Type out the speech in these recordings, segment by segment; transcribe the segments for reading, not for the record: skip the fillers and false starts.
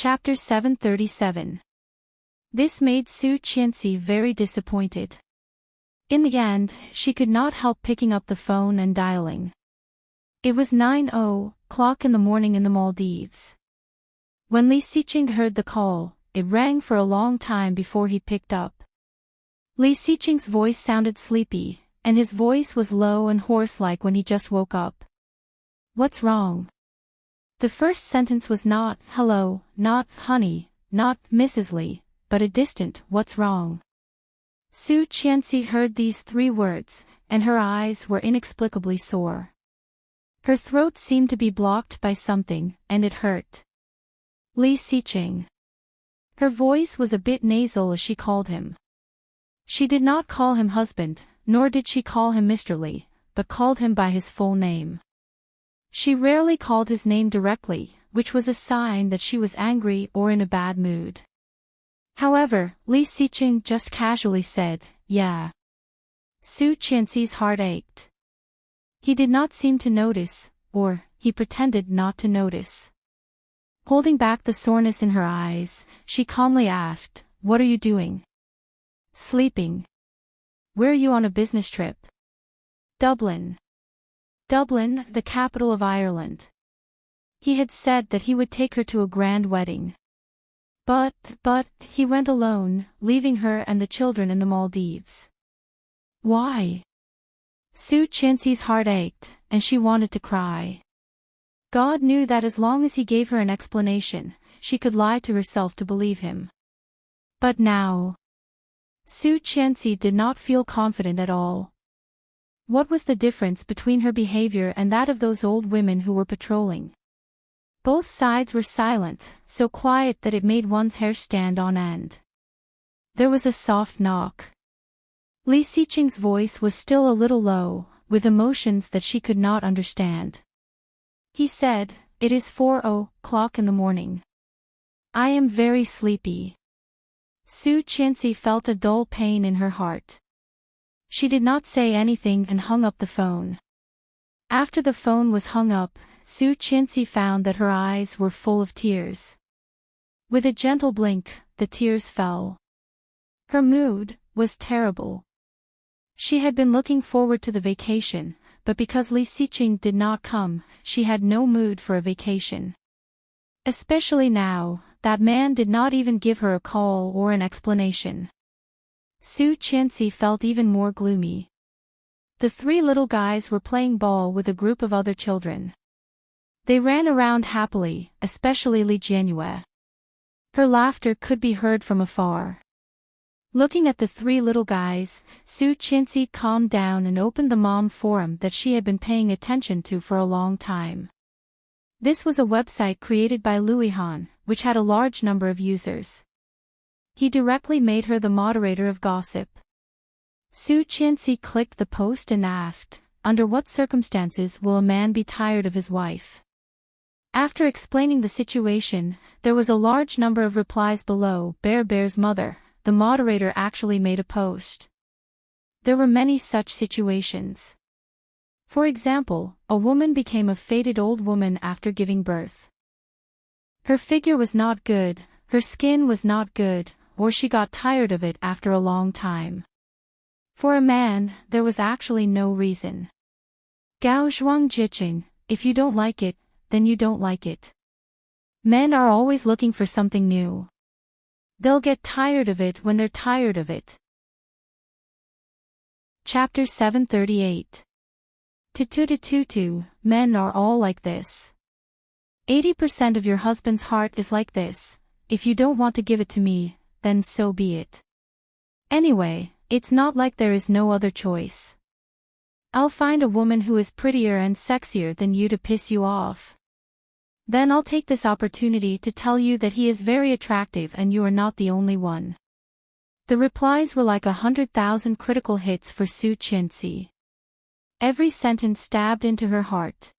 Chapter 737. This made Su Qianxi very disappointed. In the end, she could not help picking up the phone and dialing. It was 9:00 in the morning in the Maldives. When Li Xiqing heard the call, it rang for a long time before he picked up. Li Xiqing's voice sounded sleepy, and his voice was low and hoarse like when he just woke up. "What's wrong?" The first sentence was not "hello," not "honey," not "Mrs. Li," but a distant "what's wrong." Su Qianxi heard these 3 words, and her eyes were inexplicably sore. Her throat seemed to be blocked by something, and it hurt. Li Xiqing. Her voice was a bit nasal as she called him. She did not call him husband, nor did she call him Mr. Li, but called him by his full name. She rarely called his name directly, which was a sign that she was angry or in a bad mood. However, Li Xiqing just casually said, "Yeah." Su Qianxi's heart ached. He did not seem to notice, or he pretended not to notice. Holding back the soreness in her eyes, she calmly asked, "What are you doing?" "Sleeping." "Where are you on a business trip?" "Dublin." Dublin, the capital of Ireland. He had said that he would take her to a grand wedding. But, he went alone, leaving her and the children in the Maldives. Why? Su Qianxi's heart ached, and she wanted to cry. God knew that as long as he gave her an explanation, she could lie to herself to believe him. But now, Su Qianxi did not feel confident at all. What was the difference between her behavior and that of those old women who were patrolling? Both sides were silent, so quiet that it made one's hair stand on end. There was a soft knock. Li Xiqing's voice was still a little low, with emotions that she could not understand. He said, "It is 4:00 in the morning. I am very sleepy." Su Qianxi felt a dull pain in her heart. She did not say anything and hung up the phone. After the phone was hung up, Su Qianxi found that her eyes were full of tears. With a gentle blink, the tears fell. Her mood was terrible. She had been looking forward to the vacation, but because Li Xiqing did not come, she had no mood for a vacation. Especially now, that man did not even give her a call or an explanation. Su Qianxi felt even more gloomy. The 3 little guys were playing ball with a group of other children. They ran around happily, especially Li Jianyue. Her laughter could be heard from afar. Looking at the 3 little guys, Su Qianxi calmed down and opened the mom forum that she had been paying attention to for a long time. This was a website created by Louis Han, which had a large number of users. He directly made her the moderator of gossip. Su Qianxi clicked the post and asked, "Under what circumstances will a man be tired of his wife?" After explaining the situation, there was a large number of replies below. Bear's mother, the moderator, actually made a post. There were many such situations. For example, a woman became a faded old woman after giving birth. Her figure was not good, her skin was not good, or she got tired of it after a long time. For a man, there was actually no reason. Gao Zhuang Jiqing, if you don't like it, then you don't like it. Men are always looking for something new. They'll get tired of it when they're tired of it. Chapter 738. Tututututu, men are all like this. 80% of your husband's heart is like this. If you don't want to give it to me, then so be it. Anyway, it's not like there is no other choice. I'll find a woman who is prettier and sexier than you to piss you off. Then I'll take this opportunity to tell you that he is very attractive and you are not the only one. The replies were like 100,000 critical hits for Su Qianxi. Every sentence stabbed into her heart.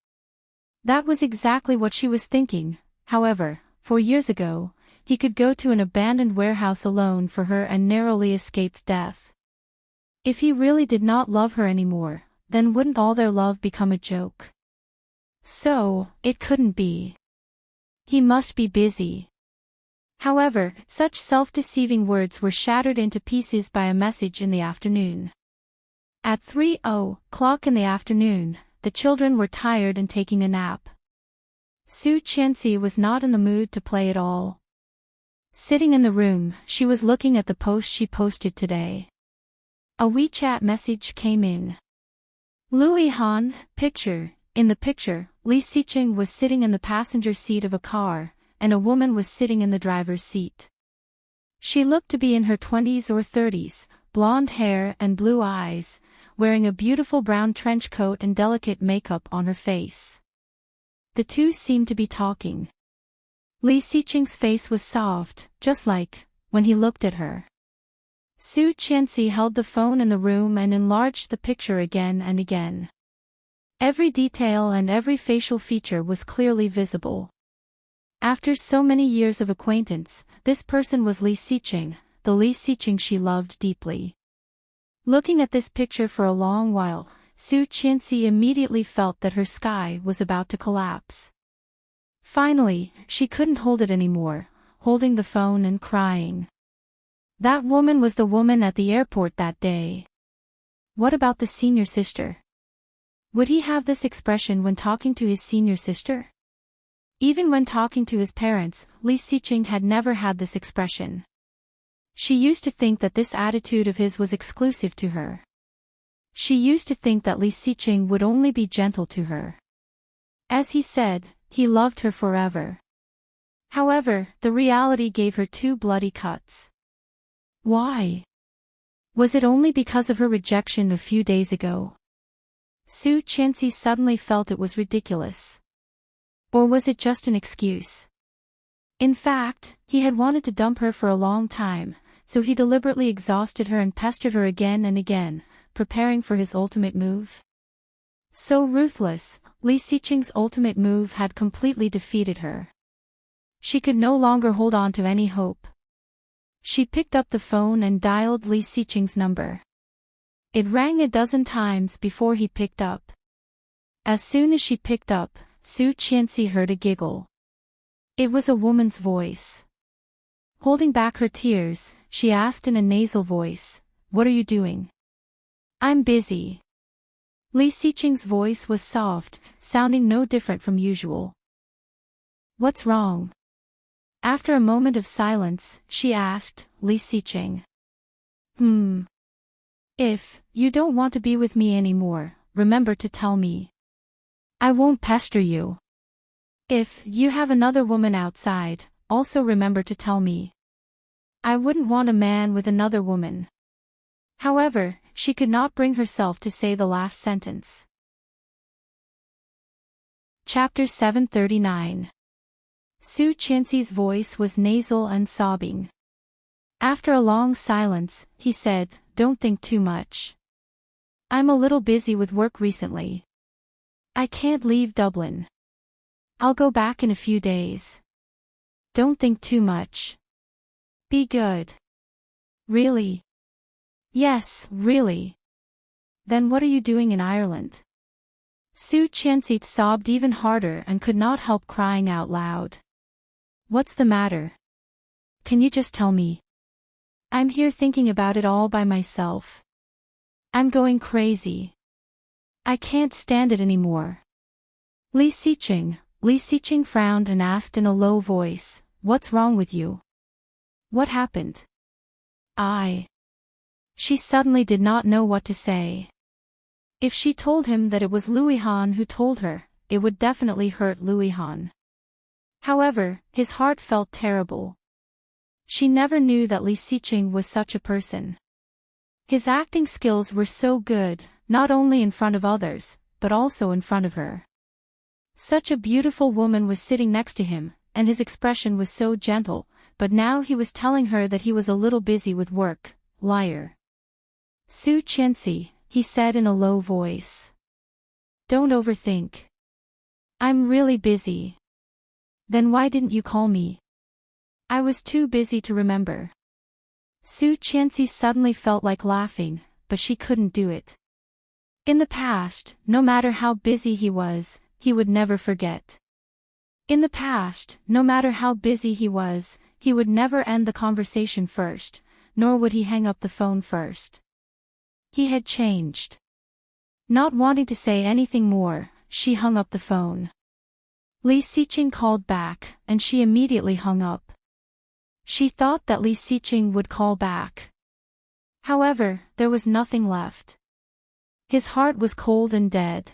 That was exactly what she was thinking. However, 4 years ago, he could go to an abandoned warehouse alone for her and narrowly escaped death. If he really did not love her anymore, then wouldn't all their love become a joke? So, it couldn't be. He must be busy. However, such self-deceiving words were shattered into pieces by a message in the afternoon. At 3:00 in the afternoon, the children were tired and taking a nap. Su Qianxi was not in the mood to play at all. Sitting in the room, she was looking at the post she posted today. A WeChat message came in. Louis Han, picture. In the picture, Li Xiqing was sitting in the passenger seat of a car, and a woman was sitting in the driver's seat. She looked to be in her 20s or 30s, blonde hair and blue eyes, wearing a beautiful brown trench coat and delicate makeup on her face. The two seemed to be talking. Li Xiqing's face was soft, just like when he looked at her. Su Qianxi held the phone in the room and enlarged the picture again and again. Every detail and every facial feature was clearly visible. After so many years of acquaintance, this person was Li Xiqing, the Li Xiqing she loved deeply. Looking at this picture for a long while, Su Qianxi immediately felt that her sky was about to collapse. Finally, she couldn't hold it anymore, holding the phone and crying. That woman was the woman at the airport that day. What about the senior sister? Would he have this expression when talking to his senior sister? Even when talking to his parents, Li Xiqing had never had this expression. She used to think that this attitude of his was exclusive to her. She used to think that Li Xiqing would only be gentle to her. As he said, he loved her forever. However, the reality gave her 2 bloody cuts. Why? Was it only because of her rejection a few days ago? Su Qianxi suddenly felt it was ridiculous. Or was it just an excuse? In fact, he had wanted to dump her for a long time, so he deliberately exhausted her and pestered her again and again, preparing for his ultimate move. So ruthless, Li Xiqing's ultimate move had completely defeated her. She could no longer hold on to any hope. She picked up the phone and dialed Li Xiqing's number. It rang a dozen times before he picked up. As soon as she picked up, Su Qianxi heard a giggle. It was a woman's voice. Holding back her tears, she asked in a nasal voice, "What are you doing?" "I'm busy." Li Xiqing's voice was soft, sounding no different from usual. "What's wrong?" After a moment of silence, she asked, Li Xiqing. If you don't want to be with me anymore, remember to tell me. I won't pester you. If you have another woman outside, also remember to tell me. I wouldn't want a man with another woman. However, she could not bring herself to say the last sentence. Chapter 739. Su Qianxi's voice was nasal and sobbing. After a long silence, he said, "Don't think too much. I'm a little busy with work recently. I can't leave Dublin. I'll go back in a few days. Don't think too much. Be good." "Really?" "Yes, really." "Then what are you doing in Ireland?" Su Qianxi sobbed even harder and could not help crying out loud. "What's the matter? Can you just tell me?" "I'm here thinking about it all by myself. I'm going crazy. I can't stand it anymore." Li Xiqing frowned and asked in a low voice, "What's wrong with you? What happened?" She suddenly did not know what to say. If she told him that it was Louis Han who told her, it would definitely hurt Louis Han. However, his heart felt terrible. She never knew that Li Xiqing was such a person. His acting skills were so good, not only in front of others, but also in front of her. Such a beautiful woman was sitting next to him, and his expression was so gentle, but now he was telling her that he was a little busy with work. Liar. "Su Qianxi," he said in a low voice. "Don't overthink. I'm really busy." "Then why didn't you call me?" "I was too busy to remember." Su Qianxi suddenly felt like laughing, but she couldn't do it. In the past, no matter how busy he was, he would never forget. In the past, no matter how busy he was, he would never end the conversation first, nor would he hang up the phone first. He had changed. Not wanting to say anything more, she hung up the phone. Li Siqing called back, and she immediately hung up. She thought that Li Siqing would call back. However, there was nothing left. His heart was cold and dead.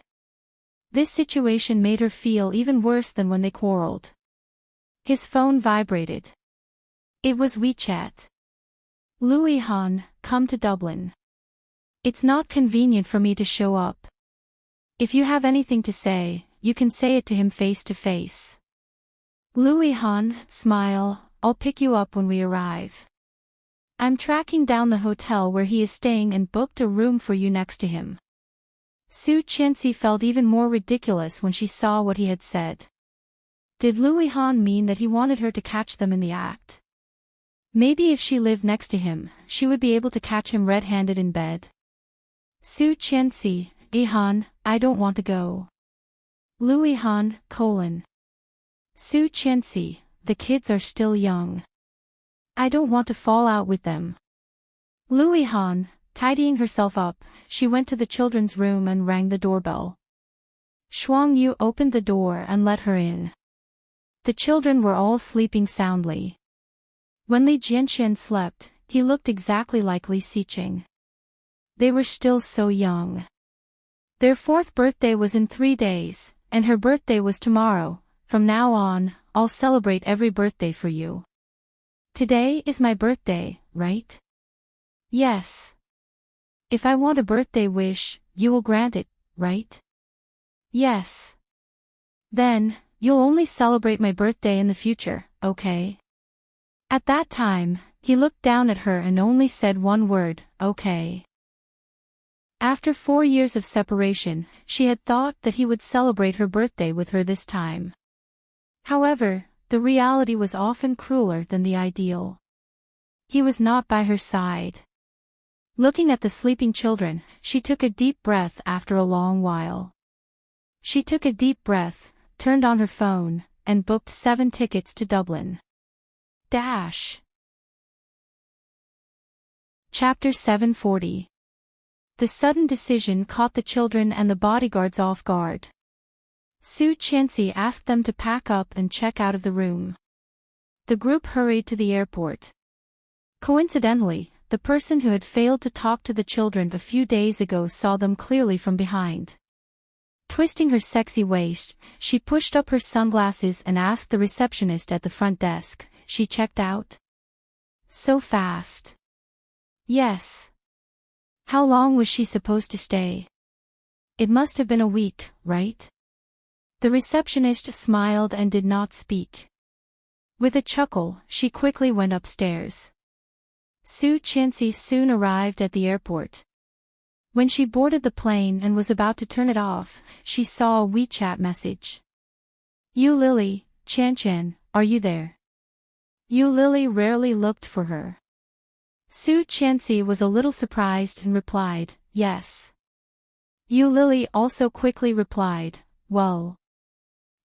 This situation made her feel even worse than when they quarreled. His phone vibrated. It was WeChat. Louis Han, come to Dublin. It's not convenient for me to show up. If you have anything to say, you can say it to him face to face. Louis Han, smile, I'll pick you up when we arrive. I'm tracking down the hotel where he is staying and booked a room for you next to him. Su Qianxi felt even more ridiculous when she saw what he had said. Did Louis Han mean that he wanted her to catch them in the act? Maybe if she lived next to him, she would be able to catch him red-handed in bed. Su Qianxi, Han, I don't want to go. Louis Han, Su Qianxi, the kids are still young. I don't want to fall out with them. Louis Han, tidying herself up, she went to the children's room and rang the doorbell. Shuang Yu opened the door and let her in. The children were all sleeping soundly. When Li Jianxian slept, he looked exactly like Li Siqing. They were still so young. Their 4th birthday was in 3 days, and her birthday was tomorrow. From now on, I'll celebrate every birthday for you. Today is my birthday, right? Yes. If I want a birthday wish, you will grant it, right? Yes. Then, you'll only celebrate my birthday in the future, okay? At that time, he looked down at her and only said one word, okay. After 4 years of separation, she had thought that he would celebrate her birthday with her this time. However, the reality was often crueler than the ideal. He was not by her side. Looking at the sleeping children, she took a deep breath after a long while. She took a deep breath, turned on her phone, and booked 7 tickets to Dublin. Chapter 740. The sudden decision caught the children and the bodyguards off guard. Su Qianxi asked them to pack up and check out of the room. The group hurried to the airport. Coincidentally, the person who had failed to talk to the children a few days ago saw them clearly from behind. Twisting her sexy waist, she pushed up her sunglasses and asked the receptionist at the front desk, "She checked out?" "So fast." "Yes." "How long was she supposed to stay?" "It must have been a week, right?" The receptionist smiled and did not speak. With a chuckle, she quickly went upstairs. Su Qianxi soon arrived at the airport. When she boarded the plane and was about to turn it off, she saw a WeChat message. "You Lily, Qianqian, are you there?" Yu Lily rarely looked for her. Su Qianxi was a little surprised and replied, "Yes." Yu Lily also quickly replied, "Well,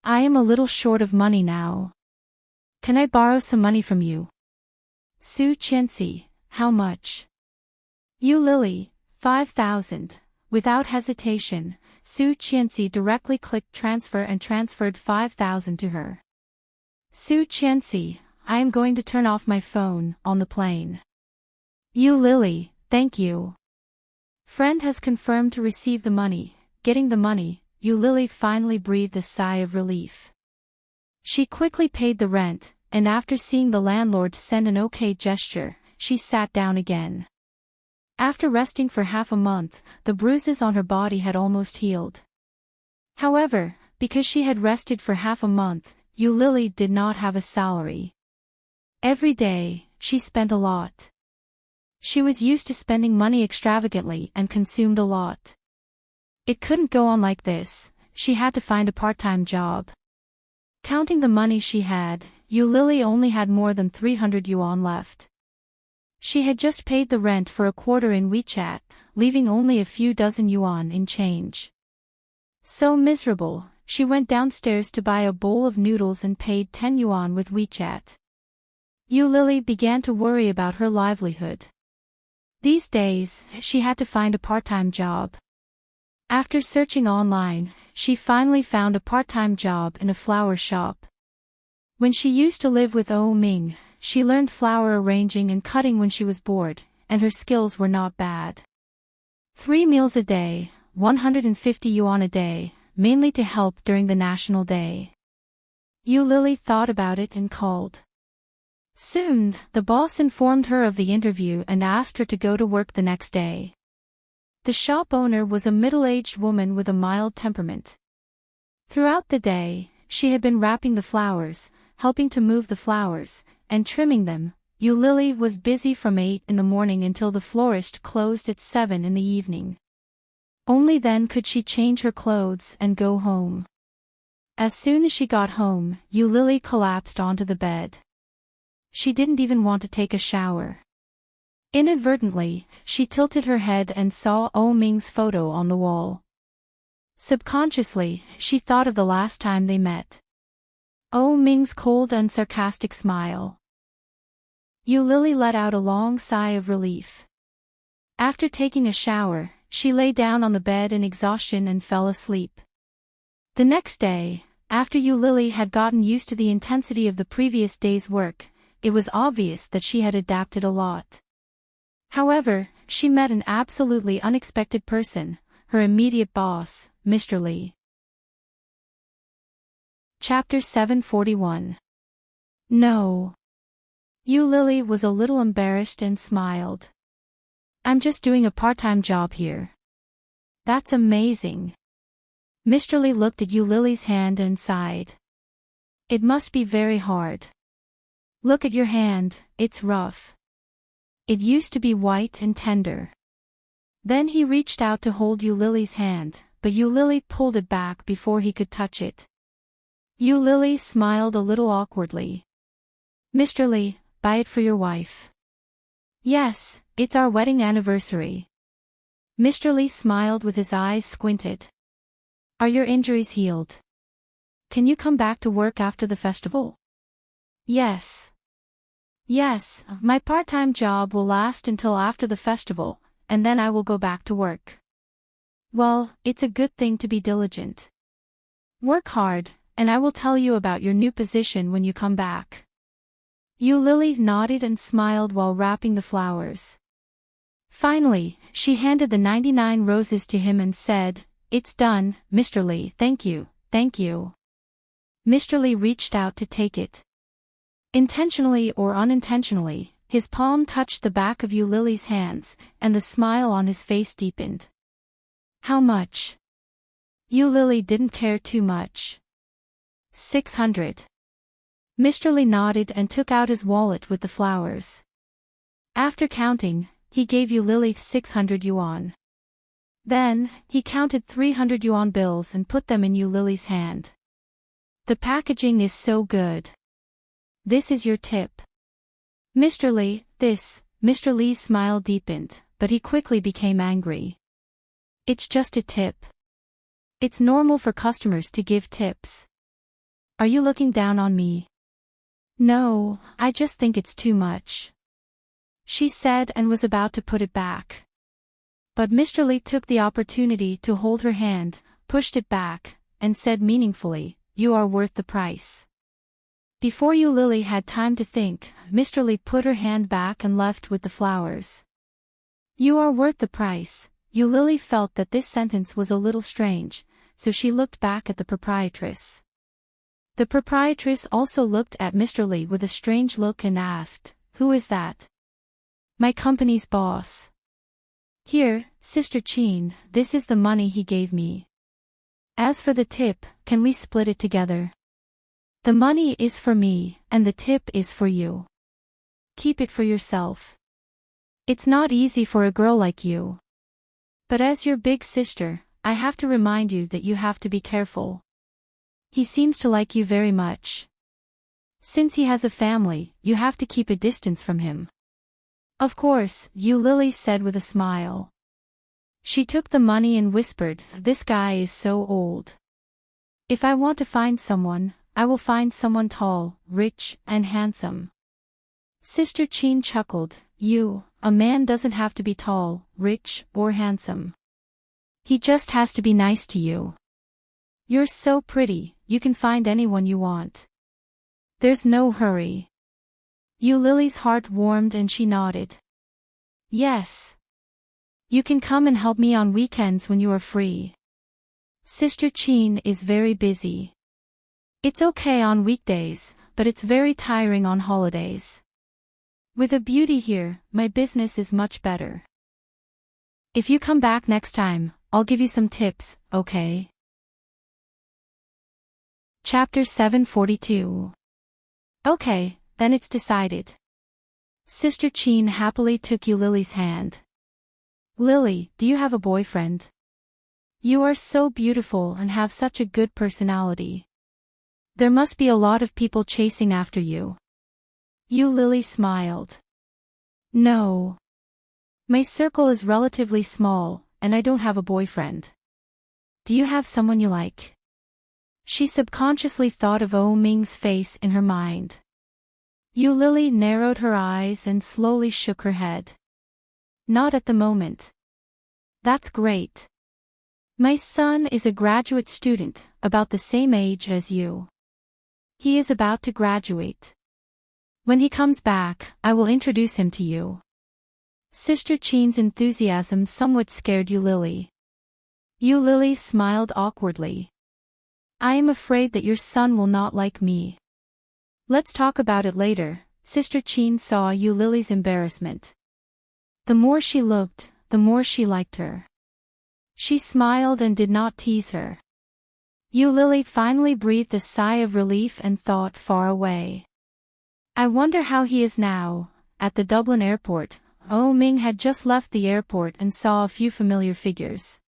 I am a little short of money now. Can I borrow some money from you?" Su Qianxi, "How much?" Yu Lily, 5,000. Without hesitation, Su Qianxi directly clicked transfer and transferred 5,000 to her. Su Qianxi, "I am going to turn off my phone on the plane." Yu Lily, "Thank you." Friend has confirmed to receive the money. Getting the money, Yu Lily finally breathed a sigh of relief. She quickly paid the rent, and after seeing the landlord send an okay gesture, she sat down again. After resting for half a month, the bruises on her body had almost healed. However, because she had rested for half a month, Yu Lily did not have a salary. Every day, she spent a lot. She was used to spending money extravagantly and consumed a lot. It couldn't go on like this, she had to find a part-time job. Counting the money she had, Yu Lily only had more than 300 yuan left. She had just paid the rent for a quarter in WeChat, leaving only a few dozen yuan in change. So miserable, she went downstairs to buy a bowl of noodles and paid 10 yuan with WeChat. Yu Lily began to worry about her livelihood. These days, she had to find a part-time job. After searching online, she finally found a part-time job in a flower shop. When she used to live with Ming, she learned flower arranging and cutting when she was bored, and her skills were not bad. 3 meals a day, 150 yuan a day, mainly to help during the National Day. Yu Lily thought about it and called. Soon, the boss informed her of the interview and asked her to go to work the next day. The shop owner was a middle-aged woman with a mild temperament. Throughout the day, she had been wrapping the flowers, helping to move the flowers, and trimming them. Yu Lily was busy from 8 in the morning until the florist closed at 7 in the evening. Only then could she change her clothes and go home. As soon as she got home, Yu Lily collapsed onto the bed. She didn't even want to take a shower. Inadvertently, she tilted her head and saw Ming's photo on the wall. Subconsciously, she thought of the last time they met. Ming's cold and sarcastic smile. Yu Lily let out a long sigh of relief. After taking a shower, she lay down on the bed in exhaustion and fell asleep. The next day, after Yu Lily had gotten used to the intensity of the previous day's work, it was obvious that she had adapted a lot. However, she met an absolutely unexpected person, her immediate boss, Mr. Li. Chapter 741. No. Yu Lily was a little embarrassed and smiled. I'm just doing a part-time job here. That's amazing. Mr. Li looked at Yu Lily's hand and sighed. It must be very hard. Look at your hand, it's rough. It used to be white and tender. Then he reached out to hold Yu Lily's hand, but Yu Lily pulled it back before he could touch it. Yu Lily smiled a little awkwardly. Mr. Li, buy it for your wife. Yes, it's our wedding anniversary. Mr. Li smiled with his eyes squinted. Are your injuries healed? Can you come back to work after the festival? Yes. Yes, my part-time job will last until after the festival, and then I will go back to work. Well, it's a good thing to be diligent. Work hard, and I will tell you about your new position when you come back. Yu Lily nodded and smiled while wrapping the flowers. Finally, she handed the 99 roses to him and said, It's done, Mr. Li, thank you, thank you. Mr. Li reached out to take it. Intentionally or unintentionally, his palm touched the back of Yu Lily's hands, and the smile on his face deepened. How much? Yu Lily didn't care too much. 600. Mr. Li nodded and took out his wallet with the flowers. After counting, he gave Yu Lily 600 yuan. Then, he counted 300 yuan bills and put them in Yu Lily's hand. The packaging is so good. This is your tip. Mr. Li, Mr. Li's smile deepened, but he quickly became angry. It's just a tip. It's normal for customers to give tips. Are you looking down on me? No, I just think it's too much. She said and was about to put it back. But Mr. Li took the opportunity to hold her hand, pushed it back, and said meaningfully, You are worth the price. Before Yu Lily had time to think, Mr. Li put her hand back and left with the flowers. You are worth the price. Yu Lily felt that this sentence was a little strange, so she looked back at the proprietress. The proprietress also looked at Mr. Li with a strange look and asked, Who is that? My company's boss. Here, Sister Qin, this is the money he gave me. As for the tip, can we split it together? The money is for me, and the tip is for you. Keep it for yourself. It's not easy for a girl like you. But as your big sister, I have to remind you that you have to be careful. He seems to like you very much. Since he has a family, you have to keep a distance from him. Of course, Yu Lily said with a smile. She took the money and whispered, This guy is so old. If I want to find someone, I will find someone tall, rich, and handsome. Sister Chin chuckled. A man doesn't have to be tall, rich, or handsome. He just has to be nice to you. You're so pretty, you can find anyone you want. There's no hurry. Lily's heart warmed and she nodded. Yes. You can come and help me on weekends when you are free. Sister Chin is very busy. It's okay on weekdays, but it's very tiring on holidays. With a beauty here, my business is much better. If you come back next time, I'll give you some tips, okay? Chapter 742. Okay, then it's decided. Sister Chin happily took Lily's hand. Lily, do you have a boyfriend? You are so beautiful and have such a good personality. There must be a lot of people chasing after you. Lily smiled. No. My circle is relatively small, and I don't have a boyfriend. Do you have someone you like? She subconsciously thought of Ming's face in her mind. Lily narrowed her eyes and slowly shook her head. Not at the moment. That's great. My son is a graduate student, about the same age as you. He is about to graduate. When he comes back, I will introduce him to you. Sister Chin's enthusiasm somewhat scared Lily. Lily smiled awkwardly. I am afraid that your son will not like me. Let's talk about it later. Sister Chin saw Lily's embarrassment. The more she looked, the more she liked her. She smiled and did not tease her. Lily finally breathed a sigh of relief and thought far away. I wonder how he is now. At the Dublin airport, Ming had just left the airport and saw a few familiar figures.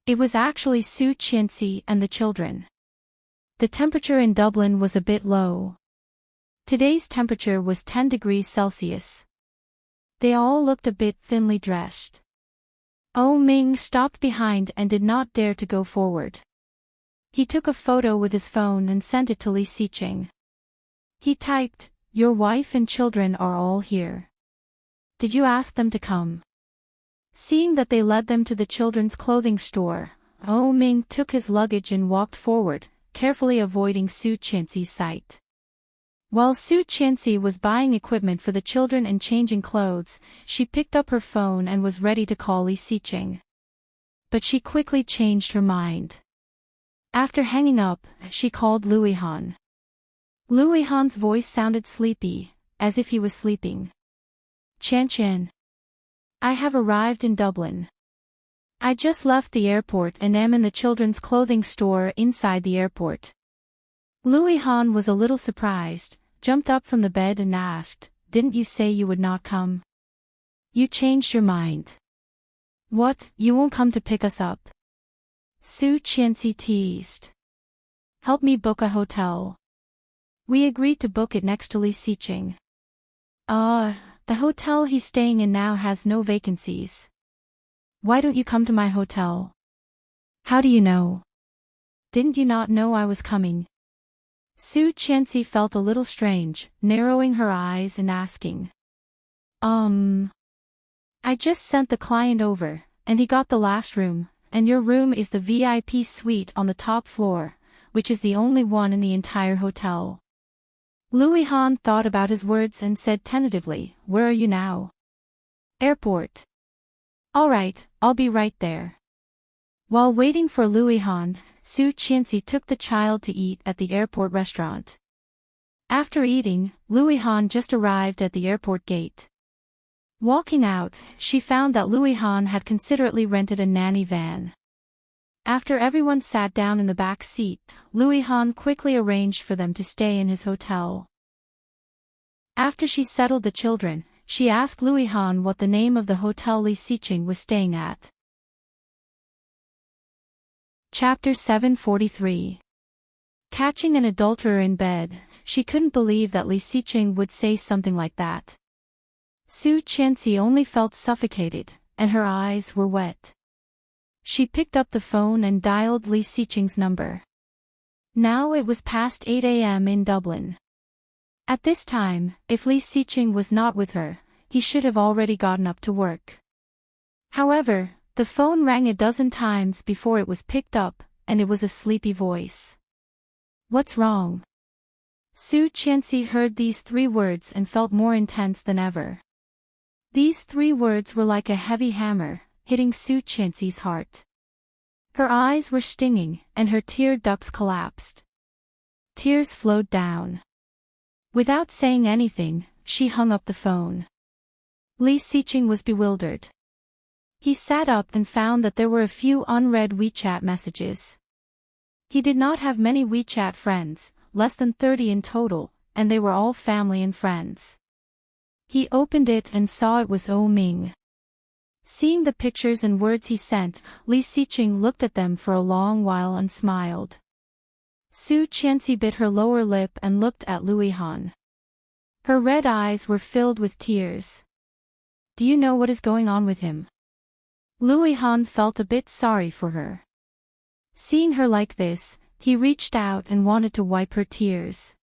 It was actually Su Qianxi and the children. The temperature in Dublin was a bit low. Today's temperature was 10 degrees Celsius. They all looked a bit thinly dressed. Ming stopped behind and did not dare to go forward. He took a photo with his phone and sent it to Li Xiqing. He typed, "Your wife and children are all here. Did you ask them to come?" Seeing that they led them to the children's clothing store, Ming took his luggage and walked forward, carefully avoiding Su Qianxi's sight. While Su Qianxi was buying equipment for the children and changing clothes, she picked up her phone and was ready to call Li Xiqing. But she quickly changed her mind. After hanging up, she called Luihan. Luihan's voice sounded sleepy, as if he was sleeping. Qian. I have arrived in Dublin. I just left the airport and am in the children's clothing store inside the airport. Luihan was a little surprised, jumped up from the bed and asked, "Didn't you say you would not come? You changed your mind. What, you won't come to pick us up?" Su Qianxi teased. "Help me book a hotel." We agreed to book it next to Li Xiqing. The hotel he's staying in now has no vacancies. Why don't you come to my hotel? How do you know? Didn't you not know I was coming? Su Qianxi felt a little strange, narrowing her eyes and asking. I just sent the client over, and he got the last room, and your room is the VIP suite on the top floor, which is the only one in the entire hotel. Luihan thought about his words and said tentatively, "Where are you now?" "Airport." "All right, I'll be right there." While waiting for Luihan, Su Qianxi took the child to eat at the airport restaurant. After eating, Luihan just arrived at the airport gate. Walking out, she found that Luihan had considerately rented a nanny van. After everyone sat down in the back seat, Luihan quickly arranged for them to stay in his hotel. After she settled the children, she asked Luihan what the name of the hotel Li Xiqing was staying at. Chapter 743. Catching an adulterer in bed, she couldn't believe that Li Xiqing would say something like that. Su Qianxi only felt suffocated, and her eyes were wet. She picked up the phone and dialed Li Xiqing's number. Now it was past 8 a.m. in Dublin. At this time, if Lee Seaching was not with her, he should have already gotten up to work. However, the phone rang a dozen times before it was picked up, and it was a sleepy voice. "What's wrong?" Su Qianxi heard these 3 words and felt more intense than ever. These 3 words were like a heavy hammer, hitting Su Qianxi's heart. Her eyes were stinging, and her tear ducts collapsed. Tears flowed down. Without saying anything, she hung up the phone. Lee Seaching was bewildered. He sat up and found that there were a few unread WeChat messages. He did not have many WeChat friends, less than 30 in total, and they were all family and friends. He opened it and saw it was Oh Ming. Seeing the pictures and words he sent, Lee Seaching looked at them for a long while and smiled. Su Qianxi bit her lower lip and looked at Louis Han. Her red eyes were filled with tears. "Do you know what is going on with him?" Louis Han felt a bit sorry for her. Seeing her like this, he reached out and wanted to wipe her tears.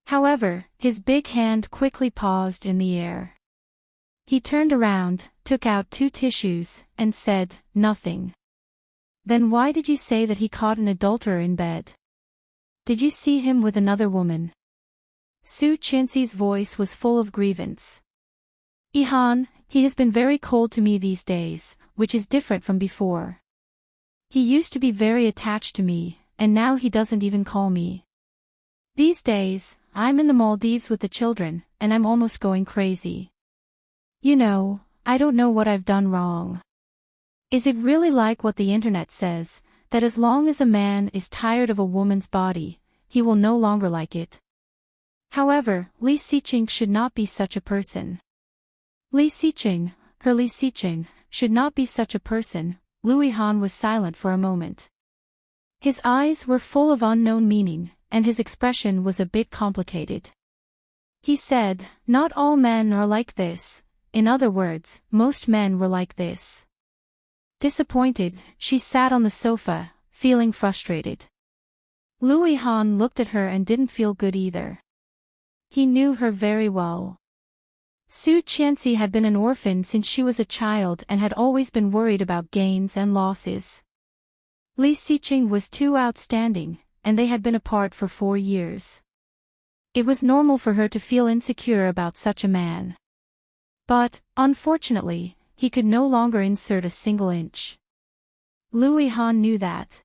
However, his big hand quickly paused in the air. He turned around, took out 2 tissues, and said, "Nothing." "Then why did you say that he caught an adulterer in bed? Did you see him with another woman?" Su Qianxi's voice was full of grievance. "Ihan, he has been very cold to me these days, which is different from before. He used to be very attached to me, and now he doesn't even call me. These days, I'm in the Maldives with the children, and I'm almost going crazy. You know, I don't know what I've done wrong. Is it really like what the internet says, that as long as a man is tired of a woman's body, he will no longer like it?" However, Lee Seaching should not be such a person. Lee Seaching should not be such a person. Louis Han was silent for a moment. His eyes were full of unknown meaning, and his expression was a bit complicated. He said, "Not all men are like this. In other words, most men were like this." Disappointed, she sat on the sofa, feeling frustrated. Louis Han looked at her and didn't feel good either. He knew her very well. Su Qianxi had been an orphan since she was a child and had always been worried about gains and losses. Lee Seaching was too outstanding, and they had been apart for 4 years. It was normal for her to feel insecure about such a man. But, unfortunately, he could no longer insert a single inch. Louis Han knew that.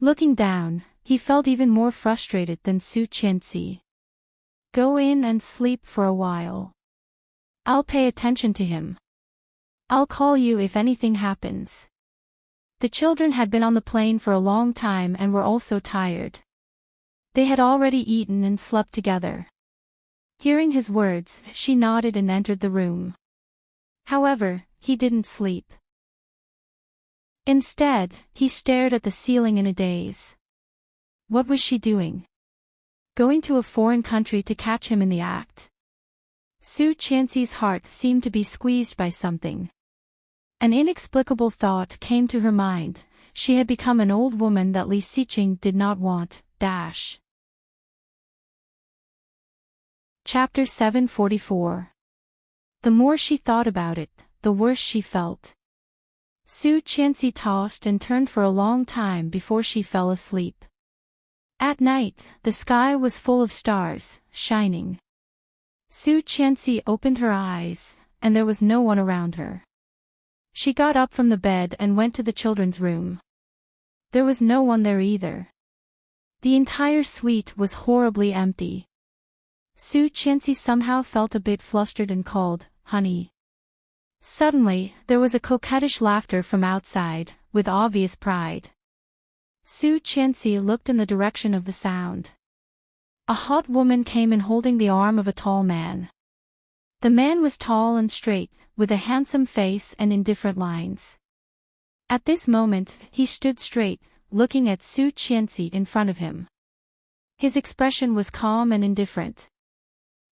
Looking down, he felt even more frustrated than Su Qianxi. "Go in and sleep for a while. I'll pay attention to him. I'll call you if anything happens." The children had been on the plane for a long time and were also tired. They had already eaten and slept together. Hearing his words, she nodded and entered the room. However, he didn't sleep. Instead, he stared at the ceiling in a daze. What was she doing? Going to a foreign country to catch him in the act? Su Qianxi's heart seemed to be squeezed by something. An inexplicable thought came to her mind. She had become an old woman that Lee Seaching did not want. Chapter 744. The more she thought about it, the worse she felt. Su Qianxi tossed and turned for a long time before she fell asleep. At night, the sky was full of stars, shining. Su Qianxi opened her eyes, and there was no one around her. She got up from the bed and went to the children's room. There was no one there either. The entire suite was horribly empty. Su Qianxi somehow felt a bit flustered and called, "Honey." Suddenly, there was a coquettish laughter from outside, with obvious pride. Su Qianxi looked in the direction of the sound. A hot woman came in holding the arm of a tall man. The man was tall and straight, with a handsome face and indifferent lines. At this moment, he stood straight, looking at Su Qianxi in front of him. His expression was calm and indifferent.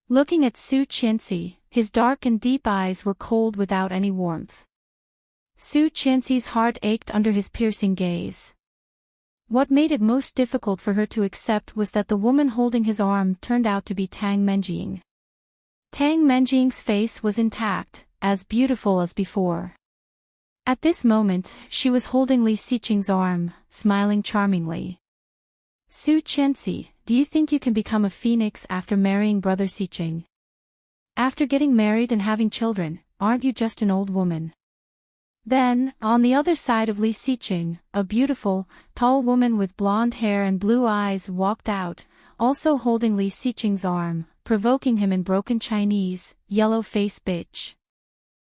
Looking at Su Qianxi, his dark and deep eyes were cold without any warmth. Su Qianxi's heart ached under his piercing gaze. What made it most difficult for her to accept was that the woman holding his arm turned out to be Tang Menjing. Tang Menjing's face was intact, as beautiful as before. At this moment, she was holding Li Xiqing's arm, smiling charmingly. Su Qianxi, do you think you can become a phoenix after marrying Brother Xiqing? After getting married and having children, aren't you just an old woman? Then, on the other side of Li Xiqing, a beautiful, tall woman with blonde hair and blue eyes walked out, also holding Li Xiqing's arm, provoking him in broken Chinese, "Yellow face bitch."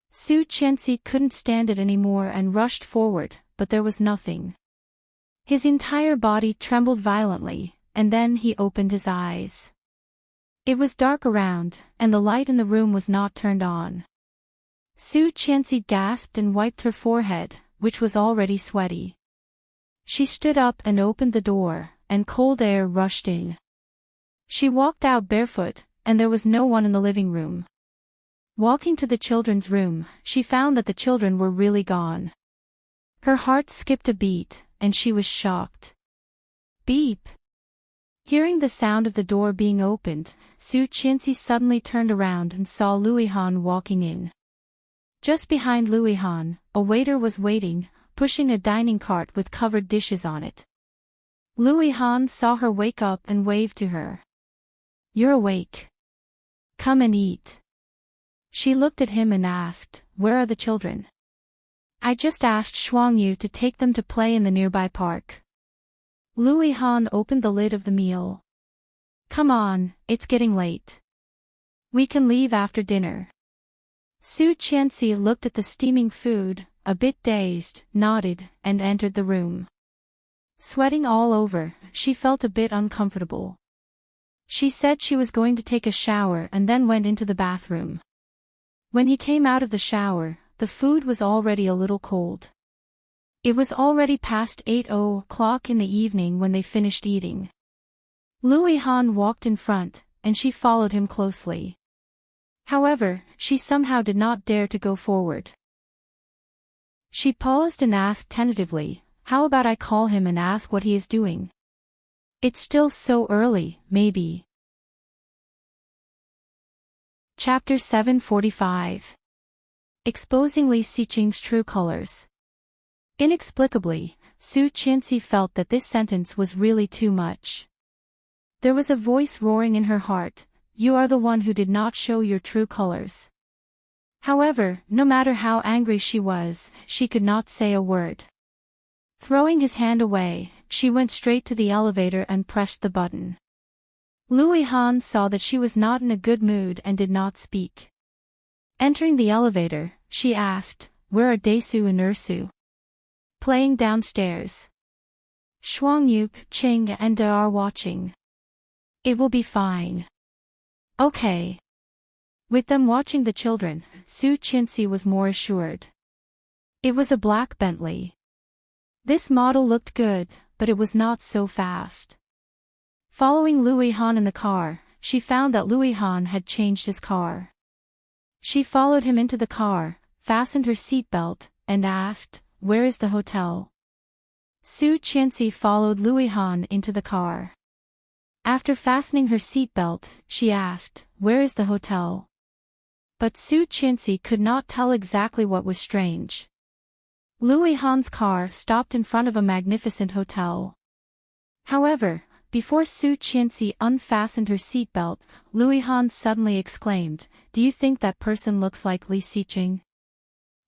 Su Qianxi couldn't stand it anymore and rushed forward, but there was nothing. His entire body trembled violently, and then he opened his eyes. It was dark around, and the light in the room was not turned on. Su Qianxi gasped and wiped her forehead, which was already sweaty. She stood up and opened the door, and cold air rushed in. She walked out barefoot, and there was no one in the living room. Walking to the children's room, she found that the children were really gone. Her heart skipped a beat, and she was shocked. Beep! Hearing the sound of the door being opened, Su Qianxi suddenly turned around and saw Luihan walking in. Just behind Luihan, a waiter was waiting, pushing a dining cart with covered dishes on it. Luihan saw her wake up and waved to her. "You're awake. Come and eat." She looked at him and asked, "Where are the children?" "I just asked Shuangyu to take them to play in the nearby park." Luihan opened the lid of the meal. "Come on, it's getting late. We can leave after dinner." Su Qianxi looked at the steaming food, a bit dazed, nodded, and entered the room. Sweating all over, she felt a bit uncomfortable. She said she was going to take a shower and then went into the bathroom. When he came out of the shower, the food was already a little cold. It was already past 8:00 in the evening when they finished eating. Luihan walked in front, and she followed him closely. However, she somehow did not dare to go forward. She paused and asked tentatively, "How about I call him and ask what he is doing? It's still so early, maybe." Chapter 745. Exposing Li Xiqing's true colors. Inexplicably, Su Qianxi felt that this sentence was really too much. There was a voice roaring in her heart, "You are the one who did not show your true colors." However, no matter how angry she was, she could not say a word. Throwing his hand away, she went straight to the elevator and pressed the button. Luihan saw that she was not in a good mood and did not speak. Entering the elevator, she asked, "Where are Desu and Ursu?" "Playing downstairs. Shuangyu, Qing and De are watching. It will be fine." "Okay." With them watching the children, Su Qianxi was more assured. It was a black Bentley. This model looked good, but it was not so fast. Following Luihan in the car, she found that Luihan had changed his car. She followed him into the car, fastened her seatbelt, and asked, "Where is the hotel?" Su Qianxi followed Luihan into the car. After fastening her seatbelt, she asked, "Where is the hotel?" But Su Qianxi could not tell exactly what was strange. Luihan's car stopped in front of a magnificent hotel. However, before Su Qianxi unfastened her seatbelt, Luihan suddenly exclaimed, "Do you think that person looks like Li Xiqing?"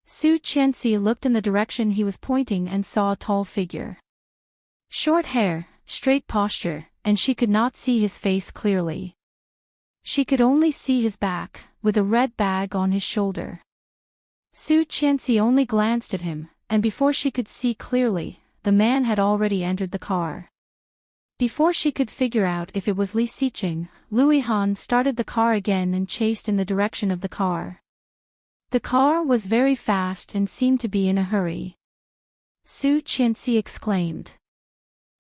Su Qianxi looked in the direction he was pointing and saw a tall figure. Short hair, straight posture, and she could not see his face clearly. She could only see his back, with a red bag on his shoulder. Su Qianxi only glanced at him, and before she could see clearly, the man had already entered the car. Before she could figure out if it was Li Xiqing, Luihan started the car again and chased in the direction of the car. The car was very fast and seemed to be in a hurry. Su Qianxi exclaimed.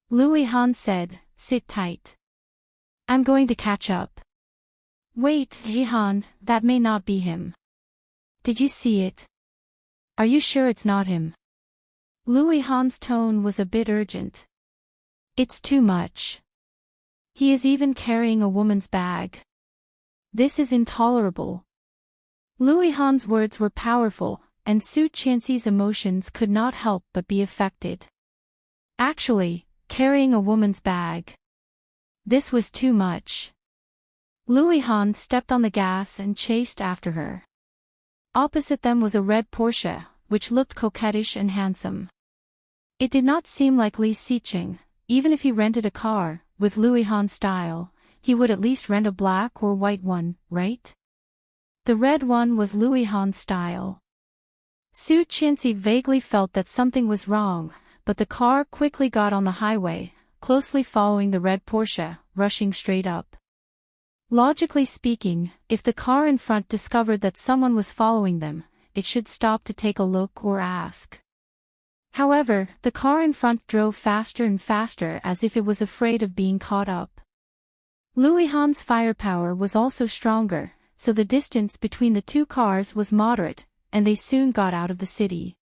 Luihan said, "Sit tight. I'm going to catch up." "Wait, Heihan, that may not be him." "Did you see it? Are you sure it's not him?" Luihan's tone was a bit urgent. It's too much. He is even carrying a woman's bag. This is intolerable. Louis Han's words were powerful, and Su Qianxi's emotions could not help but be affected. Actually, carrying a woman's bag. This was too much. Louis Han stepped on the gas and chased after her. Opposite them was a red Porsche, which looked coquettish and handsome. It did not seem like Li Xiqing. Even if he rented a car, with Louis Han's style, he would at least rent a black or white one, right? The red one was Louis Han's style. Su Qianxi vaguely felt that something was wrong, but the car quickly got on the highway, closely following the red Porsche, rushing straight up. Logically speaking, if the car in front discovered that someone was following them, it should stop to take a look or ask. However, the car in front drove faster and faster as if it was afraid of being caught up. Louis Han's firepower was also stronger, so the distance between the two cars was moderate, and they soon got out of the city.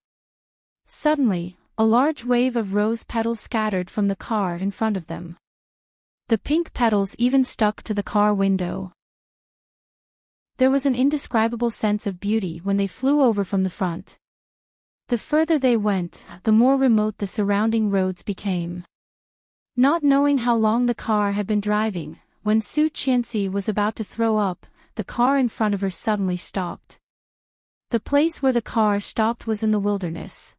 Suddenly, a large wave of rose petals scattered from the car in front of them. The pink petals even stuck to the car window. There was an indescribable sense of beauty when they flew over from the front. The further they went, the more remote the surrounding roads became. Not knowing how long the car had been driving, when Su Qianxi was about to throw up, the car in front of her suddenly stopped. The place where the car stopped was in the wilderness.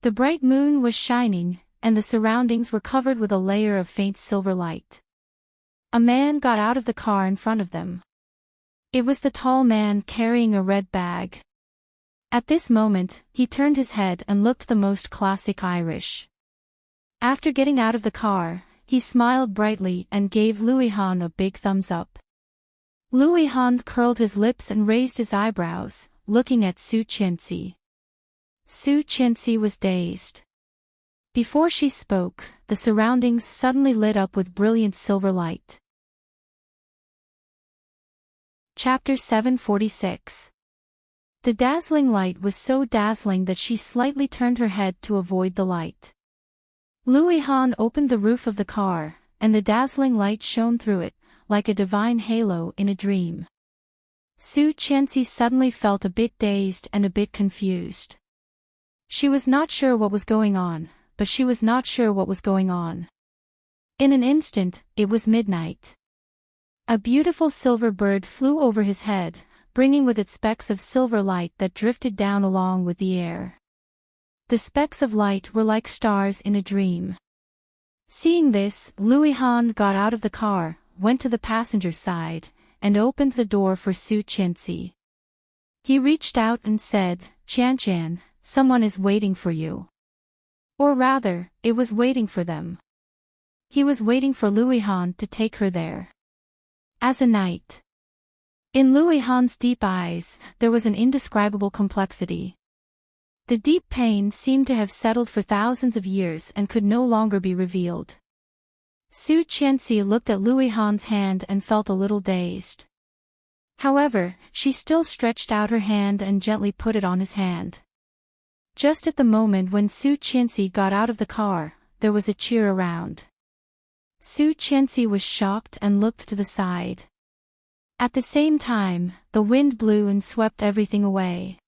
The bright moon was shining, and the surroundings were covered with a layer of faint silver light. A man got out of the car in front of them. It was the tall man carrying a red bag. At this moment, he turned his head and looked the most classic Irish. After getting out of the car, he smiled brightly and gave Louis Han a big thumbs up. Louis Han curled his lips and raised his eyebrows, looking at Su Qianxi. Su Qianxi was dazed. Before she spoke, the surroundings suddenly lit up with brilliant silver light. Chapter 746. The dazzling light was so dazzling that she slightly turned her head to avoid the light. Louis Han opened the roof of the car, and the dazzling light shone through it, like a divine halo in a dream. Su Qianxi suddenly felt a bit dazed and a bit confused. She was not sure what was going on, but she was not sure what was going on. In an instant, it was midnight. A beautiful silver bird flew over his head, bringing with it specks of silver light that drifted down along with the air. The specks of light were like stars in a dream. Seeing this, Louis Han got out of the car, went to the passenger side, and opened the door for Su Qianxi. He reached out and said, "Qian, someone is waiting for you." Or rather, it was waiting for them. He was waiting for Louis Han to take her there. As a knight. In Louis Han's deep eyes, there was an indescribable complexity. The deep pain seemed to have settled for thousands of years and could no longer be revealed. Su Qianxi looked at Louis Han's hand and felt a little dazed. However, she still stretched out her hand and gently put it on his hand. Just at the moment when Su Qianxi got out of the car, there was a cheer around. Su Qianxi was shocked and looked to the side. At the same time, the wind blew and swept everything away.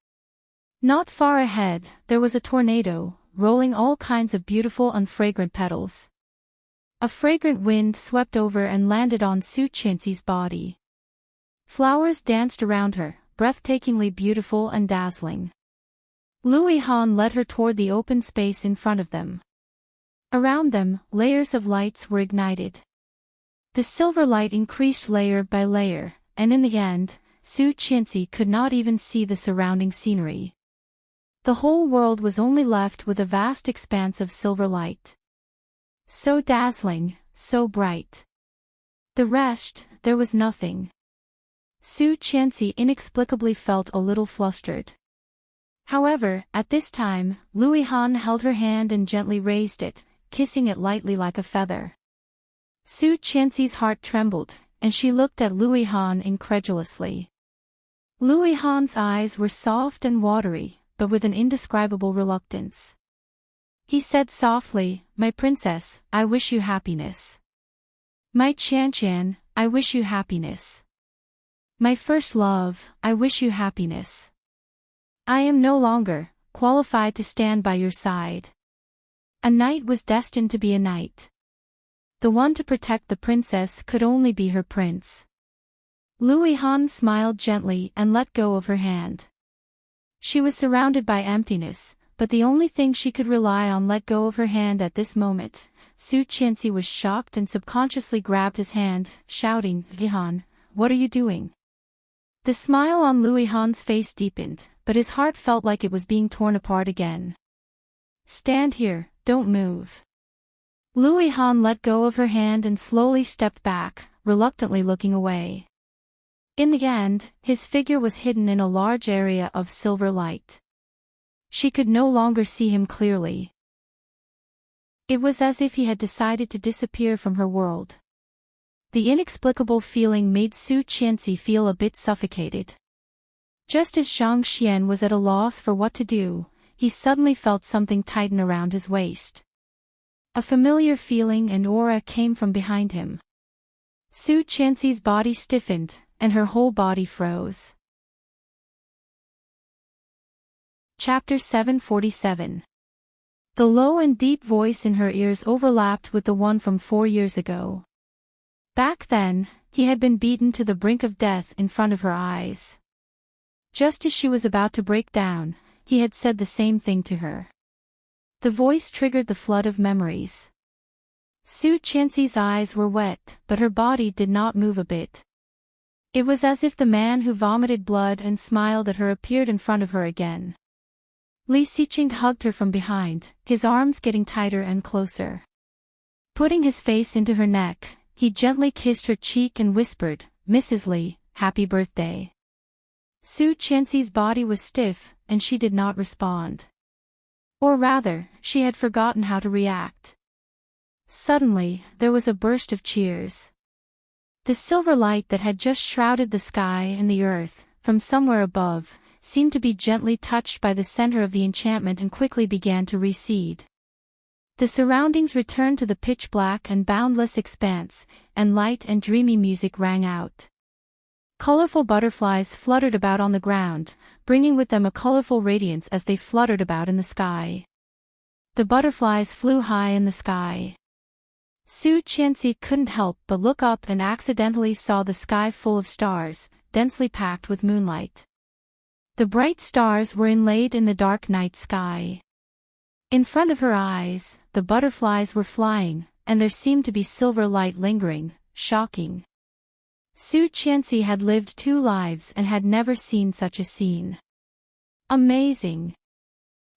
Not far ahead, there was a tornado, rolling all kinds of beautiful and fragrant petals. A fragrant wind swept over and landed on Su Qianxi's body. Flowers danced around her, breathtakingly beautiful and dazzling. Louis Han led her toward the open space in front of them. Around them, layers of lights were ignited. The silver light increased layer by layer, and in the end, Su Qianxi could not even see the surrounding scenery. The whole world was only left with a vast expanse of silver light. So dazzling, so bright. The rest, there was nothing. Su Qianxi inexplicably felt a little flustered. However, at this time, Louis Han held her hand and gently raised it, kissing it lightly like a feather. Su Qianxi's heart trembled, and she looked at Louis Han incredulously. Louis Han's eyes were soft and watery, but with an indescribable reluctance. He said softly, "My princess, I wish you happiness. My Chan-Chan, I wish you happiness. My first love, I wish you happiness. I am no longer qualified to stand by your side." A knight was destined to be a knight. The one to protect the princess could only be her prince. Louis Han smiled gently and let go of her hand. She was surrounded by emptiness, but the only thing she could rely on let go of her hand at this moment. Su Qianxi was shocked and subconsciously grabbed his hand, shouting, "Han, what are you doing?" The smile on Louis Han's face deepened, but his heart felt like it was being torn apart again. "Stand here, don't move." Louis Han let go of her hand and slowly stepped back, reluctantly looking away. In the end, his figure was hidden in a large area of silver light. She could no longer see him clearly. It was as if he had decided to disappear from her world. The inexplicable feeling made Su Qianxi feel a bit suffocated. Just as Zhang Xian was at a loss for what to do, he suddenly felt something tighten around his waist. A familiar feeling and aura came from behind him. Su Qianxi's body stiffened, and her whole body froze. Chapter 747. The low and deep voice in her ears overlapped with the one from 4 years ago. Back then, he had been beaten to the brink of death in front of her eyes. Just as she was about to break down, he had said the same thing to her. The voice triggered the flood of memories. Su Qianxi's eyes were wet, but her body did not move a bit. It was as if the man who vomited blood and smiled at her appeared in front of her again. Li Xiqing hugged her from behind, his arms getting tighter and closer. Putting his face into her neck, he gently kissed her cheek and whispered, "Mrs. Li, happy birthday." Su Qianxi's body was stiff, and she did not respond. Or rather, she had forgotten how to react. Suddenly, there was a burst of cheers. The silver light that had just shrouded the sky and the earth, from somewhere above, seemed to be gently touched by the center of the enchantment and quickly began to recede. The surroundings returned to the pitch-black and boundless expanse, and light and dreamy music rang out. Colorful butterflies fluttered about on the ground, bringing with them a colorful radiance as they fluttered about in the sky. The butterflies flew high in the sky. Su Qianxi couldn't help but look up and accidentally saw the sky full of stars, densely packed with moonlight. The bright stars were inlaid in the dark night sky. In front of her eyes, the butterflies were flying, and there seemed to be silver light lingering, shocking. Su Qianxi had lived 2 lives and had never seen such a scene. Amazing!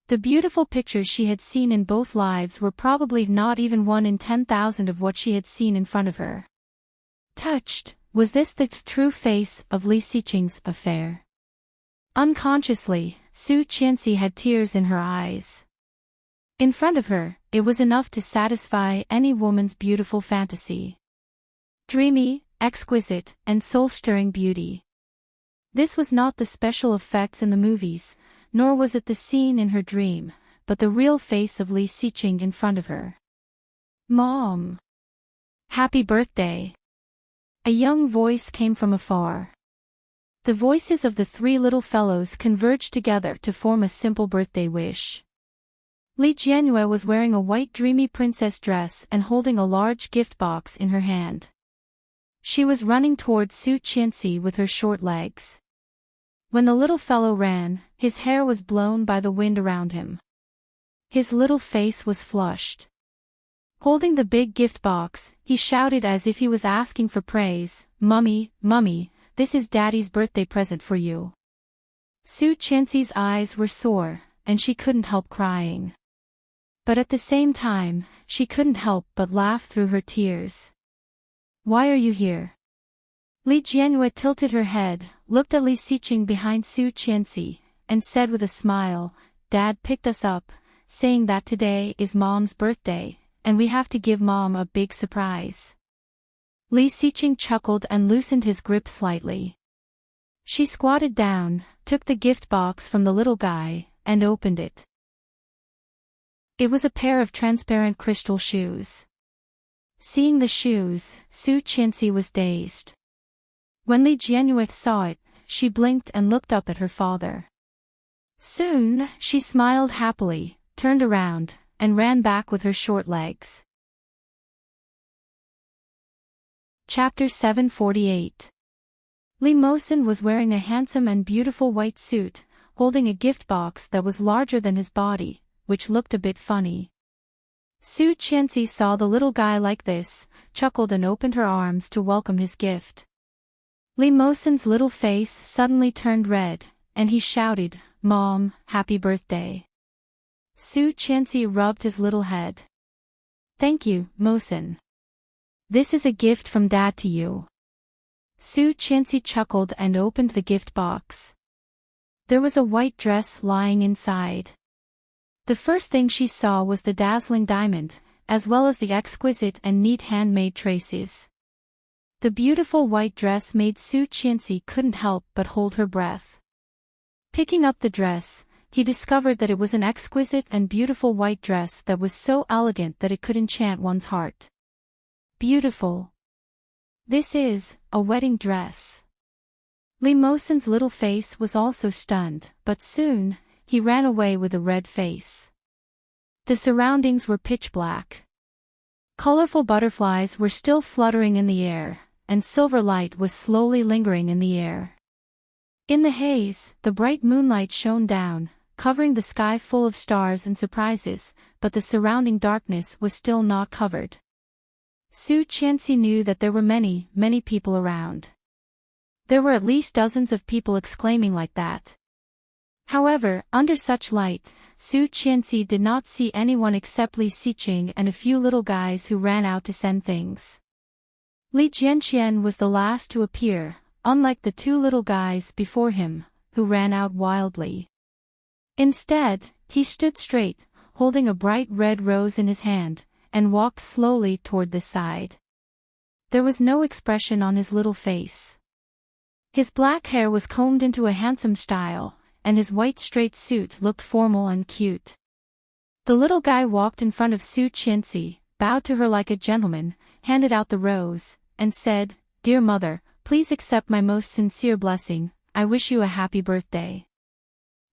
The beautiful pictures she had seen in both lives were probably not even 1 in 10,000 of what she had seen in front of her. Touched, was this the true face of Li Xiqing's affair? Unconsciously, Su Qianxi had tears in her eyes. In front of her, it was enough to satisfy any woman's beautiful fantasy. Dreamy, exquisite, and soul-stirring beauty. This was not the special effects in the movies, nor was it the scene in her dream, but the real face of Li Xiqing in front of her. "Mom! Happy birthday!" A young voice came from afar. The voices of the 3 little fellows converged together to form a simple birthday wish. Li Jianyue was wearing a white dreamy princess dress and holding a large gift box in her hand. She was running towards Su Qianxi with her short legs. When the little fellow ran, his hair was blown by the wind around him. His little face was flushed. Holding the big gift box, he shouted as if he was asking for praise, "Mummy, Mummy, this is Daddy's birthday present for you." Su Qianxi's eyes were sore, and she couldn't help crying. But at the same time, she couldn't help but laugh through her tears. "Why are you here?" Li Jianyue tilted her head, looked at Li Xiqing behind Su Qianxi, and said with a smile, "Dad picked us up, saying that today is Mom's birthday, and we have to give Mom a big surprise." Li Xiqing chuckled and loosened his grip slightly. She squatted down, took the gift box from the little guy, and opened it. It was a pair of transparent crystal shoes. Seeing the shoes, Su Qianxi was dazed. When Li Jianyue saw it, she blinked and looked up at her father. Soon, she smiled happily, turned around, and ran back with her short legs. Chapter 748. Li Mosen was wearing a handsome and beautiful white suit, holding a gift box that was larger than his body, which looked a bit funny. Su Qianxi saw the little guy like this, chuckled and opened her arms to welcome his gift. Li Mosen's little face suddenly turned red, and he shouted, "Mom, happy birthday." Su Qianxi rubbed his little head. "Thank you, Mosen. This is a gift from Dad to you." Su Qianxi chuckled and opened the gift box. There was a white dress lying inside. The first thing she saw was the dazzling diamond, as well as the exquisite and neat handmade traces. The beautiful white dress made Su Qianxi couldn't help but hold her breath. Picking up the dress, he discovered that it was an exquisite and beautiful white dress that was so elegant that it could enchant one's heart. Beautiful. This is a wedding dress. Li Mosen's little face was also stunned, but soon, he ran away with a red face. The surroundings were pitch black. Colorful butterflies were still fluttering in the air, and silver light was slowly lingering in the air. In the haze, the bright moonlight shone down, covering the sky full of stars and surprises, but the surrounding darkness was still not covered. Su Qianxi knew that there were many, many people around. There were at least dozens of people exclaiming like that. However, under such light, Su Qianxi did not see anyone except Li Xiqing and a few little guys who ran out to send things. Li Jianqian was the last to appear, unlike the two little guys before him, who ran out wildly. Instead, he stood straight, holding a bright red rose in his hand, and walked slowly toward the side. There was no expression on his little face. His black hair was combed into a handsome style, and his white straight suit looked formal and cute. The little guy walked in front of Su Qianxi, bowed to her like a gentleman, handed out the rose, and said, "Dear mother, please accept my most sincere blessing, I wish you a happy birthday."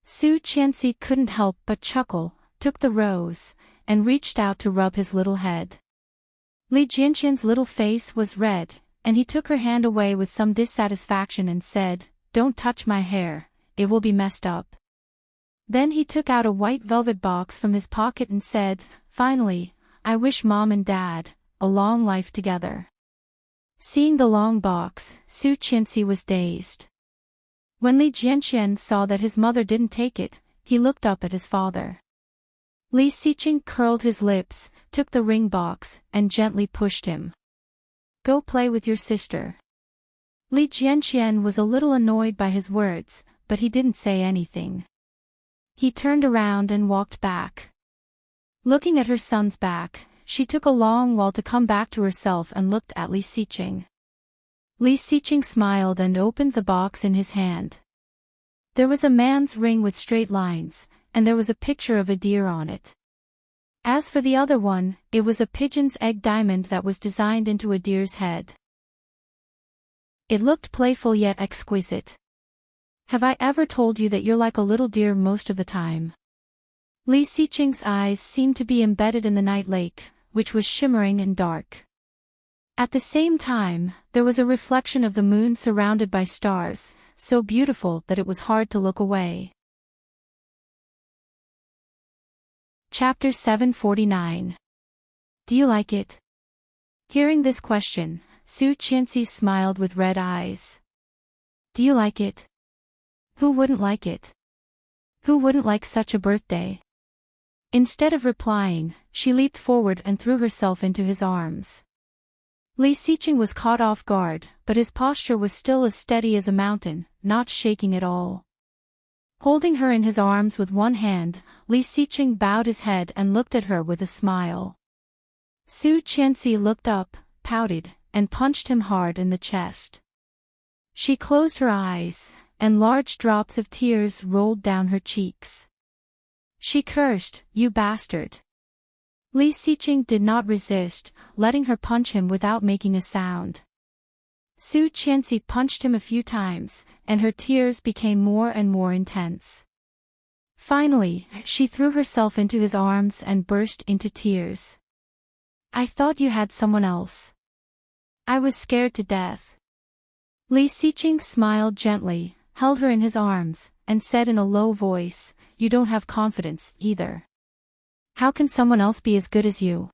Su Qianxi couldn't help but chuckle, took the rose, and reached out to rub his little head. Li Jianqian's little face was red, and he took her hand away with some dissatisfaction and said, "Don't touch my hair, it will be messed up." Then he took out a white velvet box from his pocket and said, "Finally, I wish Mom and Dad a long life together." Seeing the long box, Su Qianxi was dazed. When Li Jianqian saw that his mother didn't take it, he looked up at his father. Li Xiqing curled his lips, took the ring box, and gently pushed him. "Go play with your sister." Li Jianqian was a little annoyed by his words, but he didn't say anything. He turned around and walked back. Looking at her son's back, she took a long while to come back to herself and looked at Li Xiqing. Li Xiqing smiled and opened the box in his hand. There was a man's ring with straight lines, and there was a picture of a deer on it. As for the other one, it was a pigeon's egg diamond that was designed into a deer's head. It looked playful yet exquisite. "Have I ever told you that you're like a little deer most of the time?" Li Xiqing's eyes seemed to be embedded in the night lake, which was shimmering and dark. At the same time, there was a reflection of the moon surrounded by stars, so beautiful that it was hard to look away. Chapter 749. Do you like it? Hearing this question, Su Qianxi smiled with red eyes. Do you like it? Who wouldn't like it? Who wouldn't like such a birthday? Instead of replying, she leaped forward and threw herself into his arms. Li Xiqing was caught off guard, but his posture was still as steady as a mountain, not shaking at all. Holding her in his arms with one hand, Li Xiqing bowed his head and looked at her with a smile. Su Qianxi looked up, pouted, and punched him hard in the chest. She closed her eyes, and large drops of tears rolled down her cheeks. She cursed, "You bastard. Li Xiqing did not resist, letting her punch him without making a sound. Su Qianxi punched him a few times, and her tears became more and more intense. Finally, she threw herself into his arms and burst into tears. "I thought you had someone else. I was scared to death." Li Xiqing smiled gently, held her in his arms, and said in a low voice, "You don't have confidence, either. How can someone else be as good as you?"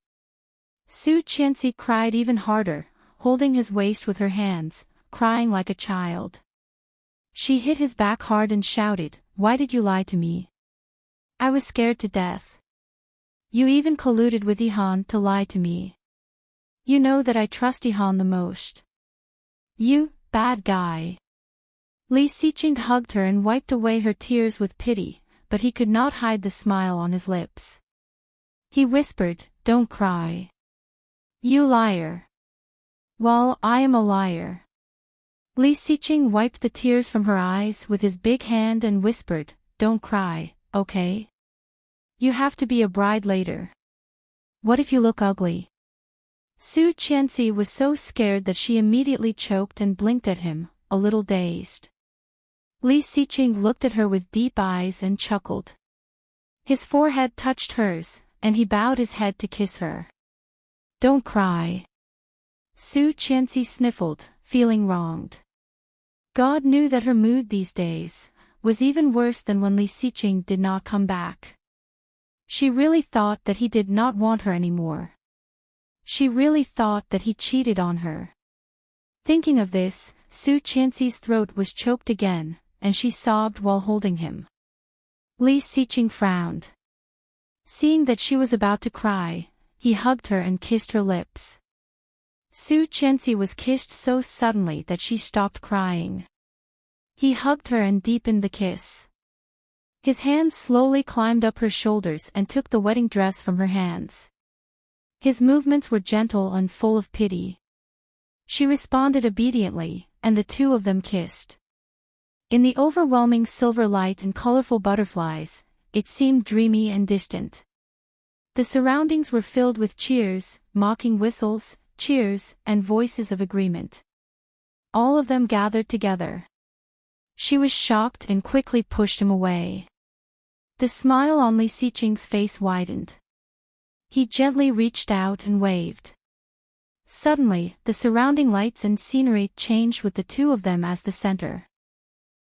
Su Qianxi cried even harder, holding his waist with her hands, crying like a child. She hit his back hard and shouted, "Why did you lie to me? I was scared to death. You even colluded with Yihan to lie to me. You know that I trust Yihan the most. You, bad guy." Li Xiqing hugged her and wiped away her tears with pity, but he could not hide the smile on his lips. He whispered, "Don't cry. You liar." "Well, I am a liar." Li Xiqing wiped the tears from her eyes with his big hand and whispered, "Don't cry, okay? You have to be a bride later. What if you look ugly?" Su Qianxi was so scared that she immediately choked and blinked at him, a little dazed. Li Xiqing looked at her with deep eyes and chuckled. His forehead touched hers, and he bowed his head to kiss her. "Don't cry." Su Qianxi sniffled, feeling wronged. God knew that her mood these days was even worse than when Li Xiqing did not come back. She really thought that he did not want her anymore. She really thought that he cheated on her. Thinking of this, Su Qianxi's throat was choked again, and she sobbed while holding him. Li Xiqing frowned. Seeing that she was about to cry, he hugged her and kissed her lips. Su Qianxi was kissed so suddenly that she stopped crying. He hugged her and deepened the kiss. His hands slowly climbed up her shoulders and took the wedding dress from her hands. His movements were gentle and full of pity. She responded obediently, and the two of them kissed. In the overwhelming silver light and colorful butterflies, it seemed dreamy and distant. The surroundings were filled with cheers, mocking whistles, cheers, and voices of agreement. All of them gathered together. She was shocked and quickly pushed him away. The smile on Li Xiqing's face widened. He gently reached out and waved. Suddenly, the surrounding lights and scenery changed with the two of them as the center.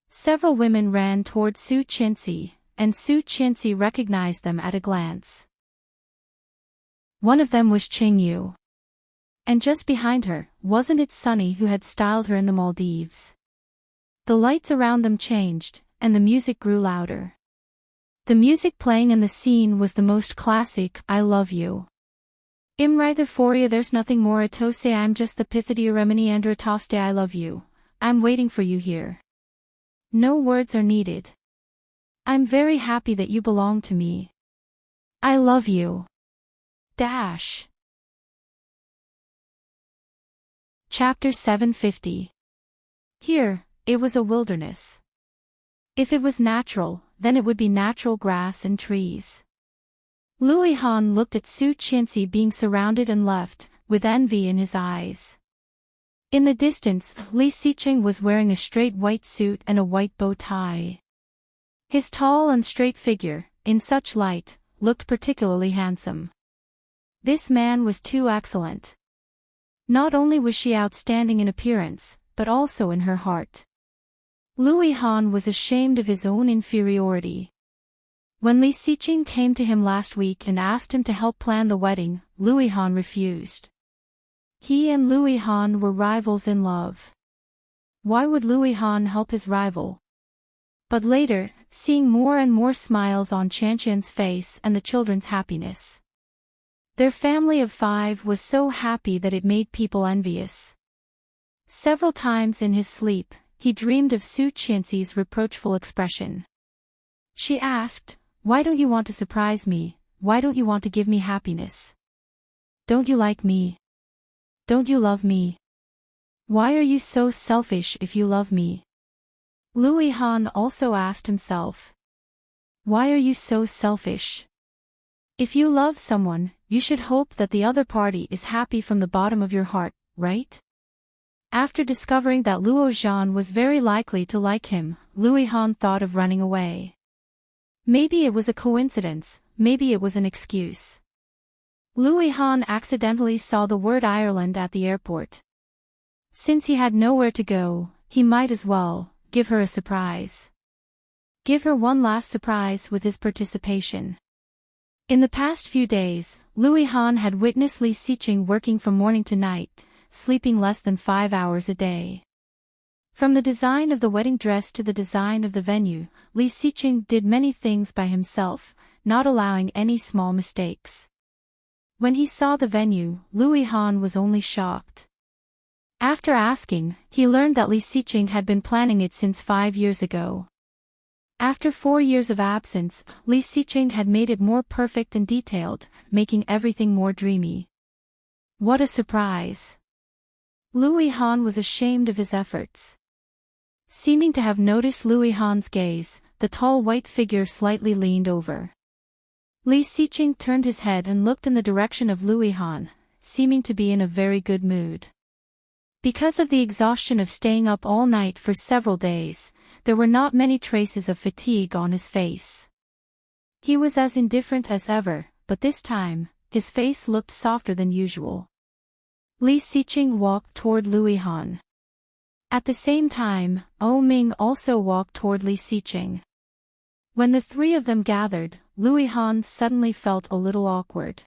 Several women ran toward Su Qianxi, and Su Qianxi recognized them at a glance. One of them was Qingyu. And just behind her, wasn't it Sunny who had styled her in the Maldives? The lights around them changed, and the music grew louder. The music playing in the scene was the most classic, "I Love You." Imrei Foria, there's nothing more atose, I'm just the Pithidia Remini Andra Toste, I love you. I'm waiting for you here. No words are needed. I'm very happy that you belong to me. I love you. Dash. Chapter 750. Here, it was a wilderness. If it was natural, then it would be natural grass and trees. Lu Yihan looked at Su Qianxi being surrounded and left, with envy in his eyes. In the distance, Li Xiqing was wearing a straight white suit and a white bow tie. His tall and straight figure, in such light, looked particularly handsome. This man was too excellent. Not only was she outstanding in appearance, but also in her heart. Lu Yihan was ashamed of his own inferiority. When Li Xiqing came to him last week and asked him to help plan the wedding, Lu Yihan refused. He and Lu Yihan were rivals in love. Why would Lu Yihan help his rival? But later, seeing more and more smiles on Qianqian's face and the children's happiness. Their family of 5 was so happy that it made people envious. Several times in his sleep, he dreamed of Su Qianxi's reproachful expression. She asked, "Why don't you want to surprise me? Why don't you want to give me happiness? Don't you like me? Don't you love me? Why are you so selfish if you love me?" Lu Yihan also asked himself. Why are you so selfish? If you love someone, you should hope that the other party is happy from the bottom of your heart, right? After discovering that Luo Zhan was very likely to like him, Louis Han thought of running away. Maybe it was a coincidence, maybe it was an excuse. Louis Han accidentally saw the word Ireland at the airport. Since he had nowhere to go, he might as well give her a surprise. Give her one last surprise with his participation. In the past few days, Louis Han had witnessed Li Xiqing working from morning to night, sleeping less than 5 hours a day. From the design of the wedding dress to the design of the venue, Li Xiqing did many things by himself, not allowing any small mistakes. When he saw the venue, Louis Han was only shocked. After asking, he learned that Li Xiqing had been planning it since 5 years ago. After 4 years of absence, Li Xiqing had made it more perfect and detailed, making everything more dreamy. What a surprise! Louis Han was ashamed of his efforts. Seeming to have noticed Louis Han's gaze, the tall white figure slightly leaned over. Li Xiqing turned his head and looked in the direction of Louis Han, seeming to be in a very good mood. Because of the exhaustion of staying up all night for several days, there were not many traces of fatigue on his face. He was as indifferent as ever, but this time, his face looked softer than usual. Li Xiqing walked toward Louis Han. At the same time, Ming also walked toward Li Xiqing. When the three of them gathered, Louis Han suddenly felt a little awkward.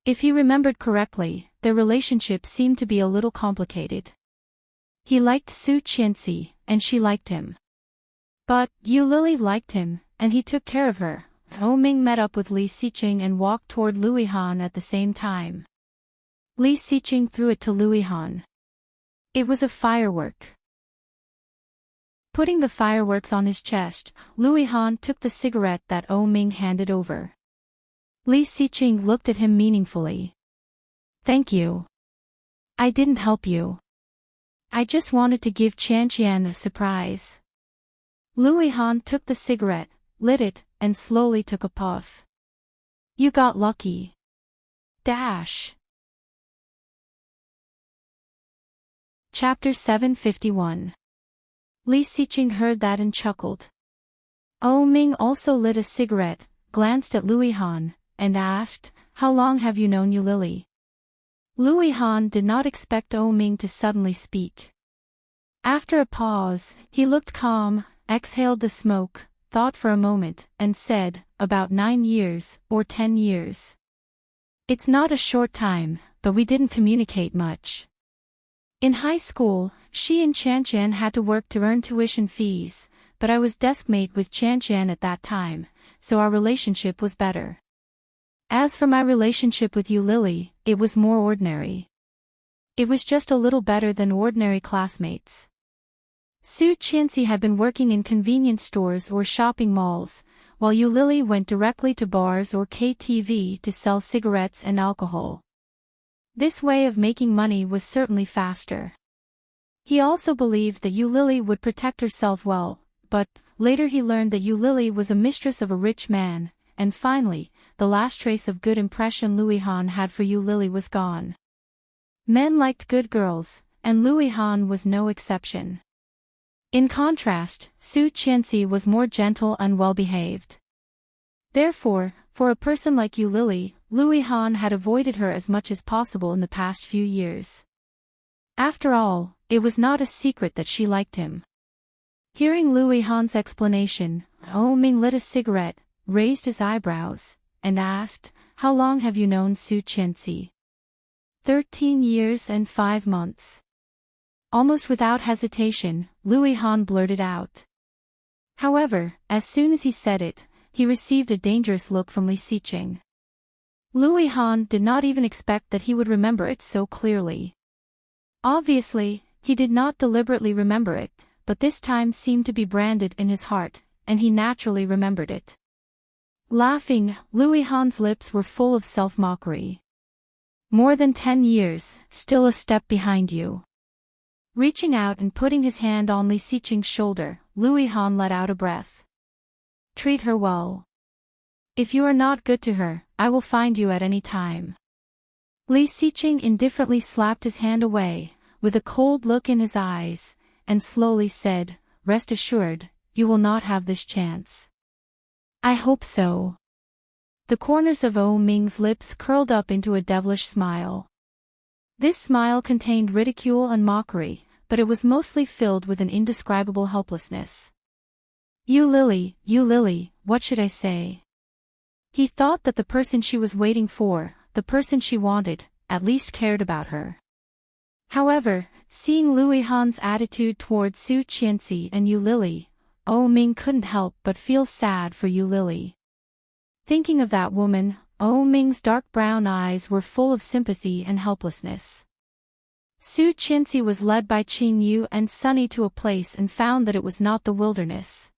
If he remembered correctly, their relationship seemed to be a little complicated. He liked Su Qianxi, and she liked him. But Yu Lily liked him, and he took care of her. Ming met up with Li Xiqing and walked toward Louis Han at the same time. Li Xiqing threw it to Louis Han. It was a firework. Putting the fireworks on his chest, Louis Han took the cigarette that Ming handed over. Li Xiqing looked at him meaningfully. Thank you. I didn't help you. I just wanted to give Qian a surprise. Louis Han took the cigarette, lit it, and slowly took a puff. You got lucky. Dash. Chapter 751. Li Xiqing heard that and chuckled. Ming also lit a cigarette, glanced at Louis Han, and asked, How long have you known Yu Lily? Louis Han did not expect Ming to suddenly speak. After a pause, he looked calm, exhaled the smoke, thought for a moment, and said, About 9 years, or 10 years. It's not a short time, but we didn't communicate much. In high school, she and Qian had to work to earn tuition fees, but I was deskmate with Qian at that time, so our relationship was better. As for my relationship with Yu Lily, it was more ordinary. It was just a little better than ordinary classmates. Su Qianxi had been working in convenience stores or shopping malls, while Yu Lily went directly to bars or KTV to sell cigarettes and alcohol. This way of making money was certainly faster. He also believed that Yu Lily would protect herself well, but later he learned that Yu Lily was a mistress of a rich man, and finally, the last trace of good impression Louis Han had for Yu Lily was gone. Men liked good girls, and Louis Han was no exception. In contrast, Su Qianxi was more gentle and well-behaved. Therefore, for a person like Yu Lily, Louis Han had avoided her as much as possible in the past few years. After all, it was not a secret that she liked him. Hearing Louis Han's explanation, Ming lit a cigarette, raised his eyebrows, and asked, How long have you known Su Qianxi? 13 years and 5 months. Almost without hesitation, Louis Han blurted out. However, as soon as he said it, he received a dangerous look from Li Xiqing. Louis Han did not even expect that he would remember it so clearly. Obviously, he did not deliberately remember it, but this time seemed to be branded in his heart, and he naturally remembered it. Laughing, Louis Han's lips were full of self-mockery. More than 10 years, still a step behind you. Reaching out and putting his hand on Li Xiqing's shoulder, Louis Han let out a breath. Treat her well. If you are not good to her, I will find you at any time. Li Xiqing indifferently slapped his hand away, with a cold look in his eyes, and slowly said, "Rest assured, you will not have this chance." "I hope so." The corners of Ou Ming's lips curled up into a devilish smile. This smile contained ridicule and mockery, but it was mostly filled with an indescribable helplessness. You Lily, what should I say?" He thought that the person she was waiting for, the person she wanted, at least cared about her. However, seeing Lu Yihan's attitude towards Su Qianxi and Yu Lily, Ou Ming couldn't help but feel sad for Yu Lily. Thinking of that woman, Ou Ming's dark brown eyes were full of sympathy and helplessness. Su Qianxi was led by Qing Yu and Sunny to a place and found that it was not the wilderness.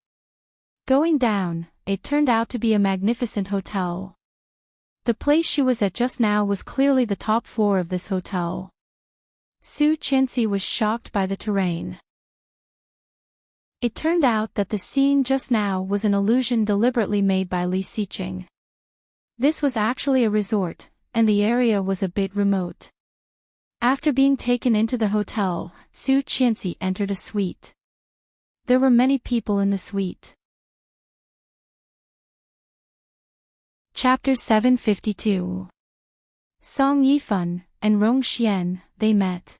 Going down, it turned out to be a magnificent hotel. The place she was at just now was clearly the top floor of this hotel. Su Qianxi was shocked by the terrain. It turned out that the scene just now was an illusion deliberately made by Li Xiqing. This was actually a resort, and the area was a bit remote. After being taken into the hotel, Su Qianxi entered a suite. There were many people in the suite. Chapter 752. Song Yifan and Rong Xian, they met.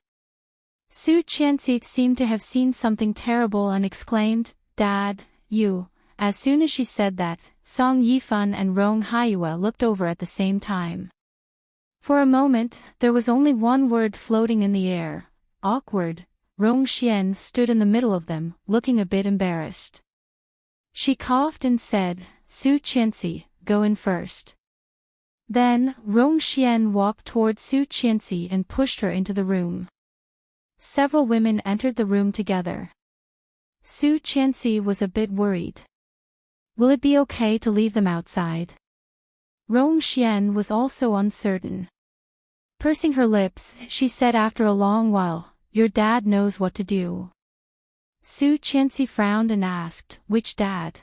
Su Qianxi seemed to have seen something terrible and exclaimed, "Dad, you." As soon as she said that, Song Yifan and Rong Haiyue looked over at the same time. For a moment, there was only one word floating in the air, awkward. Rong Xian stood in the middle of them, looking a bit embarrassed. She coughed and said, "Su Qianxi, go in first." Then, Rong Xian walked toward Su Qianxi and pushed her into the room. Several women entered the room together. Su Qianxi was a bit worried. Will it be okay to leave them outside? Rong Xian was also uncertain. Pursing her lips, she said after a long while, "Your dad knows what to do." Su Qianxi frowned and asked, "Which dad?"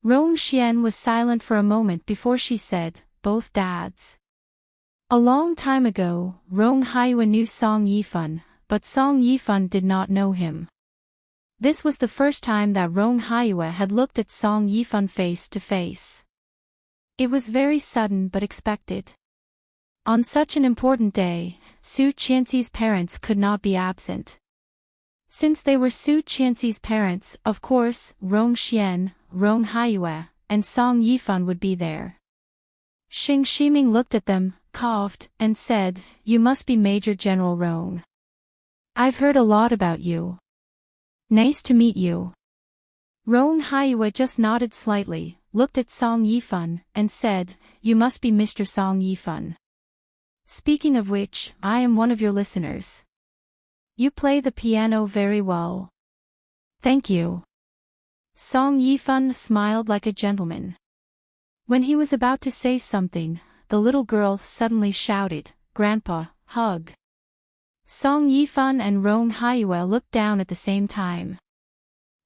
Rong Xian was silent for a moment before she said, "Both dads." A long time ago, Rong Haiyue knew Song Yifan, but Song Yifan did not know him. This was the first time that Rong Haiyue had looked at Song Yifan face to face. It was very sudden but expected. On such an important day, Su Qianxi's parents could not be absent. Since they were Su Qianxi's parents, of course, Rong Xian, Rong Haiyue, and Song Yifan would be there. Xing Shiming looked at them, coughed, and said, "You must be Major General Rong. I've heard a lot about you. Nice to meet you." Rong Haiyue just nodded slightly, looked at Song Yifan, and said, "You must be Mr. Song Yifan. Speaking of which, I am one of your listeners. You play the piano very well." "Thank you." Song Yifan smiled like a gentleman. When he was about to say something, the little girl suddenly shouted, "Grandpa, hug." Song Yifan and Rong Haiyue looked down at the same time.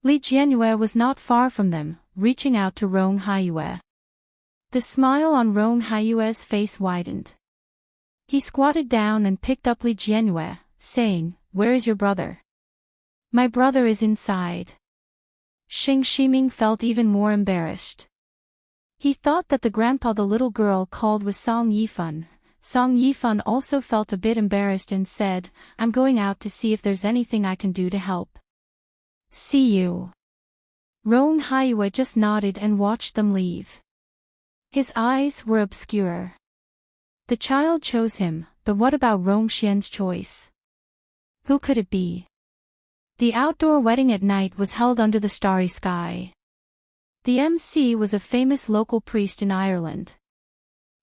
Li Jianyue was not far from them, reaching out to Rong Haiyue. The smile on Rong Haiyue's face widened. He squatted down and picked up Li Jianyue, saying, "Where is your brother?" "My brother is inside." Xing Shiming felt even more embarrassed. He thought that the grandpa the little girl called was Song Yifan. Song Yifan also felt a bit embarrassed and said, "I'm going out to see if there's anything I can do to help." "See you." Rong Haiyue just nodded and watched them leave. His eyes were obscure. The child chose him, but what about Rong Xian's choice? Who could it be? The outdoor wedding at night was held under the starry sky. The MC was a famous local priest in Ireland.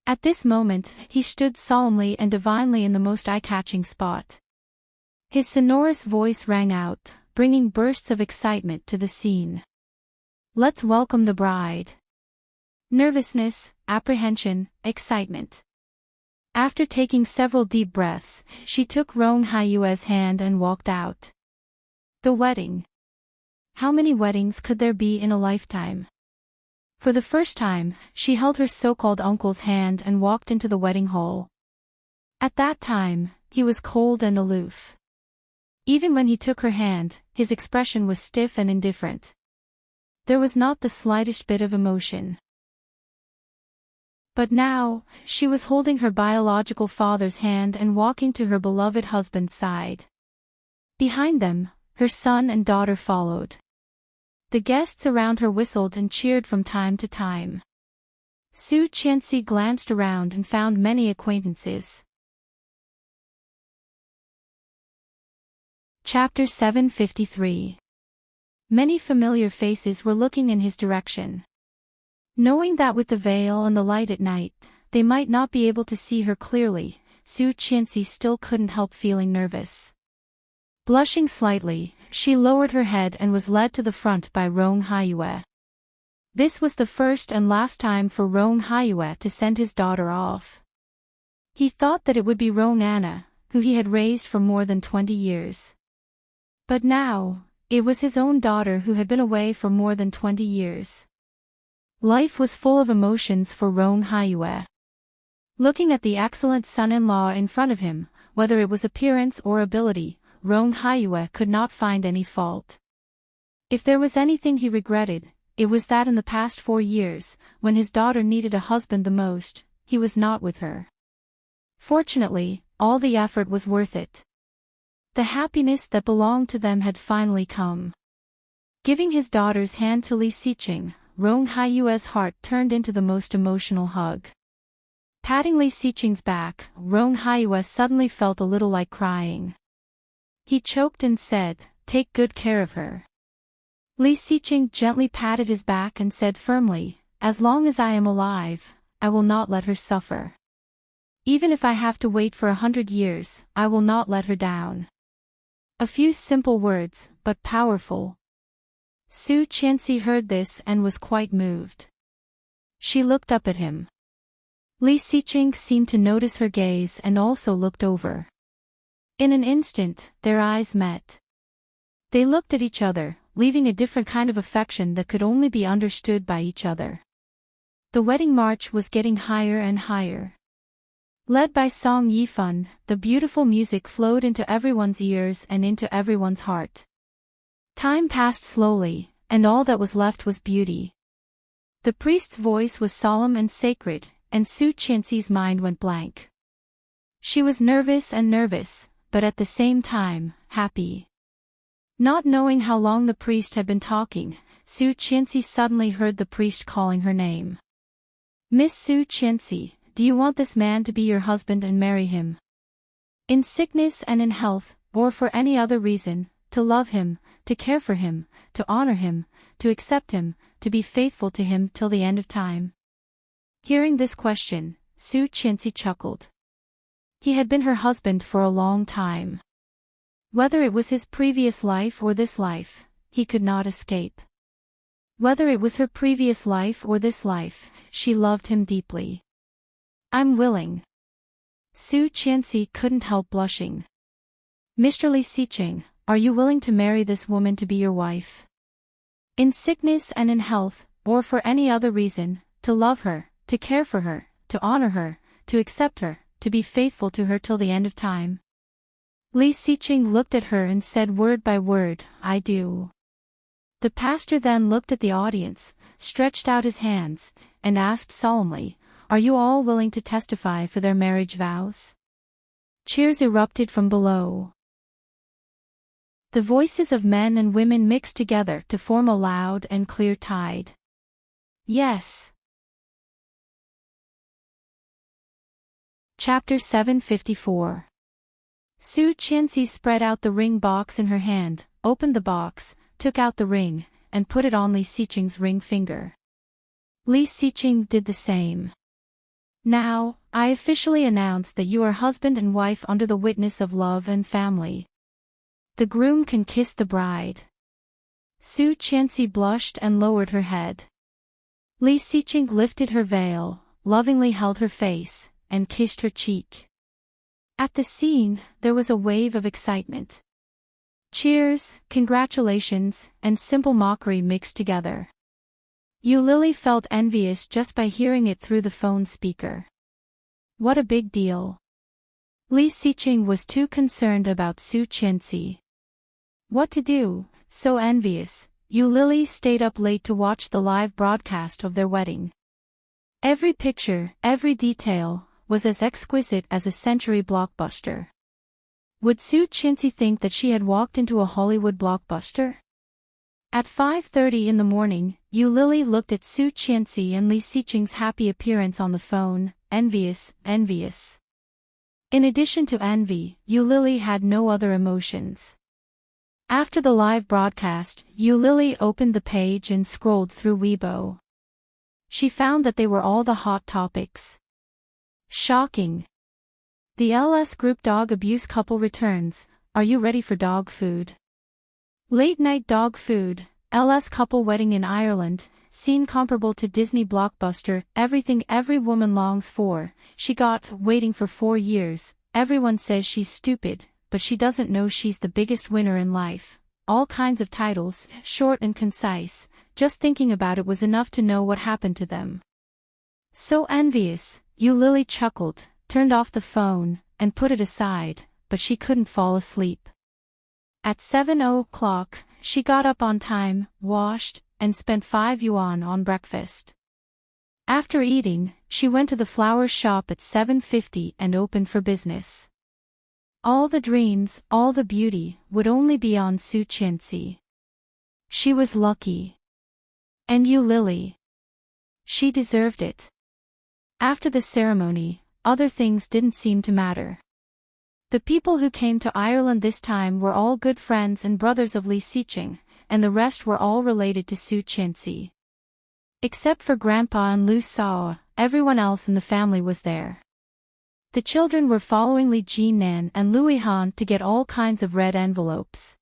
At this moment, he stood solemnly and divinely in the most eye-catching spot. His sonorous voice rang out, bringing bursts of excitement to the scene. "Let's welcome the bride." Nervousness, apprehension, excitement. After taking several deep breaths, she took Rong Haiyue's hand and walked out. The wedding. How many weddings could there be in a lifetime? For the first time, she held her so-called uncle's hand and walked into the wedding hall. At that time, he was cold and aloof. Even when he took her hand, his expression was stiff and indifferent. There was not the slightest bit of emotion. But now, she was holding her biological father's hand and walking to her beloved husband's side. Behind them, her son and daughter followed. The guests around her whistled and cheered from time to time. Su Qianxi glanced around and found many acquaintances. Chapter 753. Many familiar faces were looking in his direction. Knowing that with the veil and the light at night, they might not be able to see her clearly, Su Qianxi still couldn't help feeling nervous. Blushing slightly, she lowered her head and was led to the front by Rong Haiyue. This was the first and last time for Rong Haiyue to send his daughter off. He thought that it would be Rong Anna, who he had raised for more than 20 years. But now, it was his own daughter who had been away for more than 20 years. Life was full of emotions for Rong Haiyue. Looking at the excellent son-in-law in front of him, whether it was appearance or ability, Rong Haiyue could not find any fault. If there was anything he regretted, it was that in the past 4 years, when his daughter needed a husband the most, he was not with her. Fortunately, all the effort was worth it. The happiness that belonged to them had finally come. Giving his daughter's hand to Li Xiqing, Rong Haiyue's heart turned into the most emotional hug. Patting Li Xiqing's back, Rong Haiyue suddenly felt a little like crying. He choked and said, "Take good care of her." Li Xiqing gently patted his back and said firmly, "As long as I am alive, I will not let her suffer. Even if I have to wait for 100 years, I will not let her down." A few simple words, but powerful. Su Qianxi heard this and was quite moved. She looked up at him. Li Xiqing seemed to notice her gaze and also looked over. In an instant, their eyes met. They looked at each other, leaving a different kind of affection that could only be understood by each other. The wedding march was getting higher and higher. Led by Song Yifan, the beautiful music flowed into everyone's ears and into everyone's heart. Time passed slowly, and all that was left was beauty. The priest's voice was solemn and sacred, and Su Qianxi's mind went blank. She was nervous, but at the same time, happy. Not knowing how long the priest had been talking, Su Qianxi suddenly heard the priest calling her name. "Miss Su Qianxi, do you want this man to be your husband and marry him? In sickness and in health, or for any other reason, to love him, to care for him, to honor him, to accept him, to be faithful to him till the end of time?" Hearing this question, Su Qianxi chuckled. He had been her husband for a long time. Whether it was his previous life or this life, he could not escape. Whether it was her previous life or this life, she loved him deeply. "I'm willing." Su Qianxi couldn't help blushing. "Mr. Li Xiqing, are you willing to marry this woman to be your wife? In sickness and in health, or for any other reason, to love her, to care for her, to honor her, to accept her, to be faithful to her till the end of time?" Li Xiqing looked at her and said word by word, "I do." The pastor then looked at the audience, stretched out his hands, and asked solemnly, "Are you all willing to testify for their marriage vows?" Cheers erupted from below. The voices of men and women mixed together to form a loud and clear tide. "Yes." Chapter 754. Su Qianxi spread out the ring box in her hand, opened the box, took out the ring, and put it on Li Xiqing's ring finger. Li Xiqing did the same. "Now, I officially announce that you are husband and wife under the witness of love and family. The groom can kiss the bride." Su Qianxi blushed and lowered her head. Li Xiqing lifted her veil, lovingly held her face, and kissed her cheek. At the scene, there was a wave of excitement. Cheers, congratulations, and simple mockery mixed together. Lily felt envious just by hearing it through the phone speaker. What a big deal. Li Xiqing was too concerned about Su Qianxi. What to do? So envious. Lily stayed up late to watch the live broadcast of their wedding. Every picture, every detail, was as exquisite as a century blockbuster. Would Su Qianxi think that she had walked into a Hollywood blockbuster? At 5:30 in the morning, Lily looked at Su Qianxi and Li Xiqing's happy appearance on the phone, envious. In addition to envy, Lily had no other emotions. After the live broadcast, Lily opened the page and scrolled through Weibo. She found that they were all the hot topics. Shocking. The LS Group dog abuse couple returns. Are you ready for dog food? Late-night dog food, LS couple wedding in Ireland, scene comparable to Disney blockbuster, everything every woman longs for. She got waiting for 4 years. Everyone says she's stupid, but she doesn't know she's the biggest winner in life. All kinds of titles, short and concise. Just thinking about it was enough to know what happened to them. So envious, Lily chuckled, turned off the phone, and put it aside, but she couldn't fall asleep. At 7:00, she got up on time, washed, and spent 5 yuan on breakfast. After eating, she went to the flower shop at 7:50 and opened for business. All the dreams, all the beauty, would only be on Su Qianxi. She was lucky. And Lily. She deserved it. After the ceremony, other things didn't seem to matter. The people who came to Ireland this time were all good friends and brothers of Li Xiqing, and the rest were all related to Su Qianxi. Except for Grandpa and Lu Sao, everyone else in the family was there. The children were following Li Jinan and Louis Han to get all kinds of red envelopes.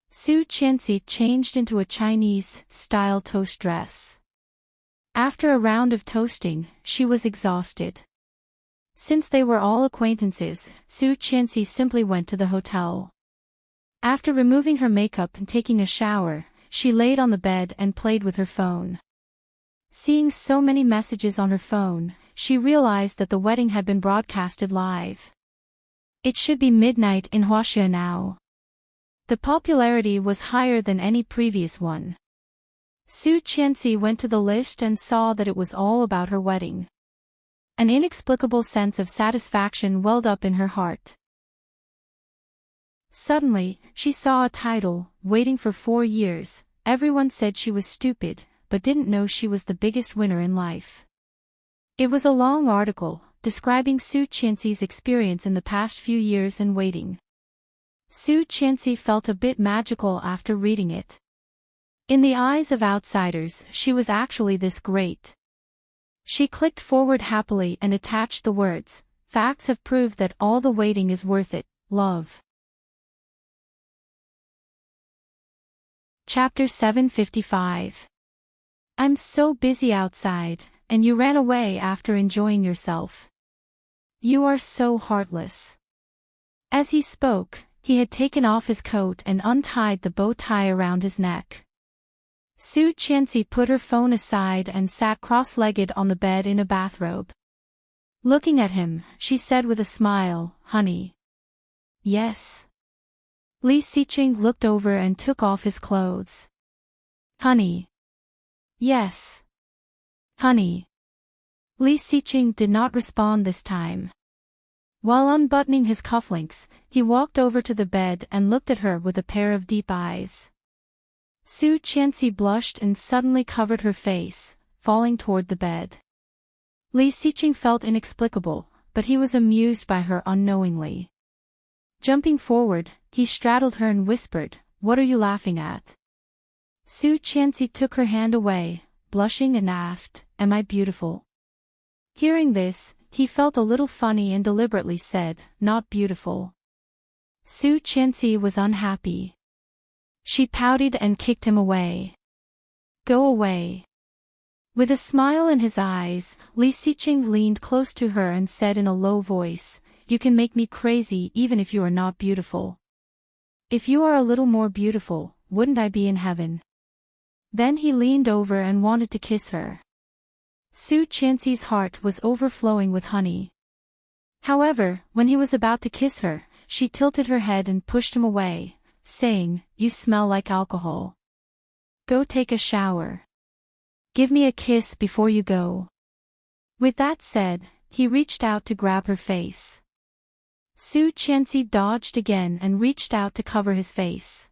Su Qianxi changed into a Chinese-style toast dress. After a round of toasting, she was exhausted. Since they were all acquaintances, Su Qianxi simply went to the hotel. After removing her makeup and taking a shower, she laid on the bed and played with her phone. Seeing so many messages on her phone, she realized that the wedding had been broadcasted live. It should be midnight in Huaxia now. The popularity was higher than any previous one. Su Qianxi went to the list and saw that it was all about her wedding. An inexplicable sense of satisfaction welled up in her heart. Suddenly, she saw a title, Waiting for 4 years. Everyone said she was stupid, but didn't know she was the biggest winner in life. It was a long article, describing Su Qianxi's experience in the past few years in waiting. Su Qianxi felt a bit magical after reading it. In the eyes of outsiders, she was actually this great. She clicked forward happily and attached the words, "Facts have proved that all the waiting is worth it, love." Chapter 755. I'm so busy outside, and you ran away after enjoying yourself. You are so heartless. As he spoke, he had taken off his coat and untied the bow tie around his neck. Su Qianxi put her phone aside and sat cross-legged on the bed in a bathrobe. Looking at him, she said with a smile, "Honey." "Yes." Li Xiqing looked over and took off his clothes. "Honey." "Yes." "Honey." Li Xiqing did not respond this time. While unbuttoning his cufflinks, he walked over to the bed and looked at her with a pair of deep eyes. Su Qianxi blushed and suddenly covered her face, falling toward the bed. Li Xiqing felt inexplicable, but he was amused by her unknowingly. Jumping forward, he straddled her and whispered, "What are you laughing at?" Su Qianxi took her hand away, blushing and asked, "Am I beautiful?" Hearing this, he felt a little funny and deliberately said, "Not beautiful." Su Qianxi was unhappy. She pouted and kicked him away. "Go away." With a smile in his eyes, Li Xiqing leaned close to her and said in a low voice, "You can make me crazy even if you are not beautiful. If you are a little more beautiful, wouldn't I be in heaven?" Then he leaned over and wanted to kiss her. Su Qianxi's heart was overflowing with honey. However, when he was about to kiss her, she tilted her head and pushed him away, saying, "You smell like alcohol. Go take a shower. Give me a kiss before you go." With that said, he reached out to grab her face. Su Qianxi dodged again and reached out to cover his face.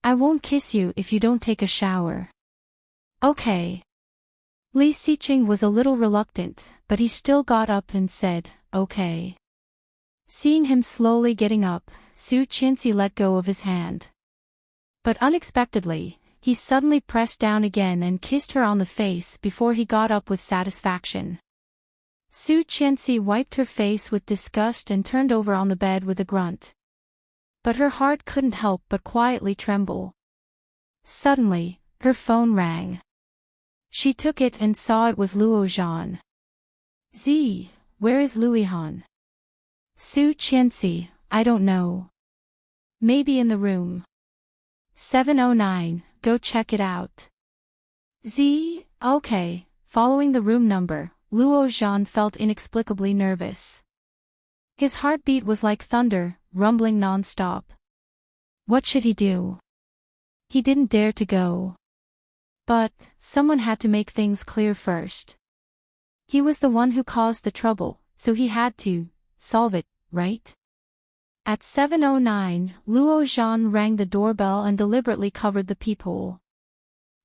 "I won't kiss you if you don't take a shower." "Okay." Li Xiqing was a little reluctant, but he still got up and said, "Okay." Seeing him slowly getting up, Su Qianxi let go of his hand. But unexpectedly, he suddenly pressed down again and kissed her on the face before he got up with satisfaction. Su Qianxi wiped her face with disgust and turned over on the bed with a grunt. But her heart couldn't help but quietly tremble. Suddenly, her phone rang. She took it and saw it was Luo Zhan. "Z, where is Luihan?" "Su Qianxi, I don't know. Maybe in the room. 709, go check it out." "Z, okay." Following the room number, Luo Zhan felt inexplicably nervous. His heartbeat was like thunder, rumbling non-stop. What should he do? He didn't dare to go. But someone had to make things clear first. He was the one who caused the trouble, so he had to solve it, right? At 7:09, Luo Zhan rang the doorbell and deliberately covered the peephole.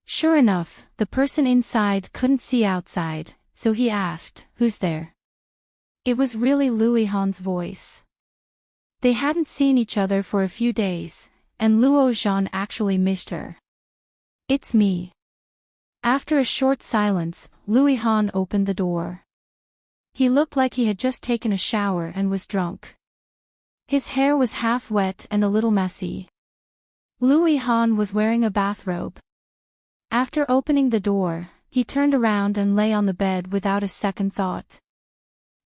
Sure enough, the person inside couldn't see outside, so he asked, "Who's there?" It was really Luihan's voice. They hadn't seen each other for a few days, and Luo Zhan actually missed her. "It's me." After a short silence, Luihan opened the door. He looked like he had just taken a shower and was drunk. His hair was half wet and a little messy. Luihan was wearing a bathrobe. After opening the door, he turned around and lay on the bed without a second thought.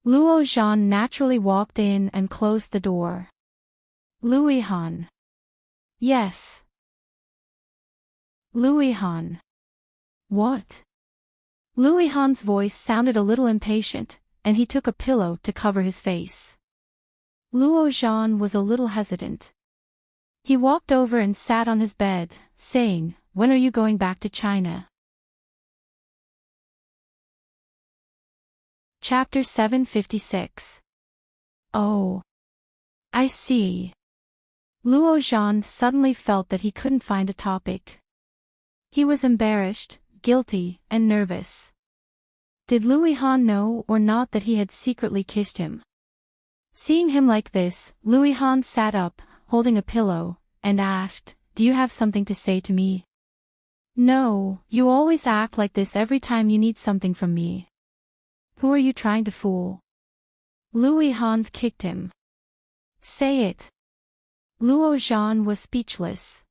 Luo Zhan naturally walked in and closed the door. "Luihan." "Yes." "Luihan." "What?" Luihan's voice sounded a little impatient, and he took a pillow to cover his face. Luo Zhan was a little hesitant. He walked over and sat on his bed, saying, "When are you going back to China?" Chapter 756. Oh. I see. Luo Zhan suddenly felt that he couldn't find a topic. He was embarrassed, guilty, and nervous. Did Luihan know or not that he had secretly kissed him? Seeing him like this, Luihan sat up, holding a pillow, and asked, "Do you have something to say to me?" "No, you always act like this every time you need something from me. Who are you trying to fool?" Luihan kicked him. "Say it." Luo Zhan was speechless.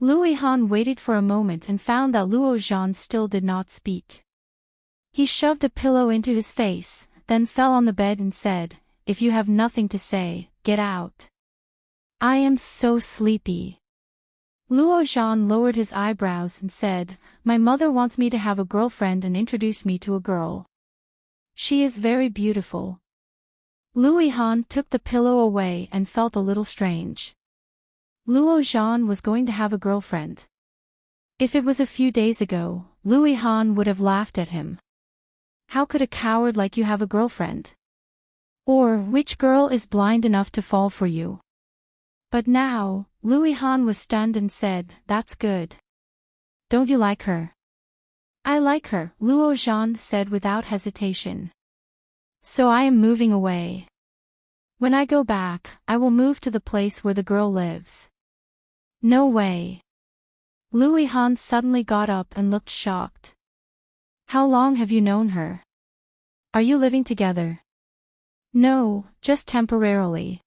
Luihan waited for a moment and found that Luo Zhan still did not speak. He shoved a pillow into his face, then fell on the bed and said, "If you have nothing to say, get out. I am so sleepy." Luo Zhan lowered his eyebrows and said, "My mother wants me to have a girlfriend and introduce me to a girl. She is very beautiful." Luihan took the pillow away and felt a little strange. Luo Zhan was going to have a girlfriend. If it was a few days ago, Luihan would have laughed at him. How could a coward like you have a girlfriend? Or, which girl is blind enough to fall for you? But now, Luihan was stunned and said, "That's good. Don't you like her?" "I like her," Luo Zhan said without hesitation. "So I am moving away. When I go back, I will move to the place where the girl lives." "No way." Luihan suddenly got up and looked shocked. "How long have you known her? Are you living together?" "No, just temporarily.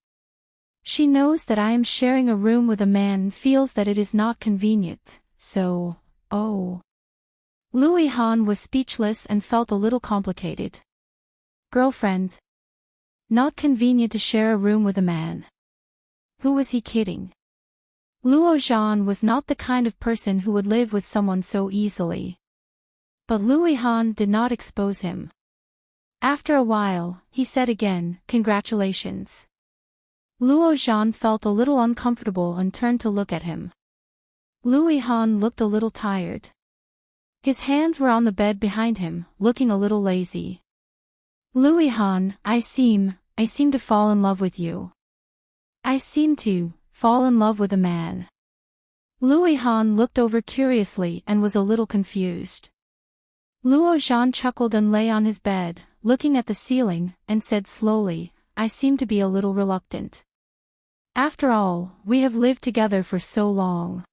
She knows that I am sharing a room with a man and feels that it is not convenient, so, oh." Luihan was speechless and felt a little complicated. Girlfriend? Not convenient to share a room with a man. Who was he kidding? Luo Zhan was not the kind of person who would live with someone so easily. But Louis Han did not expose him. After a while, he said again, "Congratulations." Luo Zhan felt a little uncomfortable and turned to look at him. Louis Han looked a little tired. His hands were on the bed behind him, looking a little lazy. "Louis Han, I seem to fall in love with you. I seem to fall in love with a man." Louis Han looked over curiously and was a little confused. Luo Zhan chuckled and lay on his bed, looking at the ceiling, and said slowly, "I seem to be a little reluctant. After all, we have lived together for so long."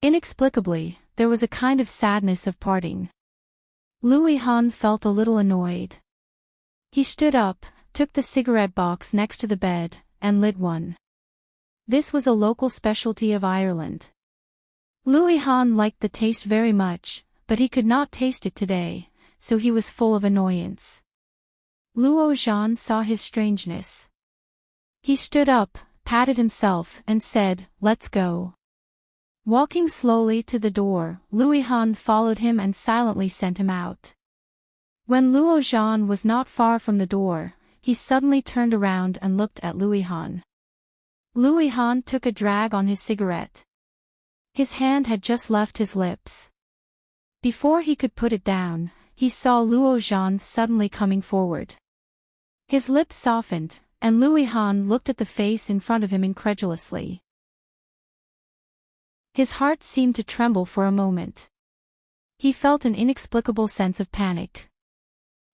Inexplicably, there was a kind of sadness of parting. Louis Han felt a little annoyed. He stood up, took the cigarette box next to the bed, and lit one. This was a local specialty of Ireland. Louis Han liked the taste very much, but he could not taste it today, so he was full of annoyance. Luo Zhan saw his strangeness. He stood up, patted himself, and said, "Let's go." Walking slowly to the door, Louis Han followed him and silently sent him out. When Luo Zhan was not far from the door, he suddenly turned around and looked at Louis Han. Louis Han took a drag on his cigarette. His hand had just left his lips. Before he could put it down, he saw Luo Zhan suddenly coming forward. His lips softened, and Louis Han looked at the face in front of him incredulously. His heart seemed to tremble for a moment. He felt an inexplicable sense of panic.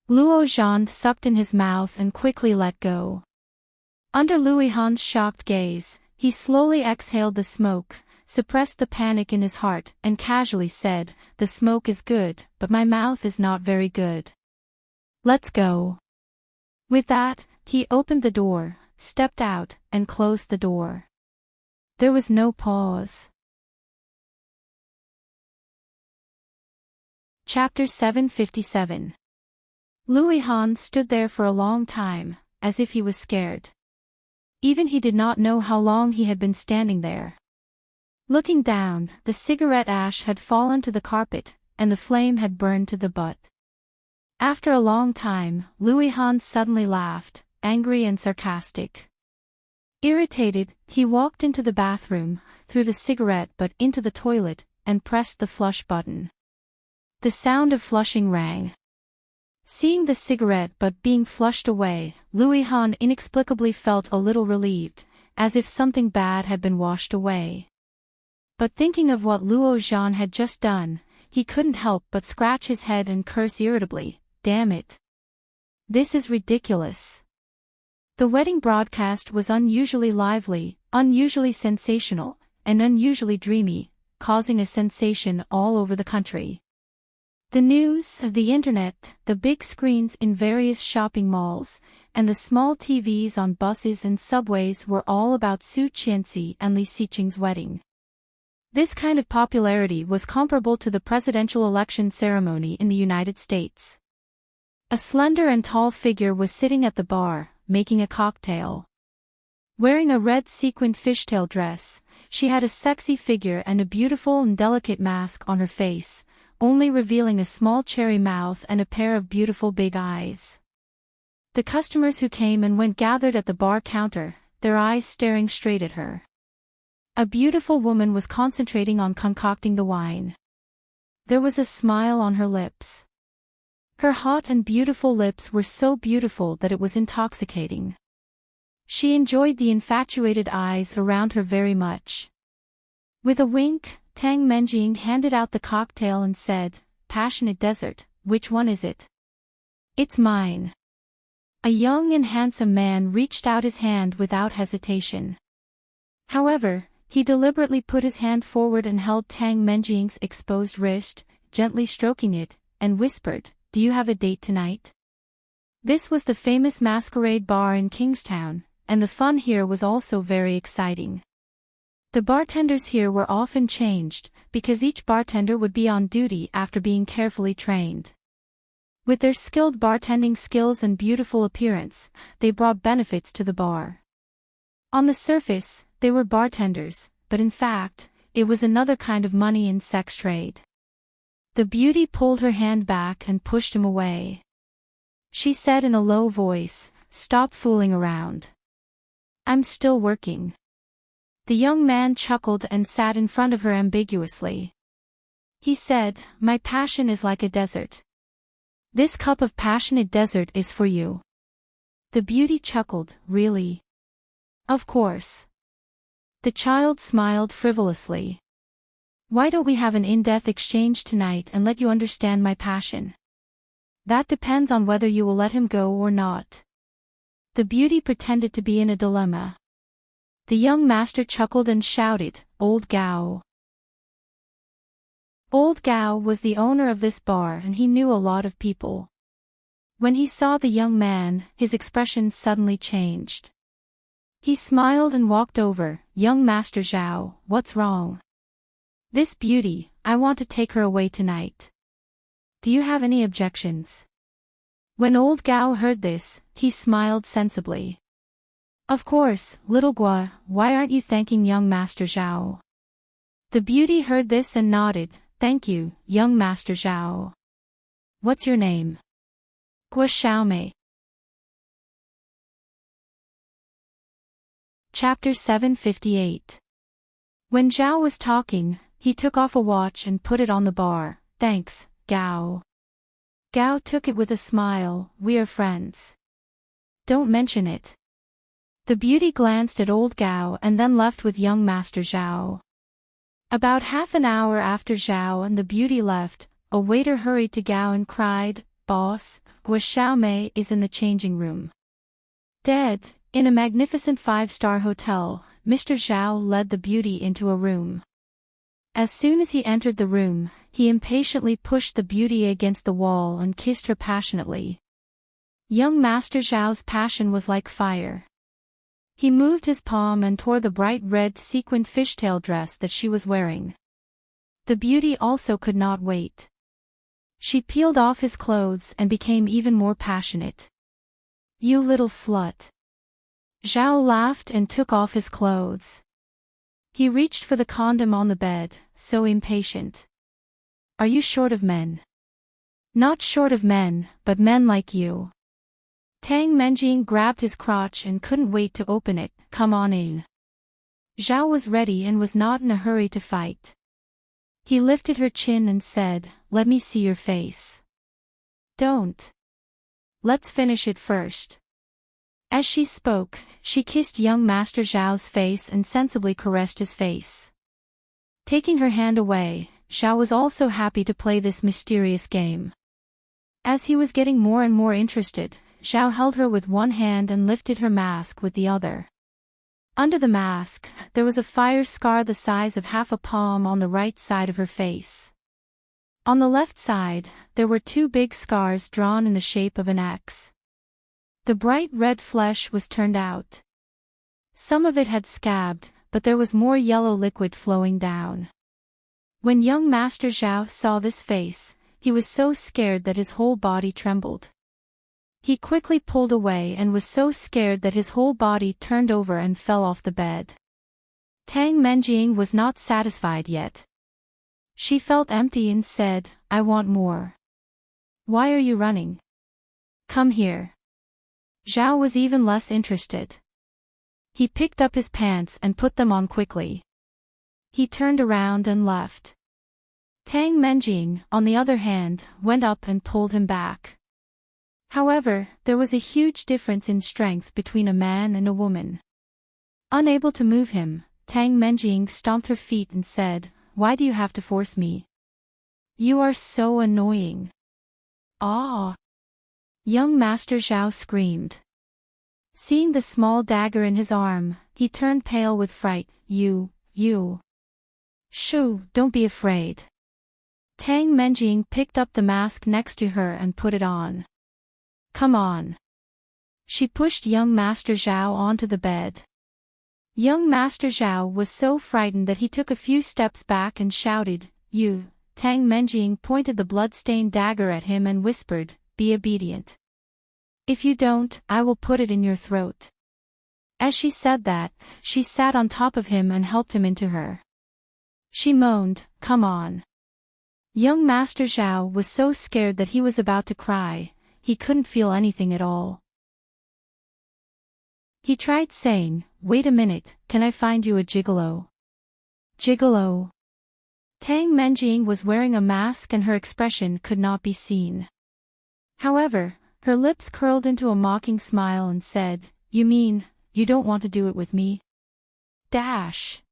Luo Zhan sucked in his mouth and quickly let go. Under Louis Han's shocked gaze, he slowly exhaled the smoke, suppressed the panic in his heart, and casually said, "The smoke is good, but my mouth is not very good. Let's go." With that, he opened the door, stepped out, and closed the door. There was no pause. Chapter 757. Louis Han stood there for a long time, as if he was scared. Even he did not know how long he had been standing there. Looking down, the cigarette ash had fallen to the carpet, and the flame had burned to the butt. After a long time, Louis Han suddenly laughed, angry and sarcastic. Irritated, he walked into the bathroom, threw the cigarette butt into the toilet, and pressed the flush button. The sound of flushing rang. Seeing the cigarette butt being flushed away, Louis Han inexplicably felt a little relieved, as if something bad had been washed away. But thinking of what Luo Zhan had just done, he couldn't help but scratch his head and curse irritably, "Damn it. This is ridiculous." The wedding broadcast was unusually lively, unusually sensational, and unusually dreamy, causing a sensation all over the country. The news, the internet, the big screens in various shopping malls, and the small TVs on buses and subways were all about Su Qianxi and Li Xiqing's wedding. This kind of popularity was comparable to the presidential election ceremony in the United States. A slender and tall figure was sitting at the bar, making a cocktail. Wearing a red sequined fishtail dress, she had a sexy figure and a beautiful and delicate mask on her face, only revealing a small cherry mouth and a pair of beautiful big eyes. The customers who came and went gathered at the bar counter, their eyes staring straight at her. A beautiful woman was concentrating on concocting the wine. There was a smile on her lips. Her hot and beautiful lips were so beautiful that it was intoxicating. She enjoyed the infatuated eyes around her very much. With a wink, Tang Menjing handed out the cocktail and said, "Passionate Desert, which one is it?" "It's mine." A young and handsome man reached out his hand without hesitation. However, he deliberately put his hand forward and held Tang Menjing's exposed wrist, gently stroking it, and whispered, "Do you have a date tonight?" This was the famous masquerade bar in Kingstown, and the fun here was also very exciting. The bartenders here were often changed, because each bartender would be on duty after being carefully trained. With their skilled bartending skills and beautiful appearance, they brought benefits to the bar. On the surface, they were bartenders, but in fact, it was another kind of money in sex trade. The beauty pulled her hand back and pushed him away. She said in a low voice, "Stop fooling around. I'm still working." The young man chuckled and sat in front of her ambiguously. He said, "My passion is like a desert. This cup of passionate desert is for you." The beauty chuckled, "Really?" "Of course." The child smiled frivolously. "Why don't we have an in-depth exchange tonight and let you understand my passion? That depends on whether you will let him go or not." The beauty pretended to be in a dilemma. The young master chuckled and shouted, "Old Gao." Old Gao was the owner of this bar and he knew a lot of people. When he saw the young man, his expression suddenly changed. He smiled and walked over. "Young Master Zhao, what's wrong?" "This beauty, I want to take her away tonight. Do you have any objections?" When old Gao heard this, he smiled sensibly. "Of course, little Gua, why aren't you thanking young Master Zhao?" The beauty heard this and nodded. "Thank you, young Master Zhao. What's your name?" "Gua Xiaomei." Chapter 758. When Zhao was talking, he took off a watch and put it on the bar. "Thanks, Gao." Gao took it with a smile. "We are friends. Don't mention it." The beauty glanced at old Gao and then left with young Master Zhao. About half an hour after Zhao and the beauty left, a waiter hurried to Gao and cried, "Boss, Gua Xiaomei is in the changing room." Dead. In a magnificent 5-star hotel, Mr. Zhao led the beauty into a room. As soon as he entered the room, he impatiently pushed the beauty against the wall and kissed her passionately. Young Master Zhao's passion was like fire. He moved his palm and tore the bright red sequined fishtail dress that she was wearing. The beauty also could not wait. She peeled off his clothes and became even more passionate. "You little slut." Zhao laughed and took off his clothes. He reached for the condom on the bed, so impatient. "Are you short of men?" "Not short of men, but men like you." Tang Menjing grabbed his crotch and couldn't wait to open it. "Come on in." Zhao was ready and was not in a hurry to fight. He lifted her chin and said, "Let me see your face." "Don't. Let's finish it first." As she spoke, she kissed young Master Zhao's face and sensibly caressed his face. Taking her hand away, Zhao was also happy to play this mysterious game. As he was getting more and more interested, Zhao held her with one hand and lifted her mask with the other. Under the mask, there was a fire scar the size of half a palm on the right side of her face. On the left side, there were 2 big scars drawn in the shape of an X. The bright red flesh was turned out. Some of it had scabbed, but there was more yellow liquid flowing down. When young Master Zhao saw this face, he was so scared that his whole body trembled. He quickly pulled away and was so scared that his whole body turned over and fell off the bed. Tang Menjing was not satisfied yet. She felt empty and said, "I want more." "Why are you running? Come here." Zhao was even less interested. He picked up his pants and put them on quickly. He turned around and left. Tang Menjing, on the other hand, went up and pulled him back. However, there was a huge difference in strength between a man and a woman. Unable to move him, Tang Menjing stomped her feet and said, "Why do you have to force me? You are so annoying." "Ah!" Young Master Zhao screamed. Seeing the small dagger in his arm, he turned pale with fright. You. Shoo, don't be afraid." Tang Menjing picked up the mask next to her and put it on. "Come on." She pushed young Master Zhao onto the bed. Young Master Zhao was so frightened that he took a few steps back and shouted, "You." Tang Menjing pointed the blood-stained dagger at him and whispered, "Be obedient. If you don't, I will put it in your throat." As she said that, she sat on top of him and helped him into her. She moaned, "Come on." Young Master Zhao was so scared that he was about to cry. He couldn't feel anything at all. He tried saying, "Wait a minute, can I find you a gigolo?" Gigolo. Tang Menjing was wearing a mask and her expression could not be seen. However, her lips curled into a mocking smile and said, "You mean, you don't want to do it with me?" Dash.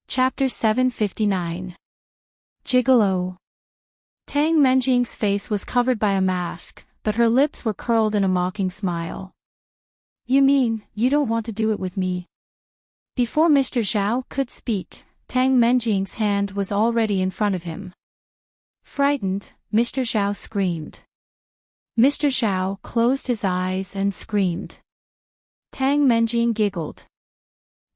Chapter 759. Gigolo. Tang Menjing's face was covered by a mask, but her lips were curled in a mocking smile. "You mean, you don't want to do it with me?" Before Mr. Zhao could speak, Tang Menjing's hand was already in front of him. Frightened, Mr. Zhao screamed. Mr. Zhao closed his eyes and screamed. Tang Menjing giggled.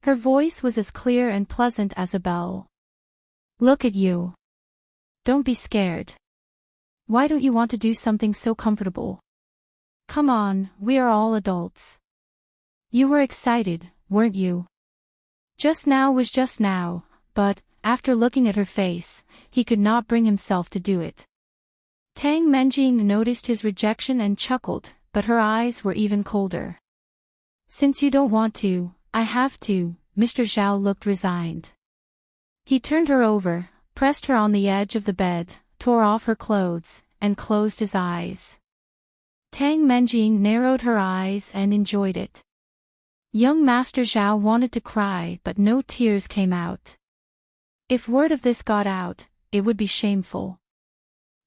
Her voice was as clear and pleasant as a bell. "Look at you. Don't be scared. Why don't you want to do something so comfortable? Come on, we are all adults. You were excited, weren't you? Just now was just now," but, after looking at her face, he could not bring himself to do it. Tang Menjing noticed his rejection and chuckled, but her eyes were even colder. "Since you don't want to, I have to." Mr. Zhao looked resigned. He turned her over, pressed her on the edge of the bed, tore off her clothes, and closed his eyes. Tang Menjing narrowed her eyes and enjoyed it. Young Master Zhao wanted to cry but no tears came out. If word of this got out, it would be shameful.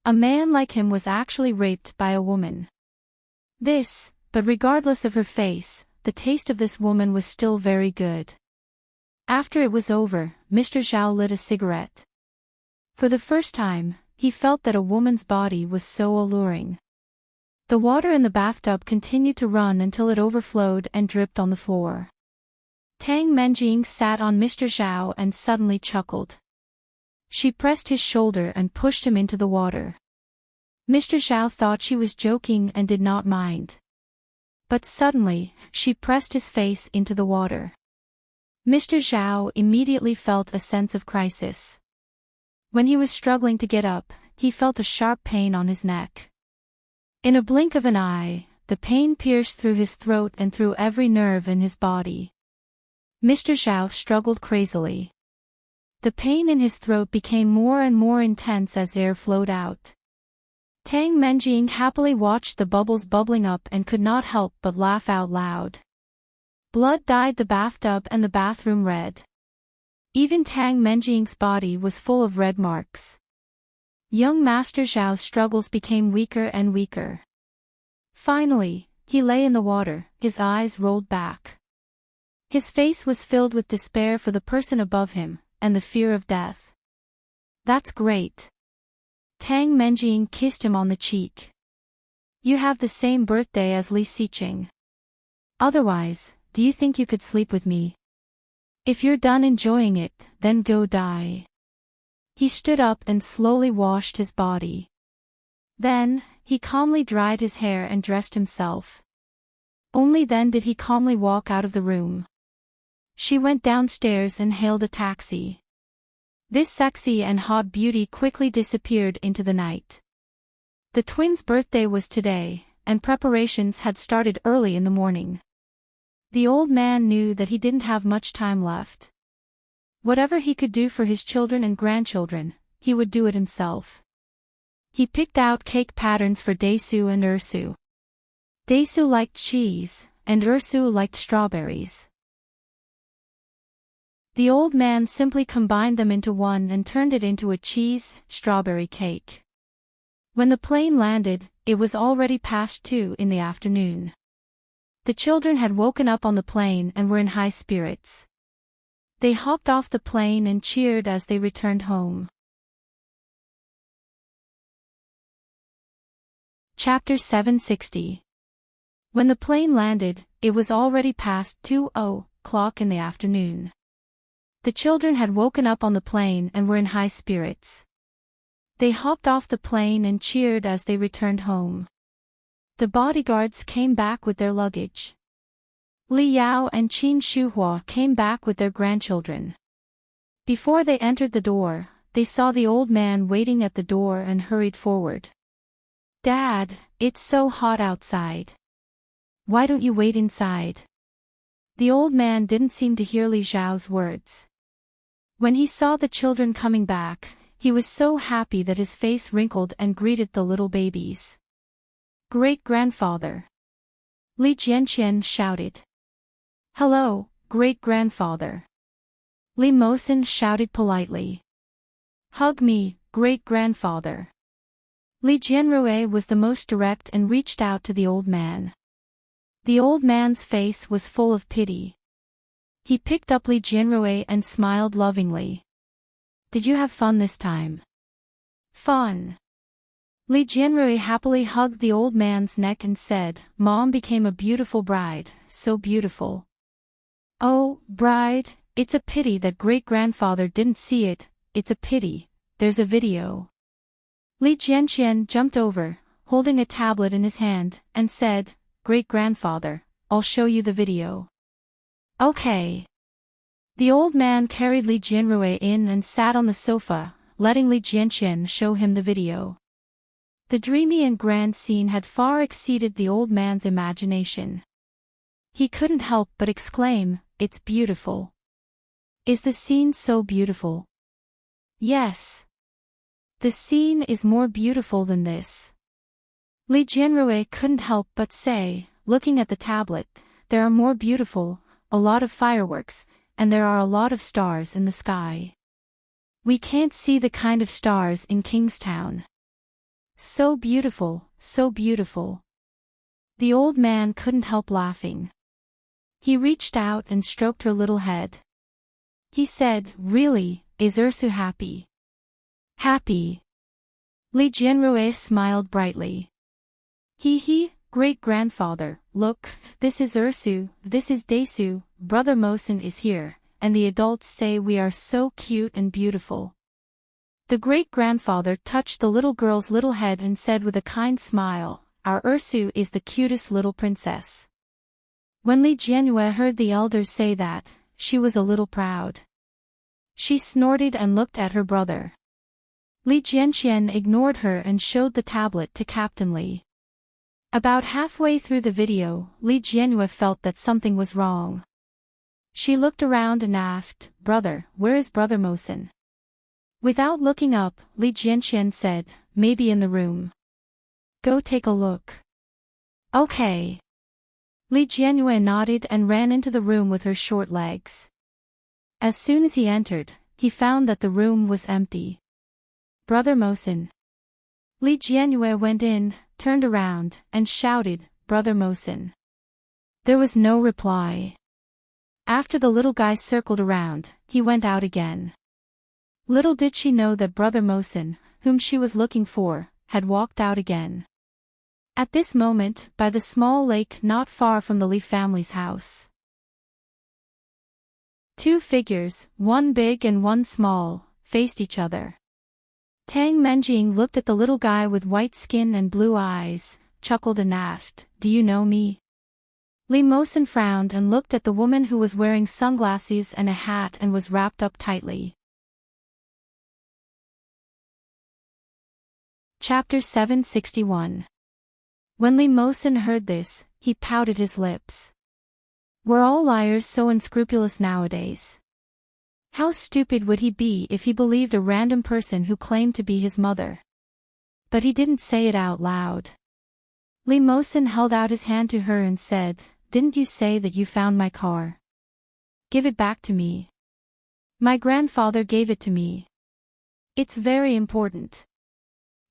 A man like him was actually raped by a woman. But regardless of her face, the taste of this woman was still very good. After it was over, Mr. Zhao lit a cigarette. For the first time, he felt that a woman's body was so alluring. The water in the bathtub continued to run until it overflowed and dripped on the floor. Tang Menjing sat on Mr. Zhao and suddenly chuckled. She pressed his shoulder and pushed him into the water. Mr. Zhao thought she was joking and did not mind. But suddenly, she pressed his face into the water. Mr. Zhao immediately felt a sense of crisis. When he was struggling to get up, he felt a sharp pain on his neck. In a blink of an eye, the pain pierced through his throat and through every nerve in his body. Mr. Zhao struggled crazily. The pain in his throat became more and more intense as air flowed out. Tang Menjing happily watched the bubbles bubbling up and could not help but laugh out loud. Blood dyed the bathtub and the bathroom red. Even Tang Menjing's body was full of red marks. Young Master Zhao's struggles became weaker and weaker. Finally, he lay in the water, his eyes rolled back. His face was filled with despair for the person above him, and the fear of death. "That's great." Tang Menjing kissed him on the cheek. "You have the same birthday as Li Xiqing. Otherwise, do you think you could sleep with me? If you're done enjoying it, then go die." He stood up and slowly washed his body. Then, he calmly dried his hair and dressed himself. Only then did he calmly walk out of the room. She went downstairs and hailed a taxi. This sexy and hot beauty quickly disappeared into the night. The twins' birthday was today, and preparations had started early in the morning. The old man knew that he didn't have much time left. Whatever he could do for his children and grandchildren, he would do it himself. He picked out cake patterns for Daesu and Ursu. Daesu liked cheese, and Ursu liked strawberries. The old man simply combined them into one and turned it into a cheese-strawberry cake. When the plane landed, it was already past 2 in the afternoon. The children had woken up on the plane and were in high spirits. They hopped off the plane and cheered as they returned home. Chapter 760. When the plane landed, it was already past 2:00 in the afternoon. The children had woken up on the plane and were in high spirits. They hopped off the plane and cheered as they returned home. The bodyguards came back with their luggage. Li Yao and Qin Shuhua came back with their grandchildren. Before they entered the door, they saw the old man waiting at the door and hurried forward. "Dad, it's so hot outside. Why don't you wait inside?" The old man didn't seem to hear Li Zhao's words. When he saw the children coming back, he was so happy that his face wrinkled and greeted the little babies. "Great-grandfather!" Li Jianqian shouted. "Hello, great-grandfather!" Li Mosin shouted politely. "Hug me, great-grandfather!" Li Jianrui was the most direct and reached out to the old man. The old man's face was full of pity. He picked up Li Jianrui and smiled lovingly. "Did you have fun this time?" "Fun." Li Jianrui happily hugged the old man's neck and said, "Mom became a beautiful bride, so beautiful." "Oh, bride, it's a pity that great-grandfather didn't see it, it's a pity, there's a video." Li Jianqian jumped over, holding a tablet in his hand, and said, "Great-grandfather, I'll show you the video." "Okay." The old man carried Li Jianrui in and sat on the sofa, letting Li Jianqian show him the video. The dreamy and grand scene had far exceeded the old man's imagination. He couldn't help but exclaim, "It's beautiful." "Is the scene so beautiful?" "Yes. The scene is more beautiful than this." Li Jianrui couldn't help but say, looking at the tablet, "There are more beautiful, a lot of fireworks, and there are a lot of stars in the sky. We can't see the kind of stars in Kingstown. So beautiful, so beautiful." The old man couldn't help laughing. He reached out and stroked her little head. He said, "Really, is Ursu happy?" "Happy." Li Jianrui smiled brightly. "Hee, great-grandfather, look, this is Ursu, this is Desu, brother Mosin is here, and the adults say we are so cute and beautiful." The great-grandfather touched the little girl's little head and said with a kind smile, "Our Ursu is the cutest little princess." When Li Jianrui heard the elders say that, she was a little proud. She snorted and looked at her brother. Li Jianqian ignored her and showed the tablet to Captain Li. About halfway through the video, Li Jianrui felt that something was wrong. She looked around and asked, "Brother, where is brother Mosin?" Without looking up, Li Jianqian said, "Maybe in the room. Go take a look." "Okay." Li Jianrui nodded and ran into the room with her short legs. As soon as he entered, he found that the room was empty. "Brother Mosin." Li Jianrui went in, turned around, and shouted, "Brother Mosin." There was no reply. After the little guy circled around, he went out again. Little did she know that brother Mosin, whom she was looking for, had walked out again. At this moment, by the small lake not far from the Li family's house, two figures, one big and one small, faced each other. Tang Menjing looked at the little guy with white skin and blue eyes, chuckled and asked, "Do you know me?" Li Mosin frowned and looked at the woman who was wearing sunglasses and a hat and was wrapped up tightly. Chapter 761. When Li Mosin heard this, he pouted his lips. Were all liars so unscrupulous nowadays? How stupid would he be if he believed a random person who claimed to be his mother? But he didn't say it out loud. Li Mosin held out his hand to her and said, "Didn't you say that you found my car? Give it back to me. My grandfather gave it to me. It's very important."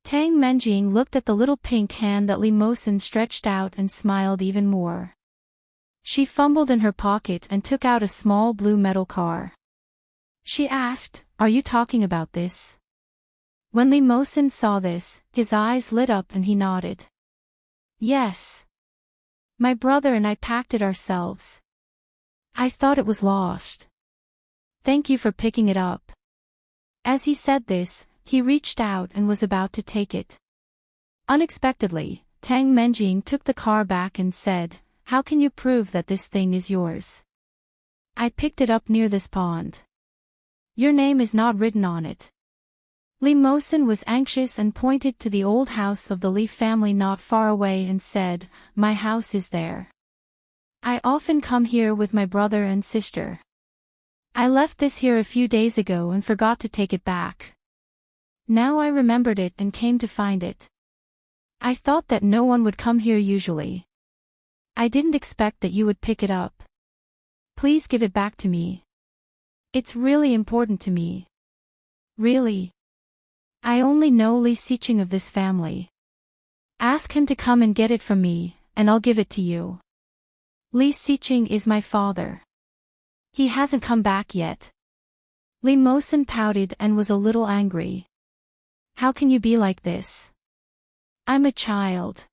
Tang Menjing looked at the little pink hand that Li Mosin stretched out and smiled even more. She fumbled in her pocket and took out a small blue metal car. She asked, "Are you talking about this?" When Li Mosin saw this, his eyes lit up and he nodded. "Yes. My brother and I packed it ourselves. I thought it was lost. Thank you for picking it up." As he said this, he reached out and was about to take it. Unexpectedly, Tang Menjing took the car back and said, "How can you prove that this thing is yours?" "I picked it up near this pond." "Your name is not written on it." Li Mosin was anxious and pointed to the old house of the Li family not far away and said, "My house is there. I often come here with my brother and sister. I left this here a few days ago and forgot to take it back. Now I remembered it and came to find it. I thought that no one would come here usually. I didn't expect that you would pick it up. Please give it back to me. It's really important to me." "Really? I only know Li Xiqing of this family. Ask him to come and get it from me, and I'll give it to you. Li Xiqing is my father. He hasn't come back yet." Li Mosin pouted and was a little angry. "How can you be like this? I'm a child.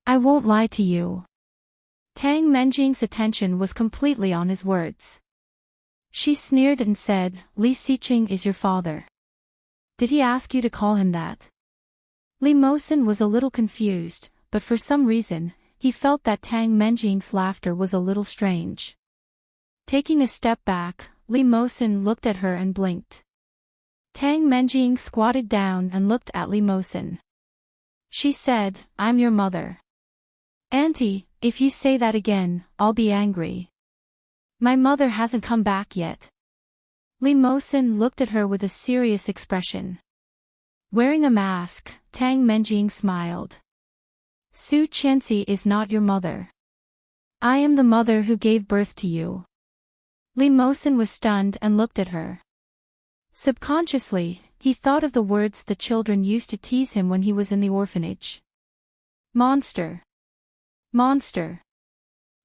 I won't lie to you." Tang Menjing's attention was completely on his words. She sneered and said, "Li Xiqing is your father. Did he ask you to call him that?" Li Mosin was a little confused, but for some reason, he felt that Tang Menjing's laughter was a little strange. Taking a step back, Li Mosin looked at her and blinked. Tang Menjing squatted down and looked at Li Mosin. She said, "I'm your mother. Auntie, if you say that again, I'll be angry. My mother hasn't come back yet." Li Mosin looked at her with a serious expression. Wearing a mask, Tang Menjing smiled. "Su Qianxi is not your mother. I am the mother who gave birth to you." Li Mosin was stunned and looked at her. Subconsciously, he thought of the words the children used to tease him when he was in the orphanage. "Monster. Monster.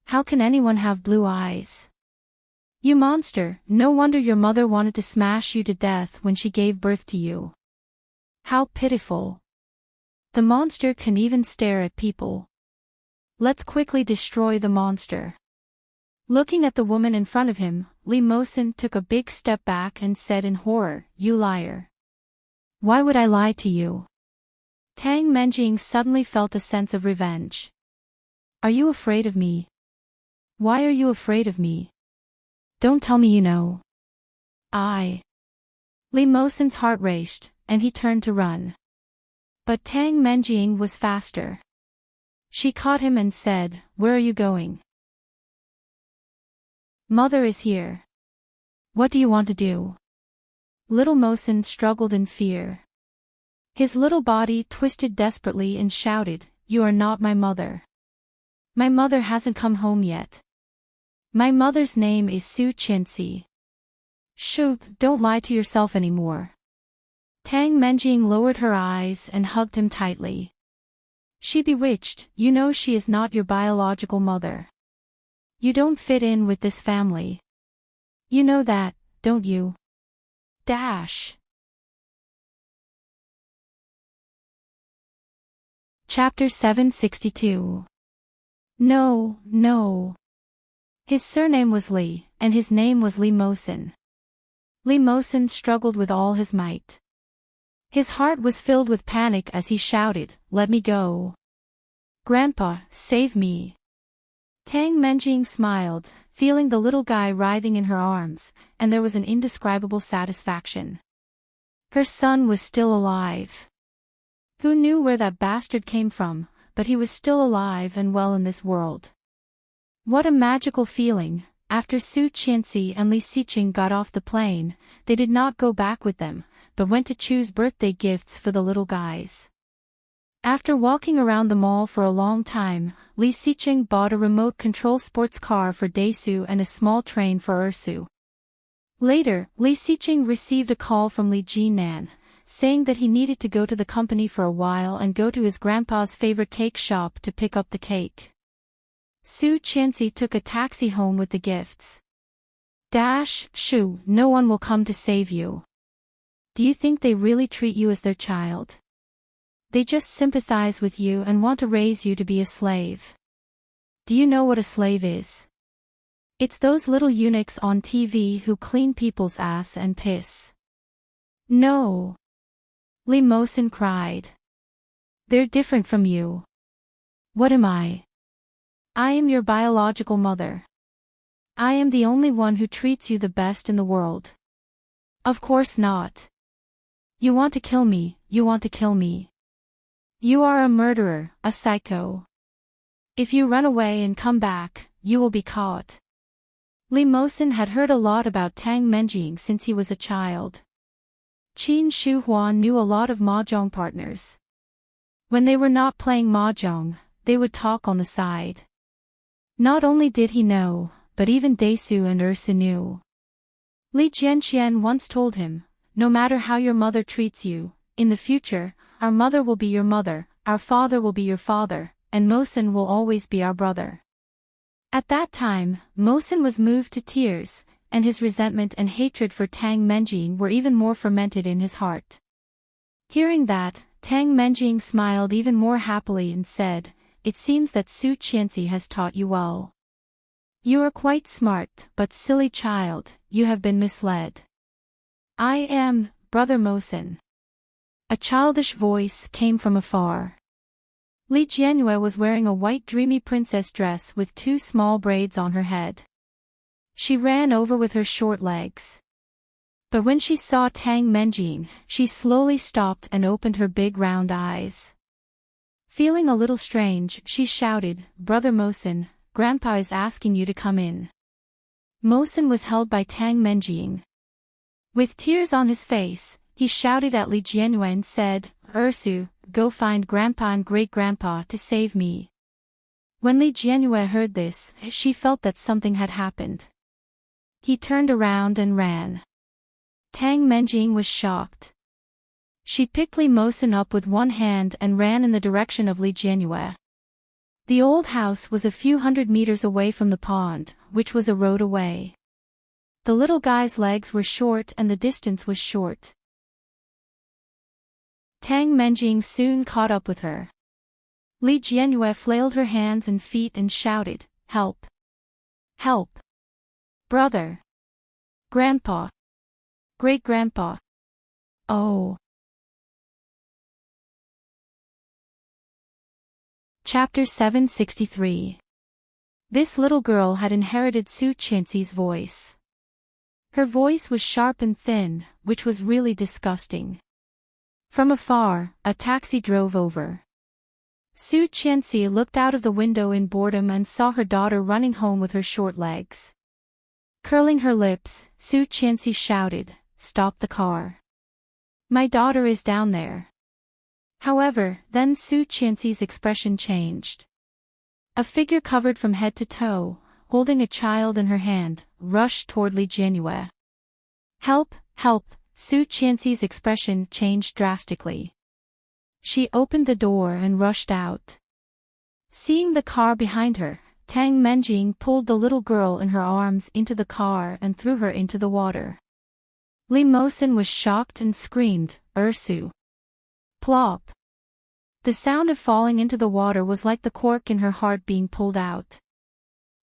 How can anyone have blue eyes? You monster, no wonder your mother wanted to smash you to death when she gave birth to you. How pitiful. The monster can even stare at people. Let's quickly destroy the monster." Looking at the woman in front of him, Li Mosin took a big step back and said in horror, "You liar. Why would I lie to you?" Tang Menjing suddenly felt a sense of revenge. "Are you afraid of me? Why are you afraid of me? Don't tell me you know." Li Mosin's heart raced, and he turned to run. But Tang Menjing was faster. She caught him and said, "Where are you going?" "Mother is here." "What do you want to do?" Little Mosin struggled in fear. His little body twisted desperately and shouted, "You are not my mother. My mother hasn't come home yet. My mother's name is Su Qianxi." "Shoo, don't lie to yourself anymore." Tang Menjing lowered her eyes and hugged him tightly. "She bewitched, you know she is not your biological mother. You don't fit in with this family. You know that, don't you? Dash. Chapter 762. No, no. His surname was Li, and his name was Li Mosin. Li Mosin struggled with all his might. His heart was filled with panic as he shouted, "Let me go. Grandpa, save me." Tang Menjing smiled, feeling the little guy writhing in her arms, and there was an indescribable satisfaction. Her son was still alive. Who knew where that bastard came from, but he was still alive and well in this world. What a magical feeling. After Su Qianxi and Li Xiqing got off the plane, they did not go back with them, but went to choose birthday gifts for the little guys. After walking around the mall for a long time, Li Xiqing bought a remote-control sports car for Daesu and a small train for Ersu. Later, Li Xiqing received a call from Li Jinan, saying that he needed to go to the company for a while and go to his grandpa's favorite cake shop to pick up the cake. Su Qianxi took a taxi home with the gifts. Shu, no one will come to save you. Do you think they really treat you as their child? They just sympathize with you and want to raise you to be a slave. Do you know what a slave is? It's those little eunuchs on TV who clean people's ass and piss. No. Li Mosin cried. They're different from you. What am I? I am your biological mother. I am the only one who treats you the best in the world. Of course not. You want to kill me, you want to kill me. You are a murderer, a psycho. If you run away and come back, you will be caught. Li Mosin had heard a lot about Tang Menjing since he was a child. Qin Shu Huan knew a lot of mahjong partners. When they were not playing mahjong, they would talk on the side. Not only did he know, but even Desu and Ursu knew. Li Jianqian once told him, no matter how your mother treats you, in the future, our mother will be your mother, our father will be your father, and Mosin will always be our brother. At that time, Mosin was moved to tears, and his resentment and hatred for Tang Menjing were even more fermented in his heart. Hearing that, Tang Menjing smiled even more happily and said, "It seems that Su Qianxi has taught you well. You are quite smart, but silly child, you have been misled." "I am, Brother Mosin." A childish voice came from afar. Li Jianyue was wearing a white dreamy princess dress with 2 small braids on her head. She ran over with her short legs. But when she saw Tang Menjing, she slowly stopped and opened her big round eyes. Feeling a little strange, she shouted, "Brother Mosin, Grandpa is asking you to come in." Mosin was held by Tang Menjing. With tears on his face, he shouted at Li Jianyue and said, "Ursu, go find Grandpa and Great-Grandpa to save me." When Li Jianyue heard this, she felt that something had happened. He turned around and ran. Tang Menjing was shocked. She picked Li Mosin up with one hand and ran in the direction of Li Jianyue. The old house was a few hundred meters away from the pond, which was a road away. The little guy's legs were short and the distance was short. Tang Menjing soon caught up with her. Li Jianyue flailed her hands and feet and shouted, "Help! Help! Brother! Grandpa! Great-Grandpa! Oh!" Chapter 763. This little girl had inherited Su Qianxi's voice. Her voice was sharp and thin, which was really disgusting. From afar, a taxi drove over. Su Qianxi looked out of the window in boredom and saw her daughter running home with her short legs. Curling her lips, Su Qianxi shouted, "Stop the car. My daughter is down there." However, then Su Qianxi's expression changed. A figure covered from head to toe, holding a child in her hand, rushed toward Li Jianyue. "Help! Help!" Su Qianxi's expression changed drastically. She opened the door and rushed out. Seeing the car behind her, Tang Menjing pulled the little girl in her arms into the car and threw her into the water. Li Mosin was shocked and screamed, "Ursu!" Plop! The sound of falling into the water was like the cork in her heart being pulled out.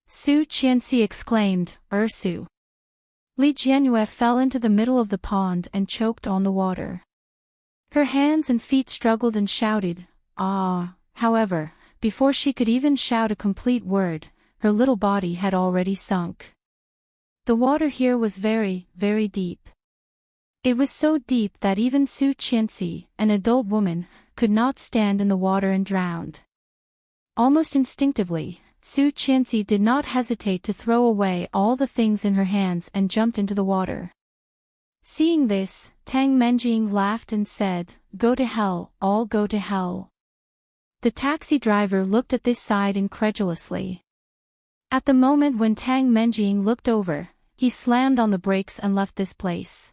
Su Qianxi exclaimed, "Ursu!" Li Jianyue fell into the middle of the pond and choked on the water. Her hands and feet struggled and shouted, "Ah!" However, before she could even shout a complete word, her little body had already sunk. The water here was very, very deep. It was so deep that even Su Qianxi, an adult woman, could not stand in the water and drowned. Almost instinctively, Su Qianxi did not hesitate to throw away all the things in her hands and jumped into the water. Seeing this, Tang Menjing laughed and said, "Go to hell, all go to hell." The taxi driver looked at this side incredulously. At the moment when Tang Menjing looked over, he slammed on the brakes and left this place.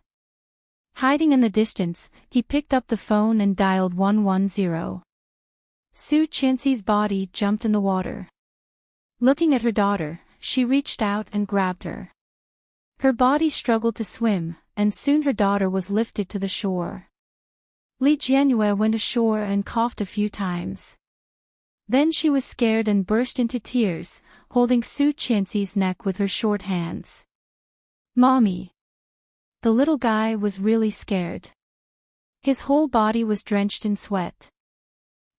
Hiding in the distance, he picked up the phone and dialed 110. Su Qianxi's body jumped in the water. Looking at her daughter, she reached out and grabbed her. Her body struggled to swim, and soon her daughter was lifted to the shore. Li Jianyue went ashore and coughed a few times. Then she was scared and burst into tears, holding Su Qianxi's neck with her short hands. "Mommy!" The little guy was really scared. His whole body was drenched in sweat.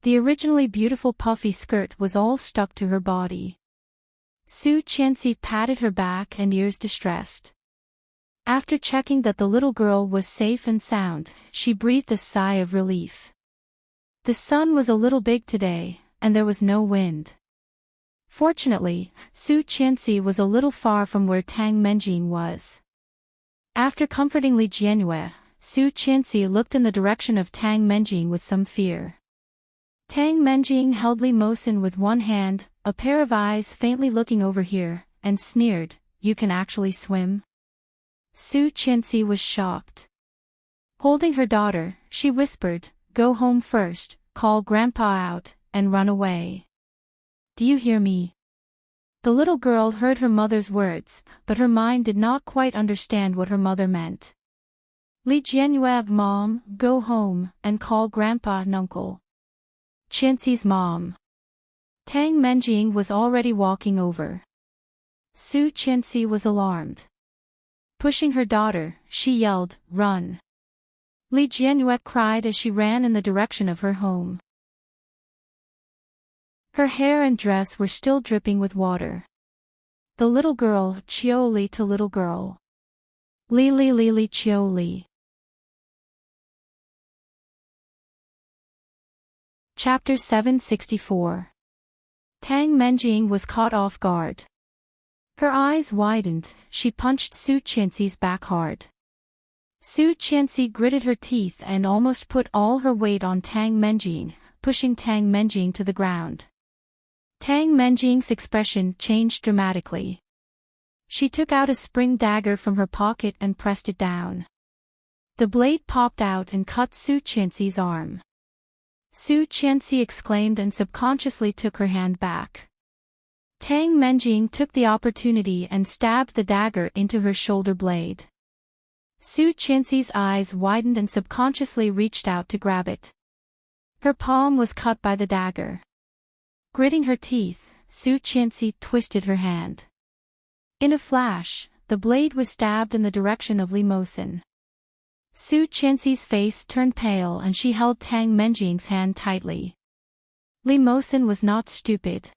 The originally beautiful puffy skirt was all stuck to her body. Su Qianxi patted her back and ears distressed. After checking that the little girl was safe and sound, she breathed a sigh of relief. The sun was a little big today, and there was no wind. Fortunately, Su Qianxi was a little far from where Tang Menjing was. After comforting Li Jianyue, Su Qianxi looked in the direction of Tang Menjing with some fear. Tang Menjing held Li Mosin with one hand, a pair of eyes faintly looking over here, and sneered, "You can actually swim?" Su Qianxi was shocked. Holding her daughter, she whispered, "Go home first, call Grandpa out, and run away. Do you hear me?" The little girl heard her mother's words, but her mind did not quite understand what her mother meant. Li Jianyue, "Mom, go home, and call Grandpa and Uncle." Qianxi's mom. Tang Menjing was already walking over. Su Qianxi was alarmed. Pushing her daughter, she yelled, "Run!" Li Jianyue cried as she ran in the direction of her home. Her hair and dress were still dripping with water. The little girl, Qiu Li to little girl. Li Li Li Li Qiu Li. Chapter 764. Tang Menjing was caught off guard. Her eyes widened, she punched Su Qianxi's back hard. Su Qianxi gritted her teeth and almost put all her weight on Tang Menjing, pushing Tang Menjing to the ground. Tang Menjing's expression changed dramatically. She took out a spring dagger from her pocket and pressed it down. The blade popped out and cut Su Qianxi's arm. Su Qianxi exclaimed and subconsciously took her hand back. Tang Menjing took the opportunity and stabbed the dagger into her shoulder blade. Su Qianxi's eyes widened and subconsciously reached out to grab it. Her palm was cut by the dagger. Gritting her teeth, Su Qianxi twisted her hand. In a flash, the blade was stabbed in the direction of Li Mosin. Su Qianxi's face turned pale and she held Tang Menjing's hand tightly. Li Mosin was not stupid.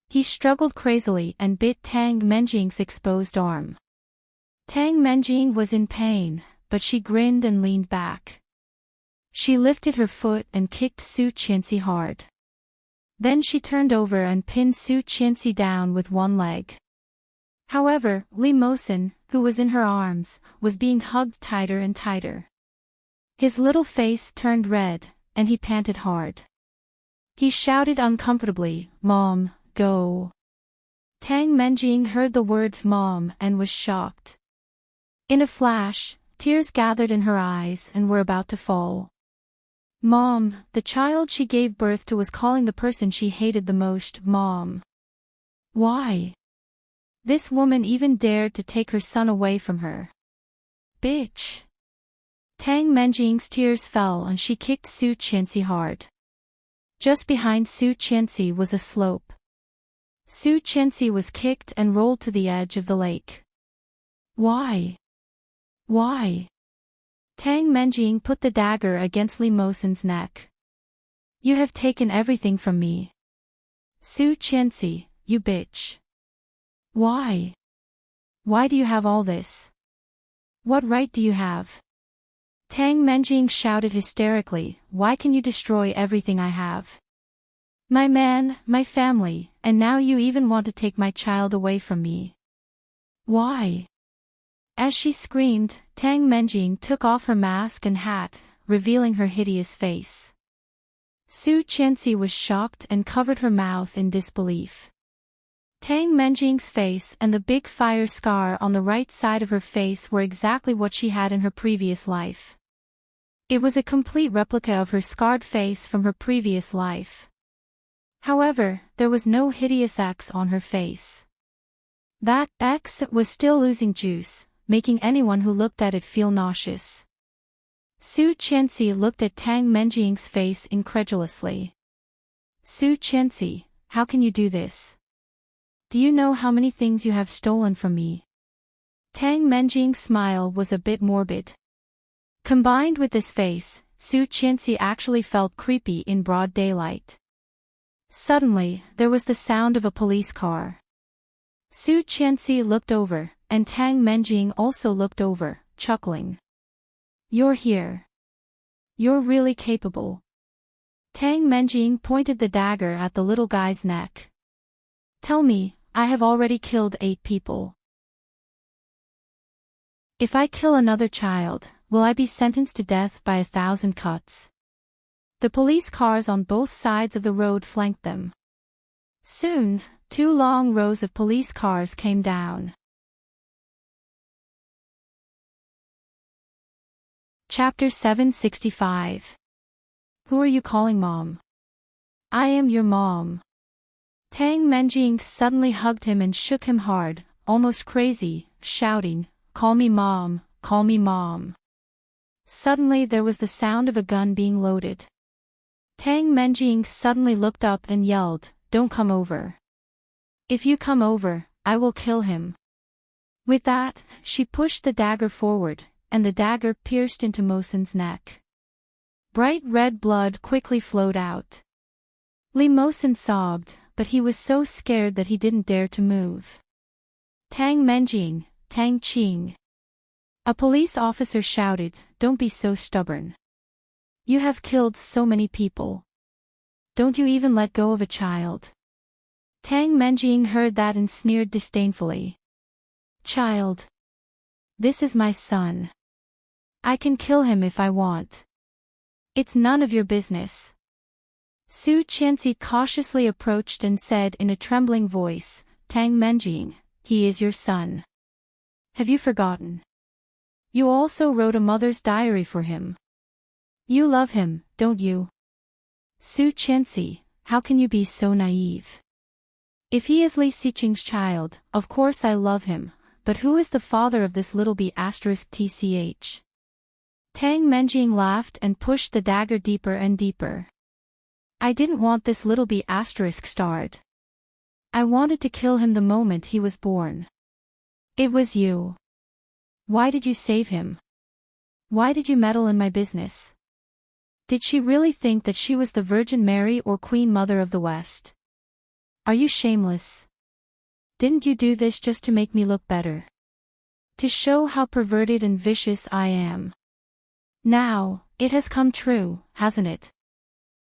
He struggled crazily and bit Tang Menjing's exposed arm. Tang Menjing was in pain, but she grinned and leaned back. She lifted her foot and kicked Su Qianxi hard. Then she turned over and pinned Su Qianxi down with one leg. However, Li Mosin, who was in her arms, was being hugged tighter and tighter. His little face turned red, and he panted hard. He shouted uncomfortably, "Mom, go." Tang Menjing heard the words "Mom" and was shocked. In a flash, tears gathered in her eyes and were about to fall. Mom, the child she gave birth to was calling the person she hated the most, Mom. Why? This woman even dared to take her son away from her. Bitch. Tang Menjing's tears fell and she kicked Su Qianxi hard. Just behind Su Qianxi was a slope. Su Qianxi was kicked and rolled to the edge of the lake. Why? Why? Tang Menjing put the dagger against Li Mosin's neck. You have taken everything from me. Su Qianxi, you bitch. Why? Why do you have all this? What right do you have? Tang Menjing shouted hysterically, why can you destroy everything I have? My man, my family, and now you even want to take my child away from me. Why? As she screamed, Tang Menjing took off her mask and hat, revealing her hideous face. Su Qianxi was shocked and covered her mouth in disbelief. Tang Menjing's face and the big fire scar on the right side of her face were exactly what she had in her previous life. It was a complete replica of her scarred face from her previous life. However, there was no hideous X on her face. That X was still losing juice, making anyone who looked at it feel nauseous. Su Qianxi looked at Tang Menjing's face incredulously. Su Qianxi, how can you do this? Do you know how many things you have stolen from me? Tang Menjing's smile was a bit morbid. Combined with this face, Su Qianxi actually felt creepy in broad daylight. Suddenly, there was the sound of a police car. Su Qianxi looked over, and Tang Menjing also looked over, chuckling. "You're here. You're really capable." Tang Menjing pointed the dagger at the little guy's neck. "Tell me, I have already killed 8 people. If I kill another child, will I be sentenced to death by 1,000 cuts?" The police cars on both sides of the road flanked them. Soon, 2 long rows of police cars came down. Chapter 765. Who are you calling Mom? I am your mom. Tang Menjing suddenly hugged him and shook him hard, almost crazy, shouting, "Call me Mom, call me Mom." Suddenly there was the sound of a gun being loaded. Tang Menjing suddenly looked up and yelled, "Don't come over. If you come over, I will kill him." With that, she pushed the dagger forward, and the dagger pierced into Mosen's neck. Bright red blood quickly flowed out. Li Mosen sobbed, but he was so scared that he didn't dare to move. "Tang Menjing, Tang Qing." A police officer shouted, "Don't be so stubborn. You have killed so many people. Don't you even let go of a child?" Tang Menjing heard that and sneered disdainfully. "Child? This is my son. I can kill him if I want. It's none of your business." Su Qianxi cautiously approached and said in a trembling voice, "Tang Menjing, he is your son. Have you forgotten? You also wrote a mother's diary for him. You love him, don't you?" "Su Qianxi, how can you be so naive? If he is Li Xiqing's child, of course I love him, but who is the father of this little b*tch?" Tang Menjing laughed and pushed the dagger deeper and deeper. "I didn't want this little b****. I wanted to kill him the moment he was born. It was you. Why did you save him? Why did you meddle in my business? Did she really think that she was the Virgin Mary or Queen Mother of the West? Are you shameless? Didn't you do this just to make me look better? To show how perverted and vicious I am? Now, it has come true, hasn't it?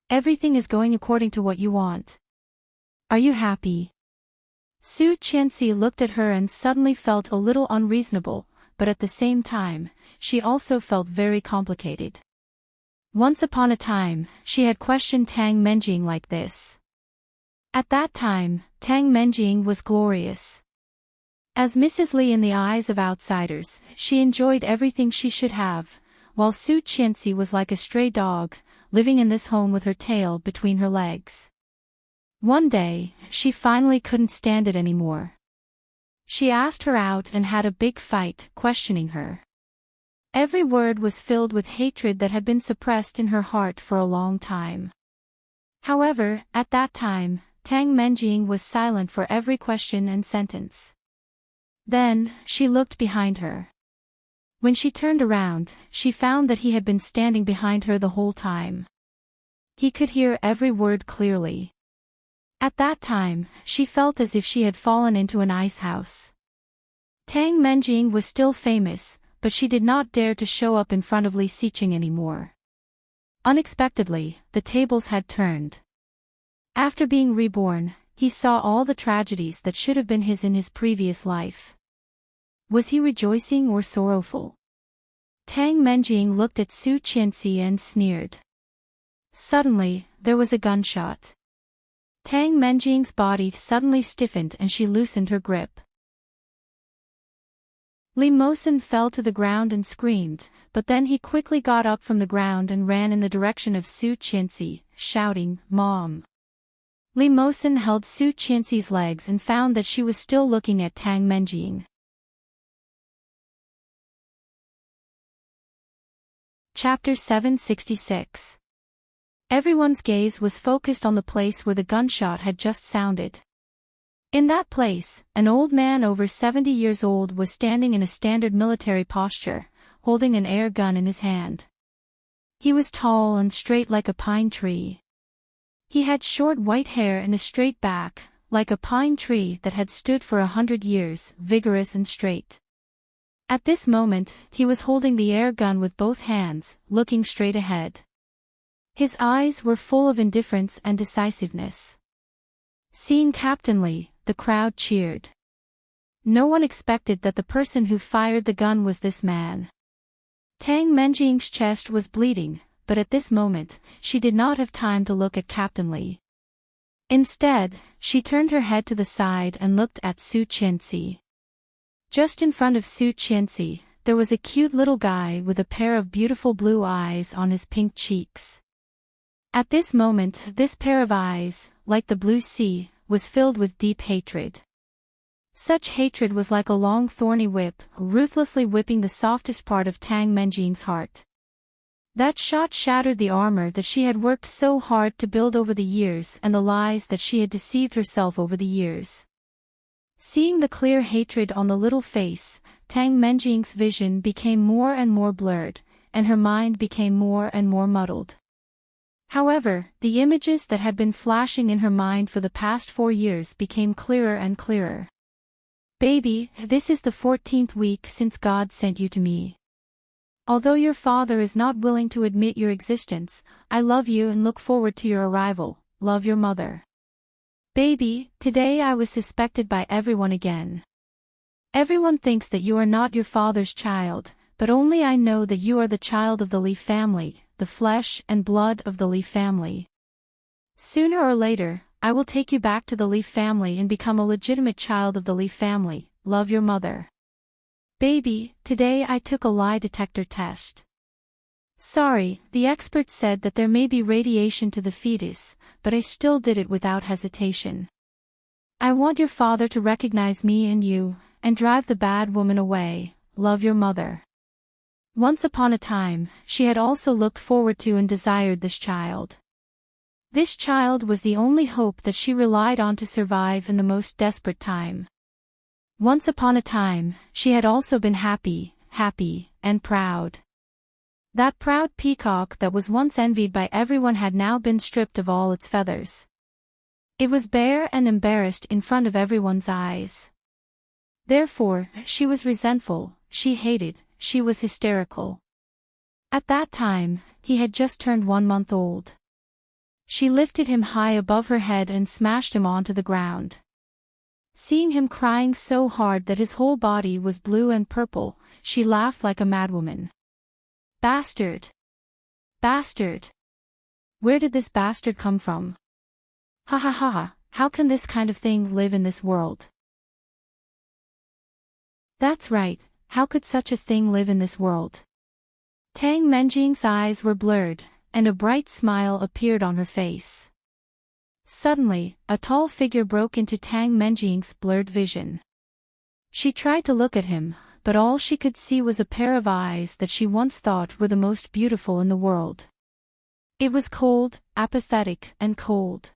Everything is going according to what you want. Are you happy?" Su Qianxi looked at her and suddenly felt a little unreasonable, but at the same time, she also felt very complicated. Once upon a time, she had questioned Tang Menjing like this. At that time, Tang Menjing was glorious. As Mrs. Li in the eyes of outsiders, she enjoyed everything she should have, while Su Qianxi was like a stray dog, living in this home with her tail between her legs. One day, she finally couldn't stand it anymore. She asked her out and had a big fight, questioning her. Every word was filled with hatred that had been suppressed in her heart for a long time. However, at that time, Tang Menjing was silent for every question and sentence. Then, she looked behind her. When she turned around, she found that he had been standing behind her the whole time. He could hear every word clearly. At that time, she felt as if she had fallen into an ice house. Tang Menjing was still famous, but she did not dare to show up in front of Li Xiqing anymore. Unexpectedly, the tables had turned. After being reborn, he saw all the tragedies that should have been his in his previous life. Was he rejoicing or sorrowful? Tang Menjing looked at Su Qianxi and sneered. Suddenly, there was a gunshot. Tang Menjing's body suddenly stiffened and she loosened her grip. Li Mosen fell to the ground and screamed, but then he quickly got up from the ground and ran in the direction of Su Qianxi, shouting, "Mom!" Li Mosen held Su Qianxi's legs and found that she was still looking at Tang Menjing. Chapter 766. Everyone's gaze was focused on the place where the gunshot had just sounded. In that place, an old man over 70 years old was standing in a standard military posture, holding an air gun in his hand. He was tall and straight like a pine tree. He had short white hair and a straight back, like a pine tree that had stood for 100 years, vigorous and straight. At this moment, he was holding the air gun with both hands, looking straight ahead. His eyes were full of indifference and decisiveness. Seeing Captain Lee, the crowd cheered. No one expected that the person who fired the gun was this man. Tang Menjing's chest was bleeding, but at this moment, she did not have time to look at Captain Lee. Instead, she turned her head to the side and looked at Su Qianxi. Just in front of Su Qianxi, there was a cute little guy with a pair of beautiful blue eyes on his pink cheeks. At this moment, this pair of eyes, like the blue sea, was filled with deep hatred. Such hatred was like a long thorny whip, ruthlessly whipping the softest part of Tang Menjing's heart. That shot shattered the armor that she had worked so hard to build over the years and the lies that she had deceived herself over the years. Seeing the clear hatred on the little face, Tang Menjing's vision became more and more blurred, and her mind became more and more muddled. However, the images that had been flashing in her mind for the past 4 years became clearer and clearer. Baby, this is the 14th week since God sent you to me. Although your father is not willing to admit your existence, I love you and look forward to your arrival. Love, your mother. Baby, today I was suspected by everyone again. Everyone thinks that you are not your father's child, but only I know that you are the child of the Li family, the flesh and blood of the Li family. Sooner or later, I will take you back to the Li family and become a legitimate child of the Li family. Love, your mother. Baby, today I took a lie detector test. Sorry, the expert said that there may be radiation to the fetus, but I still did it without hesitation. I want your father to recognize me and you, and drive the bad woman away. Love, your mother. Once upon a time, she had also looked forward to and desired this child. This child was the only hope that she relied on to survive in the most desperate time. Once upon a time, she had also been happy, and proud. That proud peacock that was once envied by everyone had now been stripped of all its feathers. It was bare and embarrassed in front of everyone's eyes. Therefore, she was resentful, she hated, she was hysterical. At that time, he had just turned 1 month old. She lifted him high above her head and smashed him onto the ground. Seeing him crying so hard that his whole body was blue and purple, she laughed like a madwoman. Bastard! Bastard! Where did this bastard come from? Ha ha ha ha, how can this kind of thing live in this world? That's right, how could such a thing live in this world? Tang Menjing's eyes were blurred, and a bright smile appeared on her face. Suddenly, a tall figure broke into Tang Menjing's blurred vision. She tried to look at him, but all she could see was a pair of eyes that she once thought were the most beautiful in the world. It was cold, apathetic, and cold.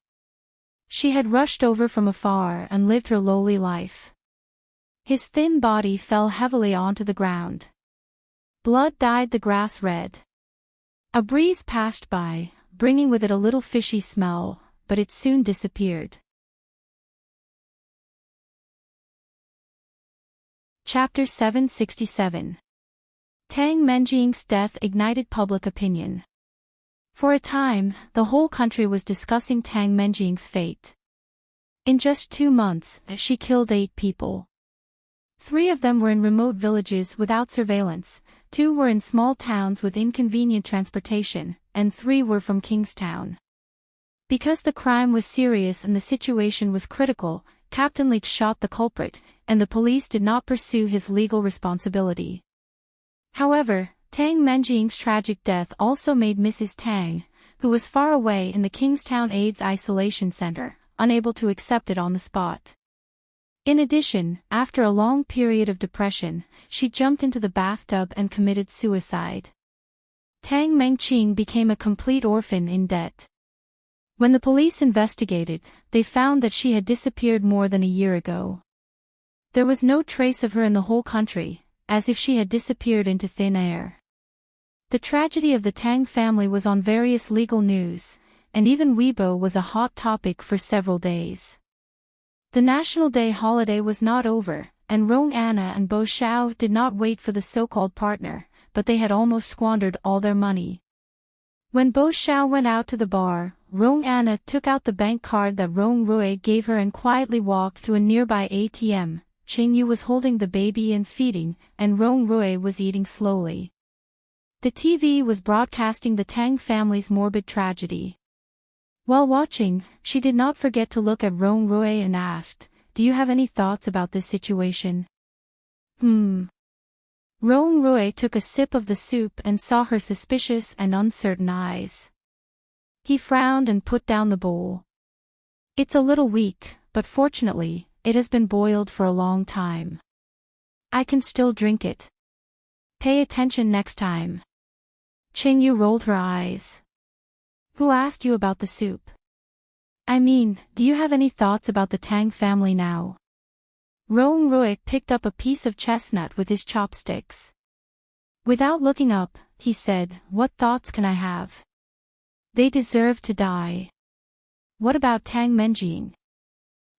She had rushed over from afar and lived her lowly life. His thin body fell heavily onto the ground. Blood dyed the grass red. A breeze passed by, bringing with it a little fishy smell, but it soon disappeared. Chapter 767. Tang Menjing's death ignited public opinion. For a time, the whole country was discussing Tang Menjing's fate. In just 2 months, she killed 8 people. 3 of them were in remote villages without surveillance, 2 were in small towns with inconvenient transportation, and 3 were from Kingstown. Because the crime was serious and the situation was critical, Captain Leach shot the culprit, and the police did not pursue his legal responsibility. However, Tang Menjing's tragic death also made Mrs. Tang, who was far away in the Kingstown AIDS Isolation Center, unable to accept it on the spot. In addition, after a long period of depression, she jumped into the bathtub and committed suicide. Tang Menjing became a complete orphan in debt. When the police investigated, they found that she had disappeared more than a year ago. There was no trace of her in the whole country, as if she had disappeared into thin air. The tragedy of the Tang family was on various legal news, and even Weibo was a hot topic for several days. The National Day holiday was not over, and Rong Anna and Bo Xiao did not wait for the so-called partner, but they had almost squandered all their money. When Bo Xiao went out to the bar, Rong Anna took out the bank card that Rong Rui gave her and quietly walked through a nearby ATM. Qing Yu was holding the baby and feeding, and Rong Rui was eating slowly. The TV was broadcasting the Tang family's morbid tragedy. While watching, she did not forget to look at Rong Rui and asked, "Do you have any thoughts about this situation?" Rong Rui took a sip of the soup and saw her suspicious and uncertain eyes. He frowned and put down the bowl. "It's a little weak, but fortunately, it has been boiled for a long time. I can still drink it. Pay attention next time." Qing Yu rolled her eyes. "Who asked you about the soup? I mean, do you have any thoughts about the Tang family now?" Rong Rui picked up a piece of chestnut with his chopsticks. Without looking up, he said, "What thoughts can I have? They deserve to die. What about Tang Menjing?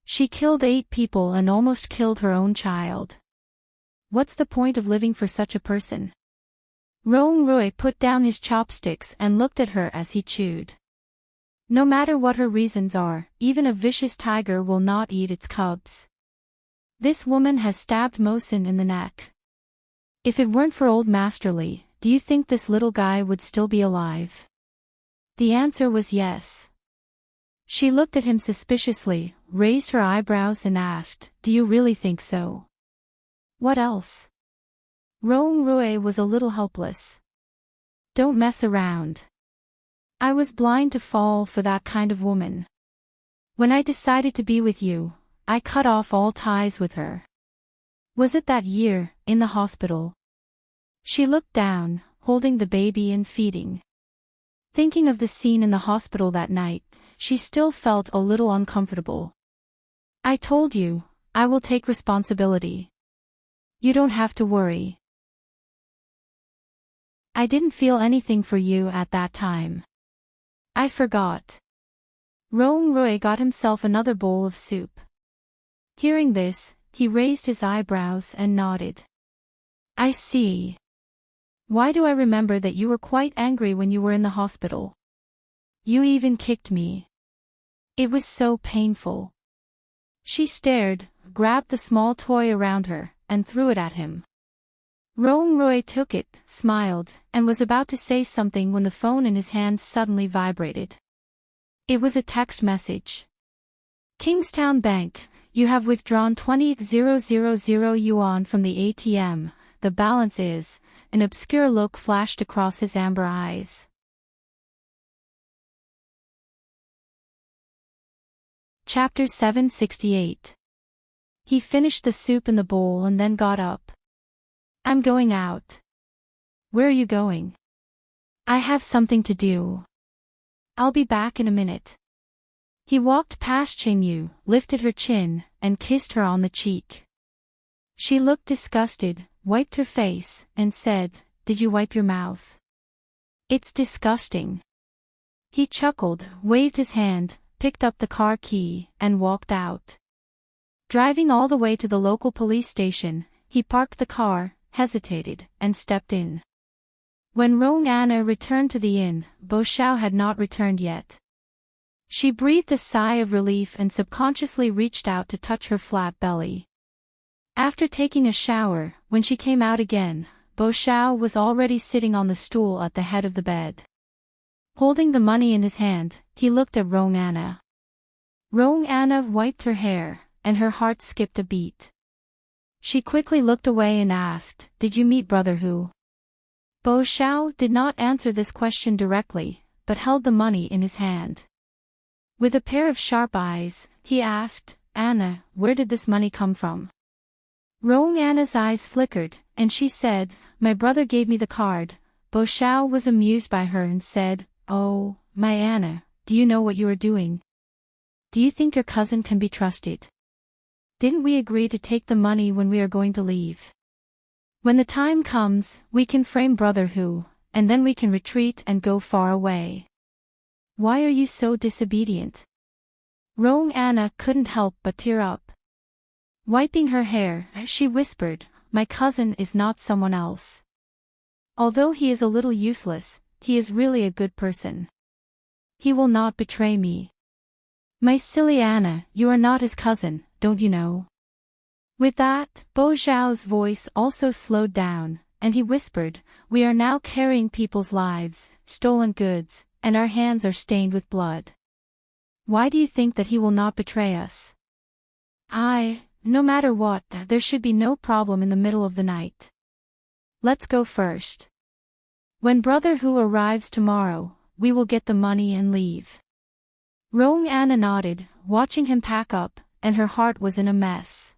She killed 8 people and almost killed her own child. What's the point of living for such a person?" Rong Rui put down his chopsticks and looked at her as he chewed. "No matter what her reasons are, even a vicious tiger will not eat its cubs. This woman has stabbed Mosin in the neck. If it weren't for old Masterly, do you think this little guy would still be alive?" The answer was yes. She looked at him suspiciously, raised her eyebrows and asked, "Do you really think so? What else?" Rong Rui was a little helpless. "Don't mess around. I was blind to fall for that kind of woman. When I decided to be with you, I cut off all ties with her. Was it that year, in the hospital?" She looked down, holding the baby and feeding. Thinking of the scene in the hospital that night, she still felt a little uncomfortable. "I told you, I will take responsibility. You don't have to worry. I didn't feel anything for you at that time. I forgot." Rong Rui got himself another bowl of soup. Hearing this, he raised his eyebrows and nodded. "I see. Why do I remember that you were quite angry when you were in the hospital? You even kicked me. It was so painful." She stared, grabbed the small toy around her, and threw it at him. Rong Rui took it, smiled, and was about to say something when the phone in his hand suddenly vibrated. It was a text message. "Kingstown Bank, you have withdrawn 20,000 yuan from the ATM, the balance is..." An obscure look flashed across his amber eyes. Chapter 768. He finished the soup in the bowl and then got up. "I'm going out." "Where are you going?" "I have something to do. I'll be back in a minute." He walked past Qing Yu, lifted her chin, and kissed her on the cheek. She looked disgusted, wiped her face, and said, "Did you wipe your mouth? It's disgusting." He chuckled, waved his hand, picked up the car key, and walked out. Driving all the way to the local police station, he parked the car, hesitated, and stepped in. When Rong Anna returned to the inn, Bo Xiao had not returned yet. She breathed a sigh of relief and subconsciously reached out to touch her flat belly. After taking a shower, when she came out again, Bo Xiao was already sitting on the stool at the head of the bed. Holding the money in his hand, he looked at Rong Anna. Rong Anna wiped her hair, and her heart skipped a beat. She quickly looked away and asked, "Did you meet Brother Hu?" Bo Xiao did not answer this question directly, but held the money in his hand. With a pair of sharp eyes, he asked, "Anna, where did this money come from?" Rong Anna's eyes flickered, and she said, "My brother gave me the card." Bo Xiao was amused by her and said, "Oh, my Anna, do you know what you are doing? Do you think your cousin can be trusted? Didn't we agree to take the money when we are going to leave? When the time comes, we can frame Brother Hu, and then we can retreat and go far away. Why are you so disobedient? Roan Anna couldn't help but tear up. Wiping her hair, she whispered, my cousin is not someone else. Although he is a little useless, he is really a good person. He will not betray me. My silly Anna, you are not his cousin, don't you know? With that, Bo Zhao's voice also slowed down, and he whispered, we are now carrying people's lives, stolen goods, and our hands are stained with blood. Why do you think that he will not betray us? No matter what, there should be no problem in the middle of the night. Let's go first. When Brother Hu arrives tomorrow, we will get the money and leave. Roan Anna nodded, watching him pack up, and her heart was in a mess.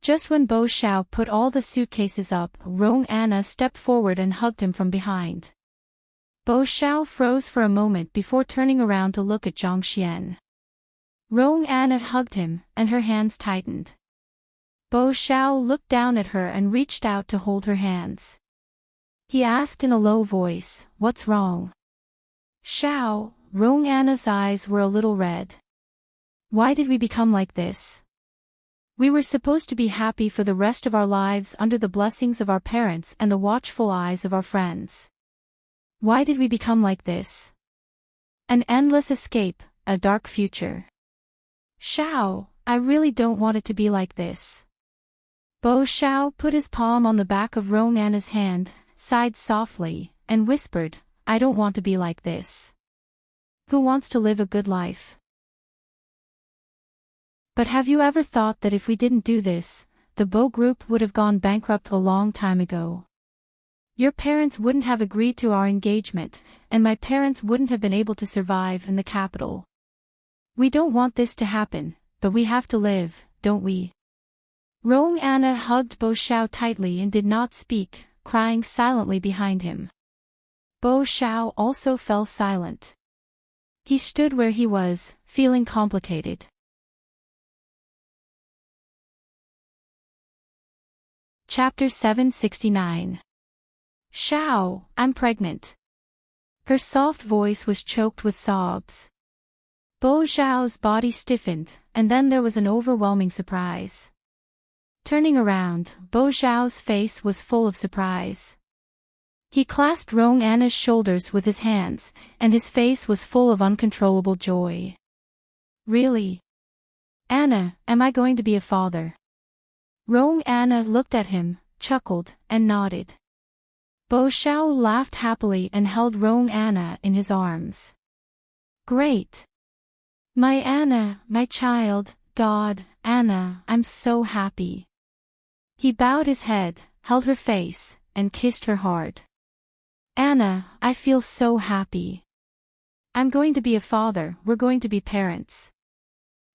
Just when Bo Zhao put all the suitcases up, Roan Anna stepped forward and hugged him from behind. Bo Zhao froze for a moment before turning around to look at Zhang Xian. Roan Anna hugged him, and her hands tightened. Bo Zhao looked down at her and reached out to hold her hands. He asked in a low voice, what's wrong? Zhao, Roan Anna's eyes were a little red. Why did we become like this? We were supposed to be happy for the rest of our lives under the blessings of our parents and the watchful eyes of our friends. Why did we become like this? An endless escape, a dark future. Zhao, I really don't want it to be like this. Bo Zhao put his palm on the back of Roan Anna's hand, sighed softly, and whispered, I don't want to be like this. Who wants to live a good life? But have you ever thought that if we didn't do this, the Bo group would have gone bankrupt a long time ago? Your parents wouldn't have agreed to our engagement, and my parents wouldn't have been able to survive in the capital. We don't want this to happen, but we have to live, don't we? Roan Anna hugged Bo Zhao tightly and did not speak, crying silently behind him. Bo Zhao also fell silent. He stood where he was, feeling complicated. Chapter 769. Zhao, I'm pregnant. Her soft voice was choked with sobs. Bo Zhao's body stiffened, and then there was an overwhelming surprise. Turning around, Bo Zhao's face was full of surprise. He clasped Roan Anna's shoulders with his hands, and his face was full of uncontrollable joy. Really? Anna, am I going to be a father? Roan Anna looked at him, chuckled, and nodded. Bo Zhao laughed happily and held Roan Anna in his arms. Great! My Anna, my child, God, Anna, I'm so happy. He bowed his head, held her face, and kissed her hard. Anna, I feel so happy. I'm going to be a father, we're going to be parents.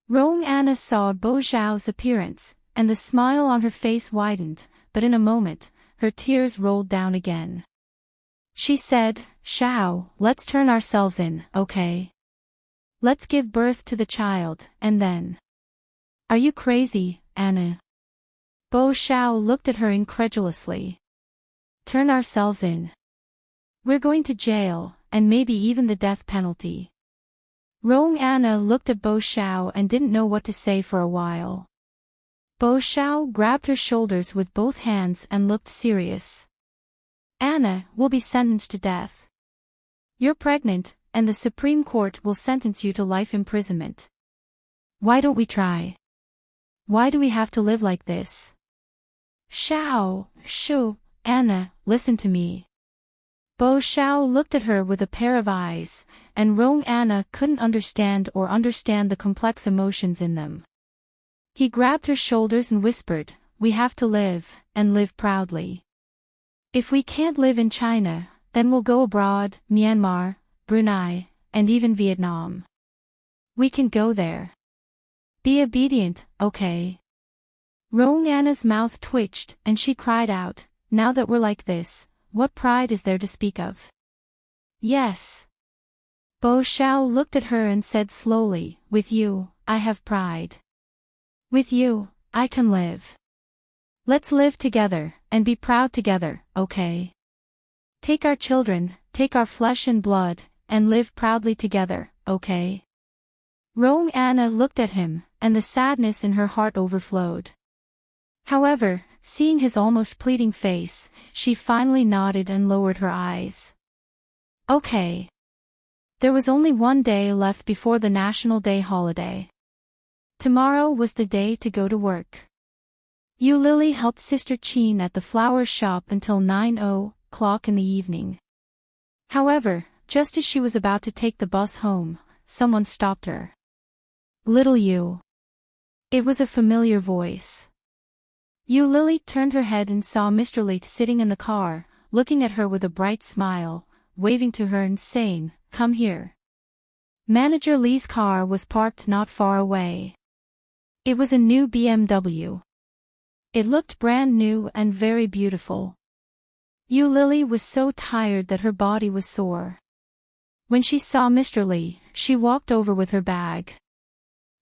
Roan Anna saw Bo Zhao's appearance, and the smile on her face widened, but in a moment, her tears rolled down again. She said, Zhao, let's turn ourselves in, okay? Let's give birth to the child, and then. Are you crazy, Anna? Bo Zhao looked at her incredulously. Turn ourselves in. We're going to jail, and maybe even the death penalty. Roan Anna looked at Bo Zhao and didn't know what to say for a while. Bo Zhao grabbed her shoulders with both hands and looked serious. Anna, will be sentenced to death. You're pregnant, and the Supreme Court will sentence you to life imprisonment. Why don't we try? Why do we have to live like this? Zhao, Anna, listen to me. Bo Zhao looked at her with a pair of eyes, and Roan Anna couldn't understand the complex emotions in them. He grabbed her shoulders and whispered, we have to live, and live proudly. If we can't live in China, then we'll go abroad, Myanmar, Brunei, and even Vietnam. We can go there. Be obedient, okay? Roan Anna's mouth twitched, and she cried out, now that we're like this, what pride is there to speak of? Yes. Bo Zhao looked at her and said slowly, with you, I have pride. With you, I can live. Let's live together, and be proud together, okay? Take our children, take our flesh and blood, and live proudly together, okay? Anna looked at him, and the sadness in her heart overflowed. However, seeing his almost pleading face, she finally nodded and lowered her eyes. Okay. There was only one day left before the National Day holiday. Tomorrow was the day to go to work. Lily helped Sister Chin at the flower shop until 9:00 in the evening. However, just as she was about to take the bus home, someone stopped her. Little you. It was a familiar voice. Lily turned her head and saw Mr. Lee sitting in the car, looking at her with a bright smile, waving to her and saying, "Come here." Manager Lee's car was parked not far away. It was a new BMW. It looked brand new and very beautiful. Lily was so tired that her body was sore. When she saw Mr. Lee, she walked over with her bag.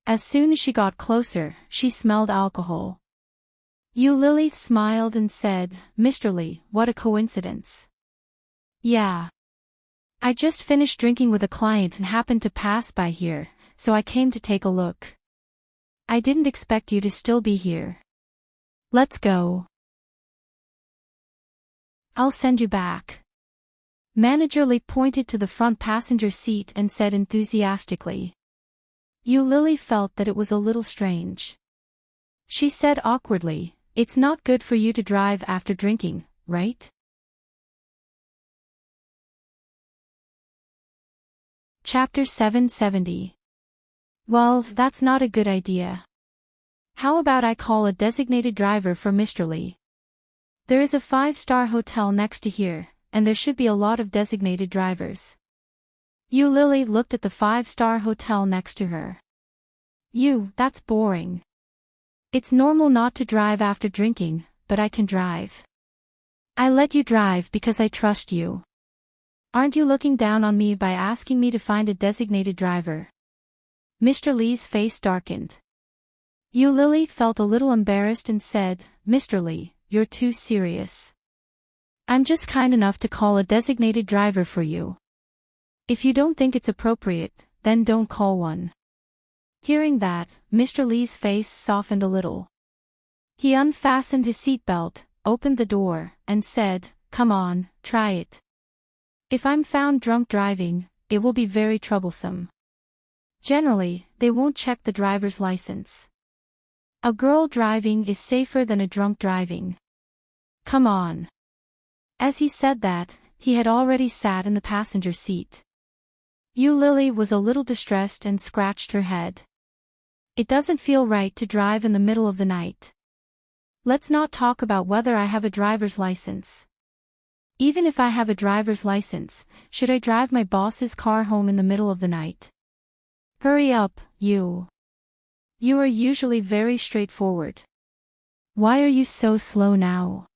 As soon as she got closer, she smelled alcohol. Lily smiled and said, "Mr. Lee, what a coincidence." "Yeah. I just finished drinking with a client and happened to pass by here, so I came to take a look. I didn't expect you to still be here. Let's go. I'll send you back." Manager Lee pointed to the front passenger seat and said enthusiastically. Lily felt that it was a little strange. She said awkwardly, "It's not good for you to drive after drinking, right?" Chapter 770. Well, that's not a good idea. How about I call a designated driver for Mr. Lee? There is a 5-star hotel next to here, and there should be a lot of designated drivers. Lily looked at the 5-star hotel next to her. That's boring. It's normal not to drive after drinking, but I can drive. I let you drive because I trust you. Aren't you looking down on me by asking me to find a designated driver? Mr. Lee's face darkened. Lily felt a little embarrassed and said, "Mr. Lee, you're too serious. I'm just kind enough to call a designated driver for you. If you don't think it's appropriate, then don't call one." Hearing that, Mr. Lee's face softened a little. He unfastened his seatbelt, opened the door, and said, "Come on, try it. If I'm found drunk driving, it will be very troublesome. Generally, they won't check the driver's license. A girl driving is safer than a drunk driving. Come on." As he said that, he had already sat in the passenger seat. Lily was a little distressed and scratched her head. It doesn't feel right to drive in the middle of the night. Let's not talk about whether I have a driver's license. Even if I have a driver's license, should I drive my boss's car home in the middle of the night? Hurry up, you. You are usually very straightforward. Why are you so slow now?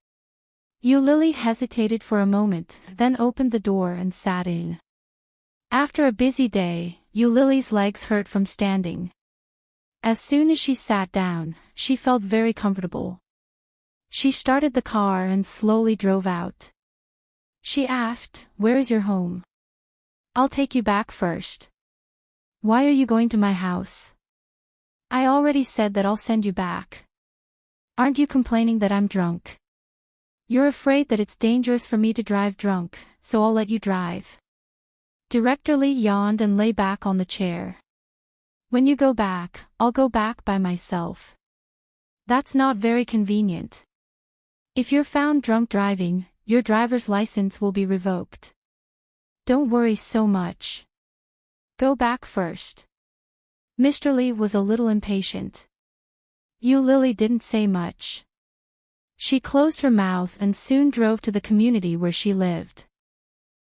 Lily hesitated for a moment, then opened the door and sat in. After a busy day, Lily's legs hurt from standing. As soon as she sat down, she felt very comfortable. She started the car and slowly drove out. She asked, "Where is your home?" "I'll take you back first." "Why are you going to my house?" "I already said that I'll send you back." "Aren't you complaining that I'm drunk?" "You're afraid that it's dangerous for me to drive drunk, so I'll let you drive." Director Lee yawned and lay back on the chair. "When you go back, I'll go back by myself. That's not very convenient. If you're found drunk driving, your driver's license will be revoked. Don't worry so much. Go back first." Mr. Lee was a little impatient. Lily didn't say much. She closed her mouth and soon drove to the community where she lived.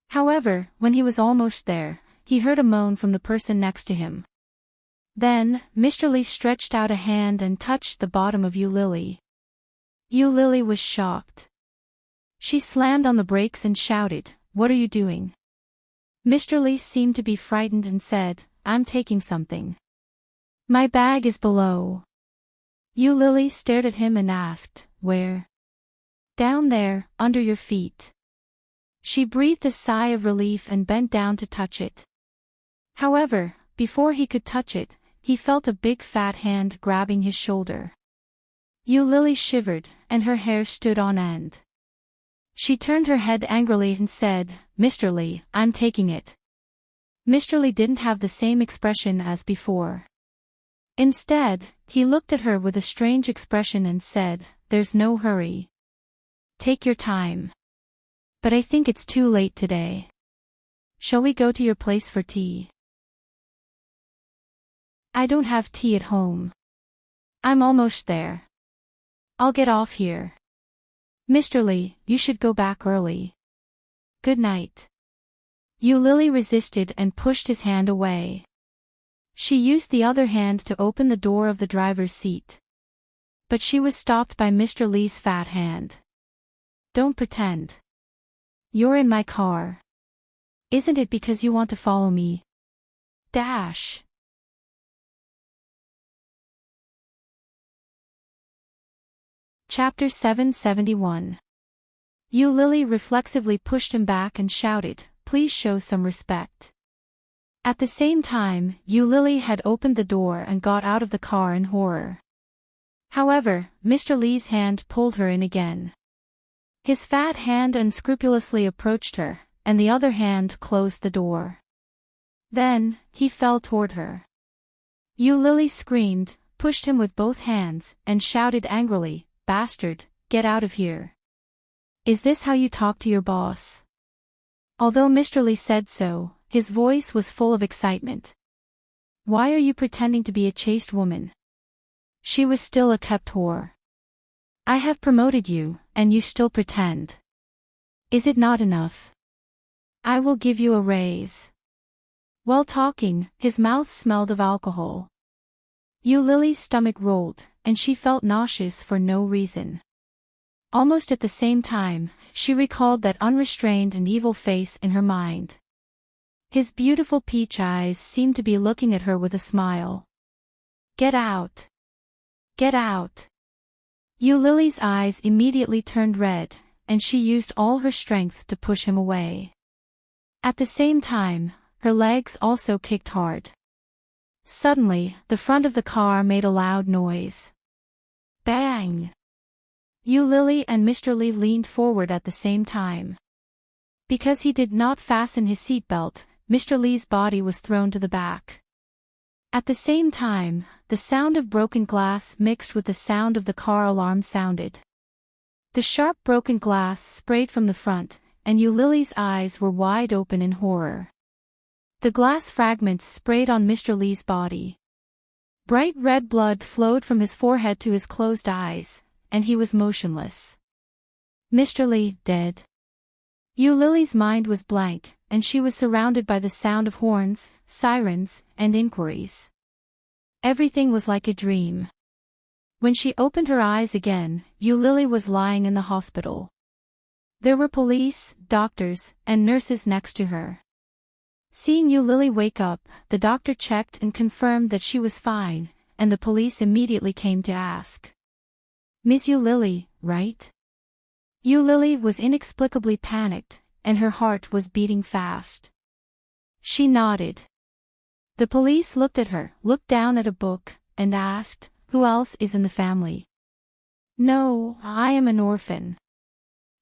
However, when he was almost there, he heard a moan from the person next to him. Then, Mr. Lee stretched out a hand and touched the bottom of Lily. Lily was shocked. She slammed on the brakes and shouted, "What are you doing?" Mr. Lee seemed to be frightened and said, "I'm taking something. My bag is below." Lily stared at him and asked, "Where?" "Down there, under your feet." She breathed a sigh of relief and bent down to touch it. However, before he could touch it, he felt a big fat hand grabbing his shoulder. Lily shivered, and her hair stood on end. She turned her head angrily and said, "Mr. Lee, I'm taking it." Mr. Lee didn't have the same expression as before. Instead, he looked at her with a strange expression and said, "There's no hurry. Take your time. But I think it's too late today. Shall we go to your place for tea?" "I don't have tea at home. I'm almost there. I'll get off here." "Mr. Lee, you should go back early. Good night." Lily resisted and pushed his hand away. She used the other hand to open the door of the driver's seat. But she was stopped by Mr. Lee's fat hand. "Don't pretend. You're in my car. Isn't it because you want to follow me? Dash." Chapter 771. Lily reflexively pushed him back and shouted, "Please show some respect." At the same time, Lily had opened the door and got out of the car in horror. However, Mr. Lee's hand pulled her in again. His fat hand unscrupulously approached her, and the other hand closed the door. Then, he fell toward her. Lily screamed, pushed him with both hands, and shouted angrily, "Bastard, get out of here. Is this how you talk to your boss?" Although Mr. Lee said so, his voice was full of excitement. "Why are you pretending to be a chaste woman? She was still a kept whore. I have promoted you, and you still pretend. Is it not enough? I will give you a raise." While talking, his mouth smelled of alcohol. Lily's stomach rolled, and she felt nauseous for no reason. Almost at the same time, she recalled that unrestrained and evil face in her mind. His beautiful peach eyes seemed to be looking at her with a smile. "Get out! Get out!" Lily's eyes immediately turned red, and she used all her strength to push him away. At the same time, her legs also kicked hard. Suddenly, the front of the car made a loud noise. Bang! Lily and Mr. Lee leaned forward at the same time. Because he did not fasten his seatbelt, Mr. Lee's body was thrown to the back. At the same time, the sound of broken glass mixed with the sound of the car alarm sounded. The sharp broken glass sprayed from the front, and Lily's eyes were wide open in horror. The glass fragments sprayed on Mr. Lee's body. Bright red blood flowed from his forehead to his closed eyes, and he was motionless. Mr. Lee, dead. Lily's mind was blank, and she was surrounded by the sound of horns, sirens, and inquiries. Everything was like a dream. When she opened her eyes again, Lily was lying in the hospital. There were police, doctors, and nurses next to her. Seeing Lily wake up, the doctor checked and confirmed that she was fine, and the police immediately came to ask. "Miss Lily, right?" Lily was inexplicably panicked, and her heart was beating fast. She nodded. The police looked at her, looked down at a book, and asked, "Who else is in the family?" "No, I am an orphan."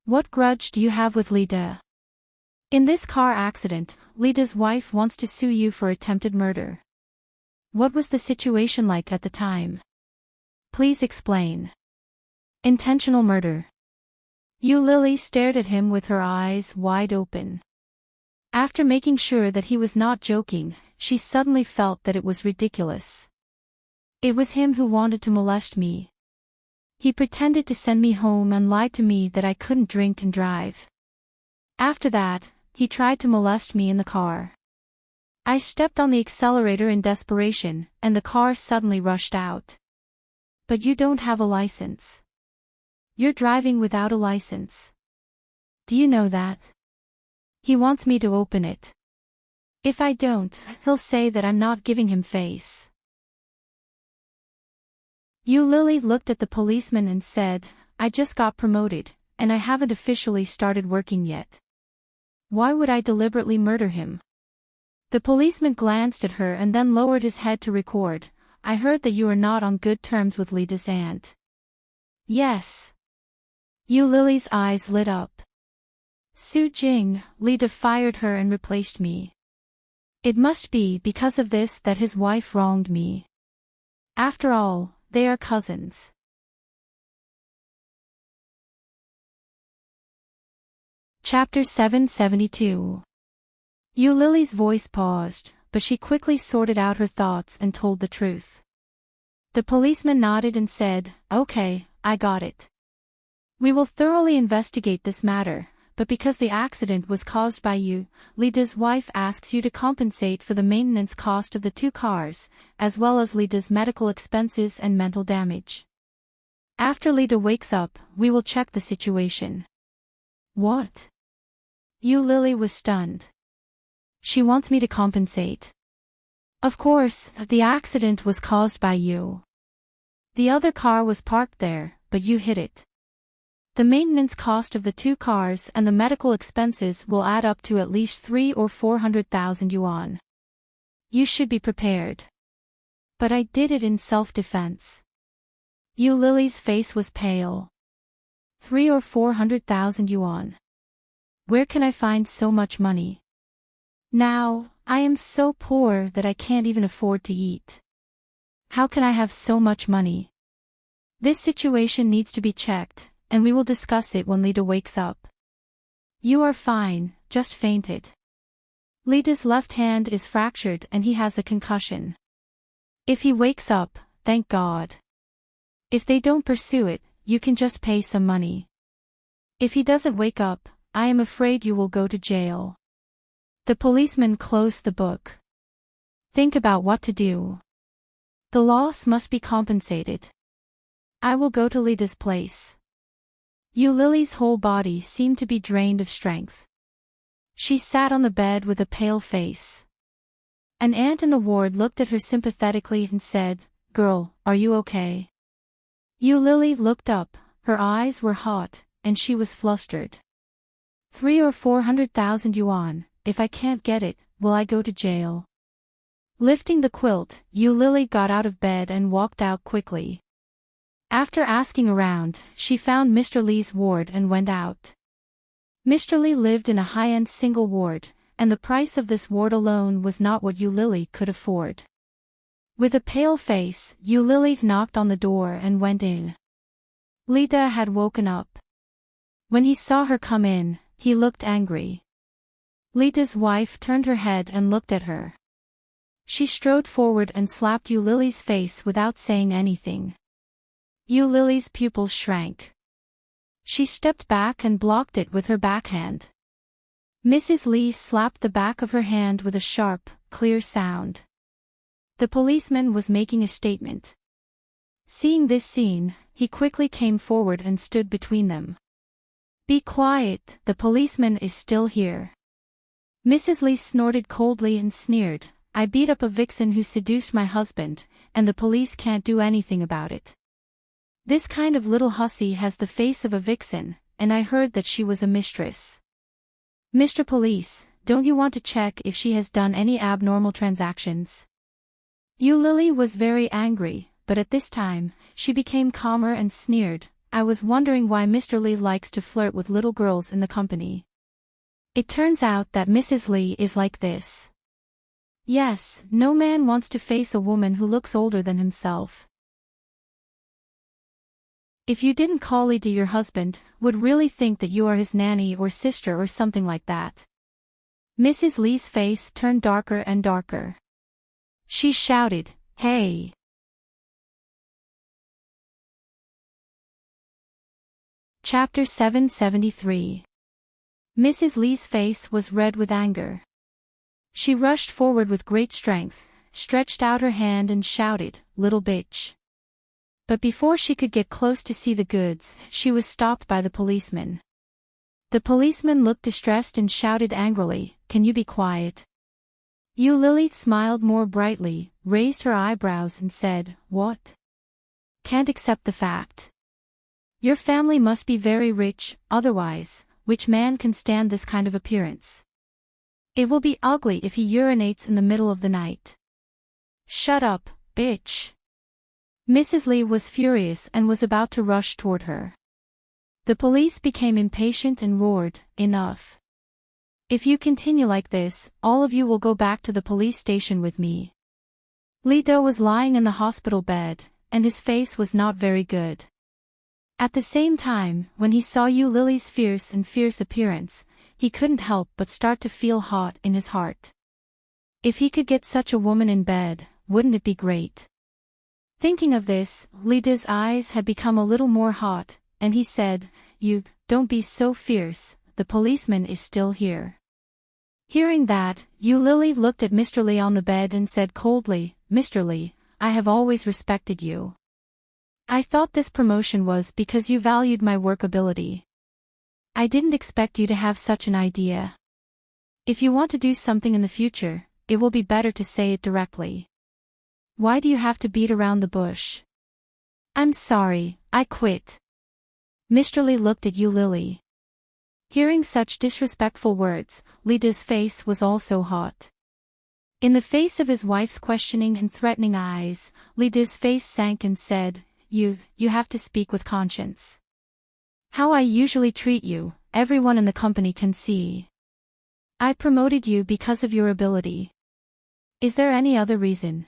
"What grudge do you have with Lida?" "In this car accident, Lida's wife wants to sue you for attempted murder." "What was the situation like at the time?" "Please explain." "Intentional murder." Lily stared at him with her eyes wide open. After making sure that he was not joking, she suddenly felt that it was ridiculous. "It was him who wanted to molest me. He pretended to send me home and lied to me that I couldn't drink and drive. After that, he tried to molest me in the car. I stepped on the accelerator in desperation, and the car suddenly rushed out." "But you don't have a license. You're driving without a license. Do you know that? He wants me to open it. If I don't, he'll say that I'm not giving him face." Lily looked at the policeman and said, "I just got promoted, and I haven't officially started working yet. Why would I deliberately murder him? The policeman glanced at her and then lowered his head to record. I heard that you are not on good terms with Lida's aunt. Yes. Lily's eyes lit up. Su Jing, Lida fired her and replaced me. It must be because of this that his wife wronged me. After all, they are cousins. Chapter 772. Lily's voice paused, but she quickly sorted out her thoughts and told the truth. The policeman nodded and said, "Okay, I got it. We will thoroughly investigate this matter, but because the accident was caused by you, Lida's wife asks you to compensate for the maintenance cost of the 2 cars, as well as Lida's medical expenses and mental damage. After Lida wakes up, we will check the situation." What? Lily was stunned. She wants me to compensate. Of course, the accident was caused by you. The other car was parked there, but you hit it. The maintenance cost of the 2 cars and the medical expenses will add up to at least 300,000 or 400,000 yuan. You should be prepared. But I did it in self-defense. Lily's face was pale. 300,000 or 400,000 yuan. Where can I find so much money? Now, I am so poor that I can't even afford to eat. How can I have so much money? This situation needs to be checked, and we will discuss it when Lida wakes up. You are fine, just fainted. Lida's left hand is fractured and he has a concussion. If he wakes up, thank God. If they don't pursue it, you can just pay some money. If he doesn't wake up, I am afraid you will go to jail. The policeman closed the book. Think about what to do. The loss must be compensated. I will go to Lida's place. Lily's whole body seemed to be drained of strength. She sat on the bed with a pale face. An aunt in the ward looked at her sympathetically and said, "Girl, are you okay?" Lily looked up, her eyes were hot, and she was flustered. 300,000 or 400,000 yuan, if I can't get it, will I go to jail? Lifting the quilt, Lily got out of bed and walked out quickly. After asking around, she found Mr. Li's ward and went out. Mr. Li lived in a high-end single ward, and the price of this ward alone was not what Lily could afford. With a pale face, Lily knocked on the door and went in. Lida had woken up. When he saw her come in, he looked angry. Lida's wife turned her head and looked at her. She strode forward and slapped Lily's face without saying anything. Lily's pupils shrank. She stepped back and blocked it with her backhand. Mrs. Li slapped the back of her hand with a sharp, clear sound. The policeman was making a statement. Seeing this scene, he quickly came forward and stood between them. Be quiet, the policeman is still here. Mrs. Li snorted coldly and sneered, I beat up a vixen who seduced my husband, and the police can't do anything about it. This kind of little hussy has the face of a vixen, and I heard that she was a mistress. Mr. Police, don't you want to check if she has done any abnormal transactions? Lily was very angry, but at this time, she became calmer and sneered, I was wondering why Mr. Li likes to flirt with little girls in the company. It turns out that Mrs. Li is like this. Yes, no man wants to face a woman who looks older than himself. If you didn't call Lida your husband, would really think that you are his nanny or sister or something like that. Mrs. Li's face turned darker and darker. She shouted, Hey! Chapter 773. Mrs. Li's face was red with anger. She rushed forward with great strength, stretched out her hand and shouted, Little bitch. But before she could get close to see the goods, she was stopped by the policeman. The policeman looked distressed and shouted angrily, Can you be quiet? Lily smiled more brightly, raised her eyebrows and said, What? Can't accept the fact. Your family must be very rich, otherwise, which man can stand this kind of appearance? It will be ugly if he urinates in the middle of the night. Shut up, bitch. Mrs. Lee was furious and was about to rush toward her. The police became impatient and roared, "Enough. If you continue like this, all of you will go back to the police station with me." Lito was lying in the hospital bed, and his face was not very good. At the same time, when he saw Lily's fierce appearance, he couldn't help but start to feel hot in his heart. If he could get such a woman in bed, wouldn't it be great? Thinking of this, Lito's eyes had become a little more hot, and he said, "You, don't be so fierce, the policeman is still here." Hearing that, Lily looked at Mr. Lee on the bed and said coldly, "Mr. Lee, I have always respected you. I thought this promotion was because you valued my work ability. I didn't expect you to have such an idea. If you want to do something in the future, it will be better to say it directly. Why do you have to beat around the bush?" "I'm sorry, I quit." Mr. Lee looked at Lily. Hearing such disrespectful words, Lita's face was also hot. In the face of his wife's questioning and threatening eyes, Lita's face sank and said, You have to speak with conscience. How I usually treat you, everyone in the company can see. I promoted you because of your ability. Is there any other reason?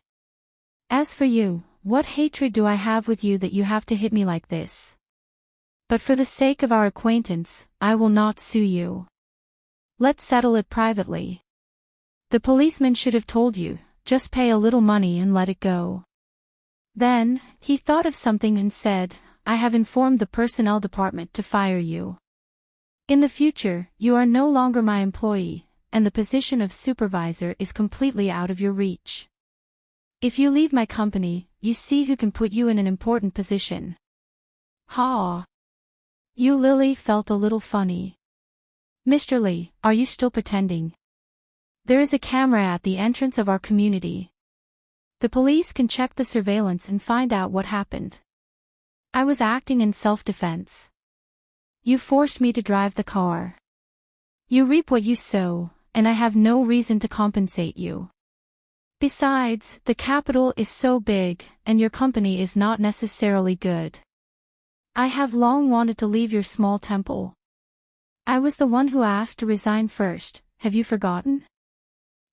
As for you, what hatred do I have with you that you have to hit me like this? But for the sake of our acquaintance, I will not sue you. Let's settle it privately. The policeman should have told you, just pay a little money and let it go. Then, he thought of something and said, I have informed the personnel department to fire you. In the future, you are no longer my employee, and the position of supervisor is completely out of your reach. If you leave my company, you see who can put you in an important position. Ha! Lily felt a little funny. Mr. Lee, are you still pretending? There is a camera at the entrance of our community. The police can check the surveillance and find out what happened. I was acting in self-defense. You forced me to drive the car. You reap what you sow, and I have no reason to compensate you. Besides, the capital is so big, and your company is not necessarily good. I have long wanted to leave your small temple. I was the one who asked to resign first, have you forgotten?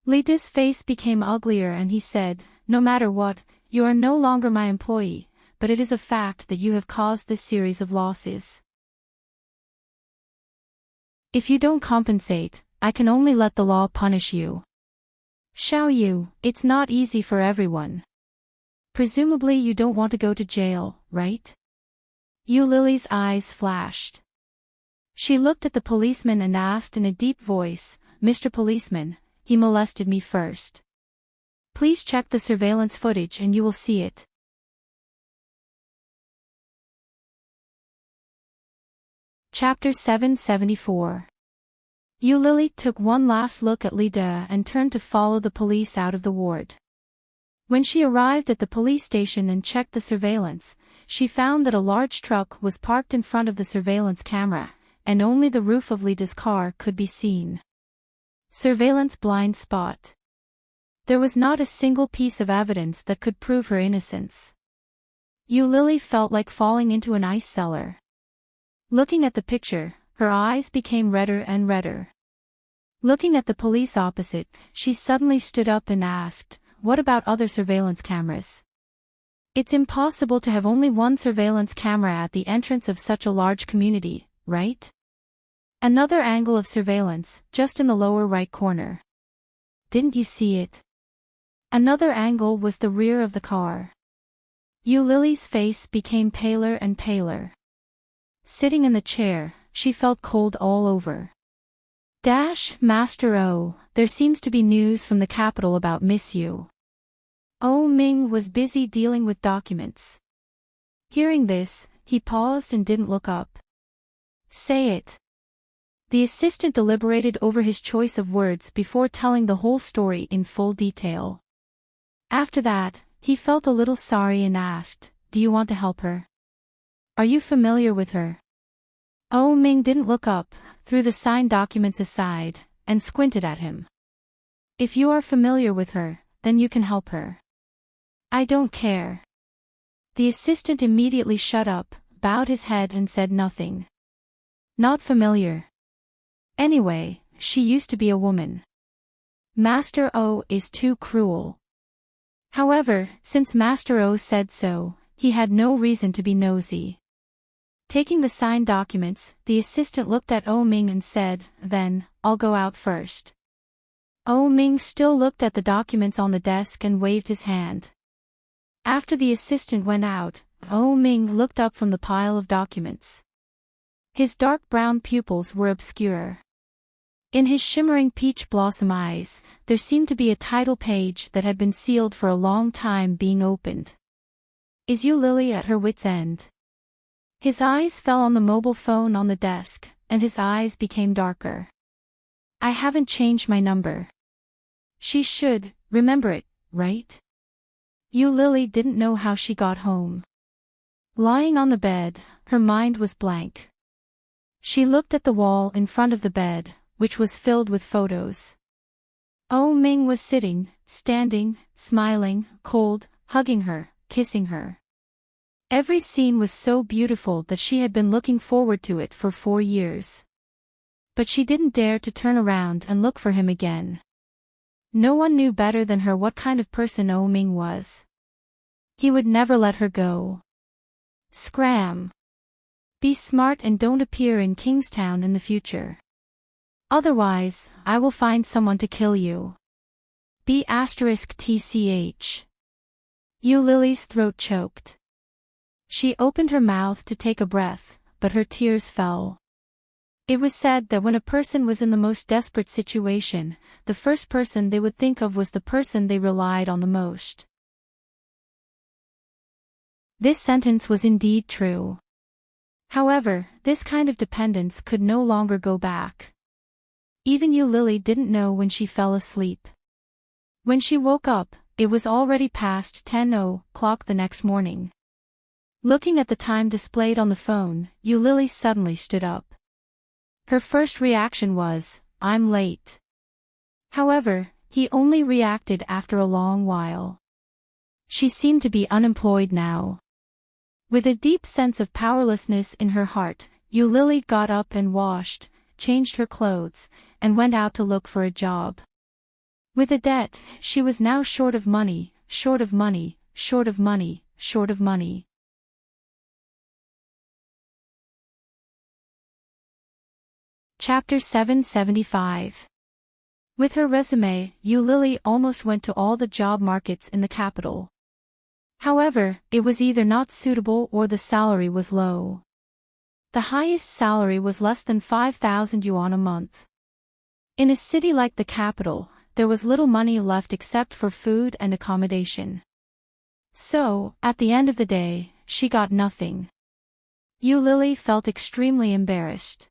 Lita's face became uglier and he said, No matter what, you are no longer my employee, but it is a fact that you have caused this series of losses. If you don't compensate, I can only let the law punish you. Shall you? It's not easy for everyone. Presumably you don't want to go to jail, right? Lily's eyes flashed. She looked at the policeman and asked in a deep voice, Mr. Policeman, he molested me first. Please check the surveillance footage and you will see it. Chapter 774. Lily took one last look at Lida and turned to follow the police out of the ward. When she arrived at the police station and checked the surveillance, she found that a large truck was parked in front of the surveillance camera, and only the roof of Lida's car could be seen. Surveillance blind spot. There was not a single piece of evidence that could prove her innocence. Lily felt like falling into an ice cellar. Looking at the picture, her eyes became redder and redder. Looking at the police opposite, she suddenly stood up and asked, What about other surveillance cameras? It's impossible to have only one surveillance camera at the entrance of such a large community, right? Another angle of surveillance, just in the lower right corner. Didn't you see it? Another angle was the rear of the car. Lily's face became paler and paler. Sitting in the chair, she felt cold all over. Master O, there seems to be news from the capital about Miss Yu. O Ming was busy dealing with documents. Hearing this, he paused and didn't look up. Say it. The assistant deliberated over his choice of words before telling the whole story in full detail. After that, he felt a little sorry and asked, Do you want to help her? Are you familiar with her? Oh Ming didn't look up, threw the signed documents aside, and squinted at him. If you are familiar with her, then you can help her. I don't care. The assistant immediately shut up, bowed his head and said nothing. Not familiar. Anyway, she used to be a woman. Master O is too cruel. However, since Master O said so, he had no reason to be nosy. Taking the signed documents, the assistant looked at O Ming and said, "Then, I'll go out first." O Ming still looked at the documents on the desk and waved his hand. After the assistant went out, O Ming looked up from the pile of documents. His dark brown pupils were obscure. In his shimmering peach blossom eyes, there seemed to be a title page that had been sealed for a long time being opened. Is Yu Lily at her wit's end? His eyes fell on the mobile phone on the desk, and his eyes became darker. I haven't changed my number. She should remember it, right? Yu Lily didn't know how she got home. Lying on the bed, her mind was blank. She looked at the wall in front of the bed, which was filled with photos. O Ming was sitting, standing, smiling, cold, hugging her, kissing her. Every scene was so beautiful that she had been looking forward to it for 4 years. But she didn't dare to turn around and look for him again. No one knew better than her what kind of person O Ming was. He would never let her go. Scram. Be smart and don't appear in Kingstown in the future. Otherwise, I will find someone to kill you. B*TCH. Yu Lily's throat choked. She opened her mouth to take a breath, but her tears fell. It was said that when a person was in the most desperate situation, the first person they would think of was the person they relied on the most. This sentence was indeed true. However, this kind of dependence could no longer go back. Even Yu Lily didn't know when she fell asleep. When she woke up, it was already past 10 o'clock the next morning. Looking at the time displayed on the phone, Yu Lily suddenly stood up. Her first reaction was, I'm late. However, he only reacted after a long while. She seemed to be unemployed now. With a deep sense of powerlessness in her heart, Yu Lily got up and washed, changed her clothes, and went out to look for a job. With a debt, she was now short of money, short of money, short of money, short of money. Chapter 775. With her resume, Yu Lily almost went to all the job markets in the capital. However, it was either not suitable or the salary was low. The highest salary was less than 5,000 yuan a month. In a city like the capital, there was little money left except for food and accommodation. So, at the end of the day, she got nothing. Yu Lily felt extremely embarrassed.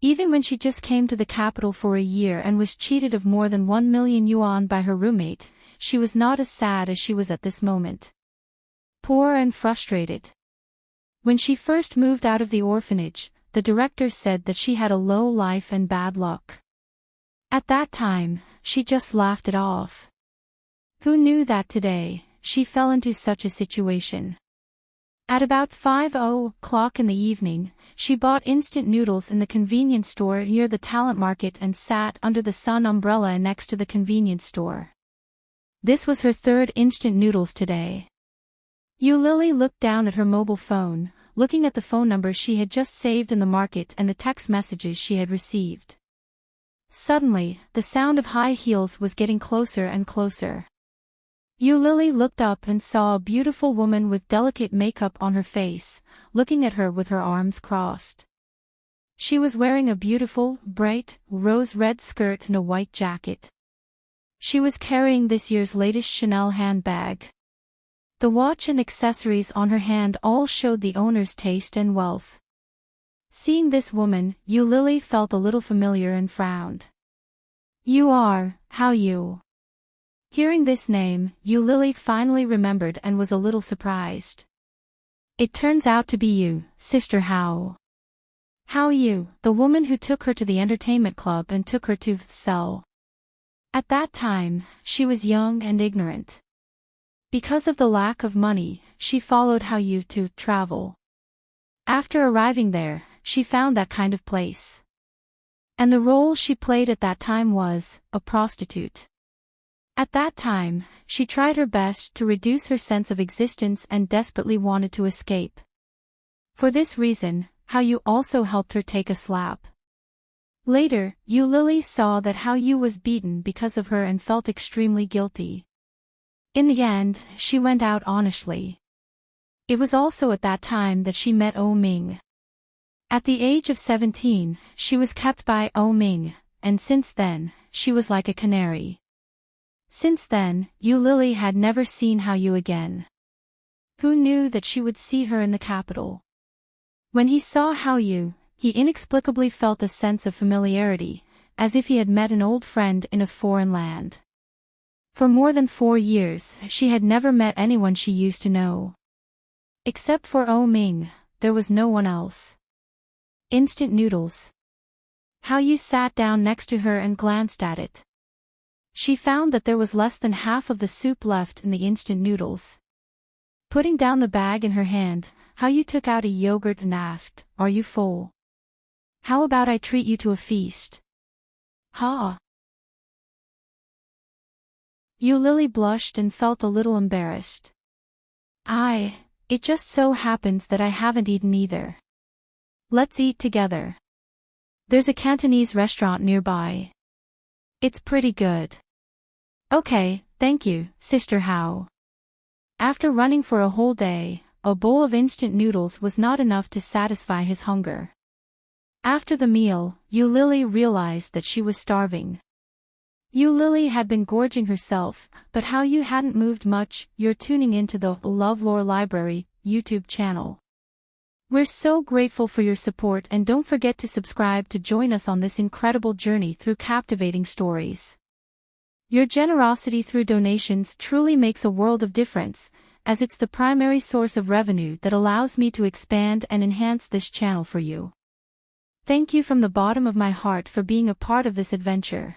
Even when she just came to the capital for a year and was cheated of more than 1 million yuan by her roommate, she was not as sad as she was at this moment. Poor and frustrated. When she first moved out of the orphanage, the director said that she had a low life and bad luck. At that time, she just laughed it off. Who knew that today, she fell into such a situation? At about 5 o'clock in the evening, she bought instant noodles in the convenience store near the talent market and sat under the sun umbrella next to the convenience store. This was her third instant noodles today. Yu Lily looked down at her mobile phone, looking at the phone number she had just saved in the market and the text messages she had received. Suddenly, the sound of high heels was getting closer and closer. Yu Lily looked up and saw a beautiful woman with delicate makeup on her face, looking at her with her arms crossed. She was wearing a beautiful, bright, rose-red skirt and a white jacket. She was carrying this year's latest Chanel handbag. The watch and accessories on her hand all showed the owner's taste and wealth. Seeing this woman, Yu Lily felt a little familiar and frowned. How you? Hearing this name, Yu Lily finally remembered and was a little surprised. It turns out to be you, Sister Hao. How you, the woman who took her to the entertainment club and took her to sell. At that time, she was young and ignorant. Because of the lack of money, she followed How You to travel. After arriving there, she found that kind of place. And the role she played at that time was a prostitute. At that time, she tried her best to reduce her sense of existence and desperately wanted to escape. For this reason, How You also helped her take a slap. Later, Yu Lily saw that How You was beaten because of her and felt extremely guilty. In the end, she went out honestly. It was also at that time that she met Oh Ming. At the age of 17, she was kept by Oh Ming, and since then, she was like a canary. Since then, Yu Lily had never seen How You again. Who knew that she would see her in the capital? When he saw How You, he inexplicably felt a sense of familiarity, as if he had met an old friend in a foreign land. For more than 4 years, she had never met anyone she used to know. Except for Oh Ming, there was no one else. Instant noodles. How You sat down next to her and glanced at it. She found that there was less than half of the soup left in the instant noodles. Putting down the bag in her hand, How You took out a yogurt and asked, "Are you full? How about I treat you to a feast?" Ha! Yu Lily blushed and felt a little embarrassed. It just so happens that I haven't eaten either. Let's eat together. There's a Cantonese restaurant nearby. It's pretty good. Okay, thank you, Sister How. After running for a whole day, a bowl of instant noodles was not enough to satisfy his hunger. After the meal, Yu Lily realized that she was starving. Yu Lily had been gorging herself, but How You hadn't moved much. You're tuning into the LoveLore Library YouTube channel. We're so grateful for your support, and don't forget to subscribe to join us on this incredible journey through captivating stories. Your generosity through donations truly makes a world of difference, as it's the primary source of revenue that allows me to expand and enhance this channel for you. Thank you from the bottom of my heart for being a part of this adventure.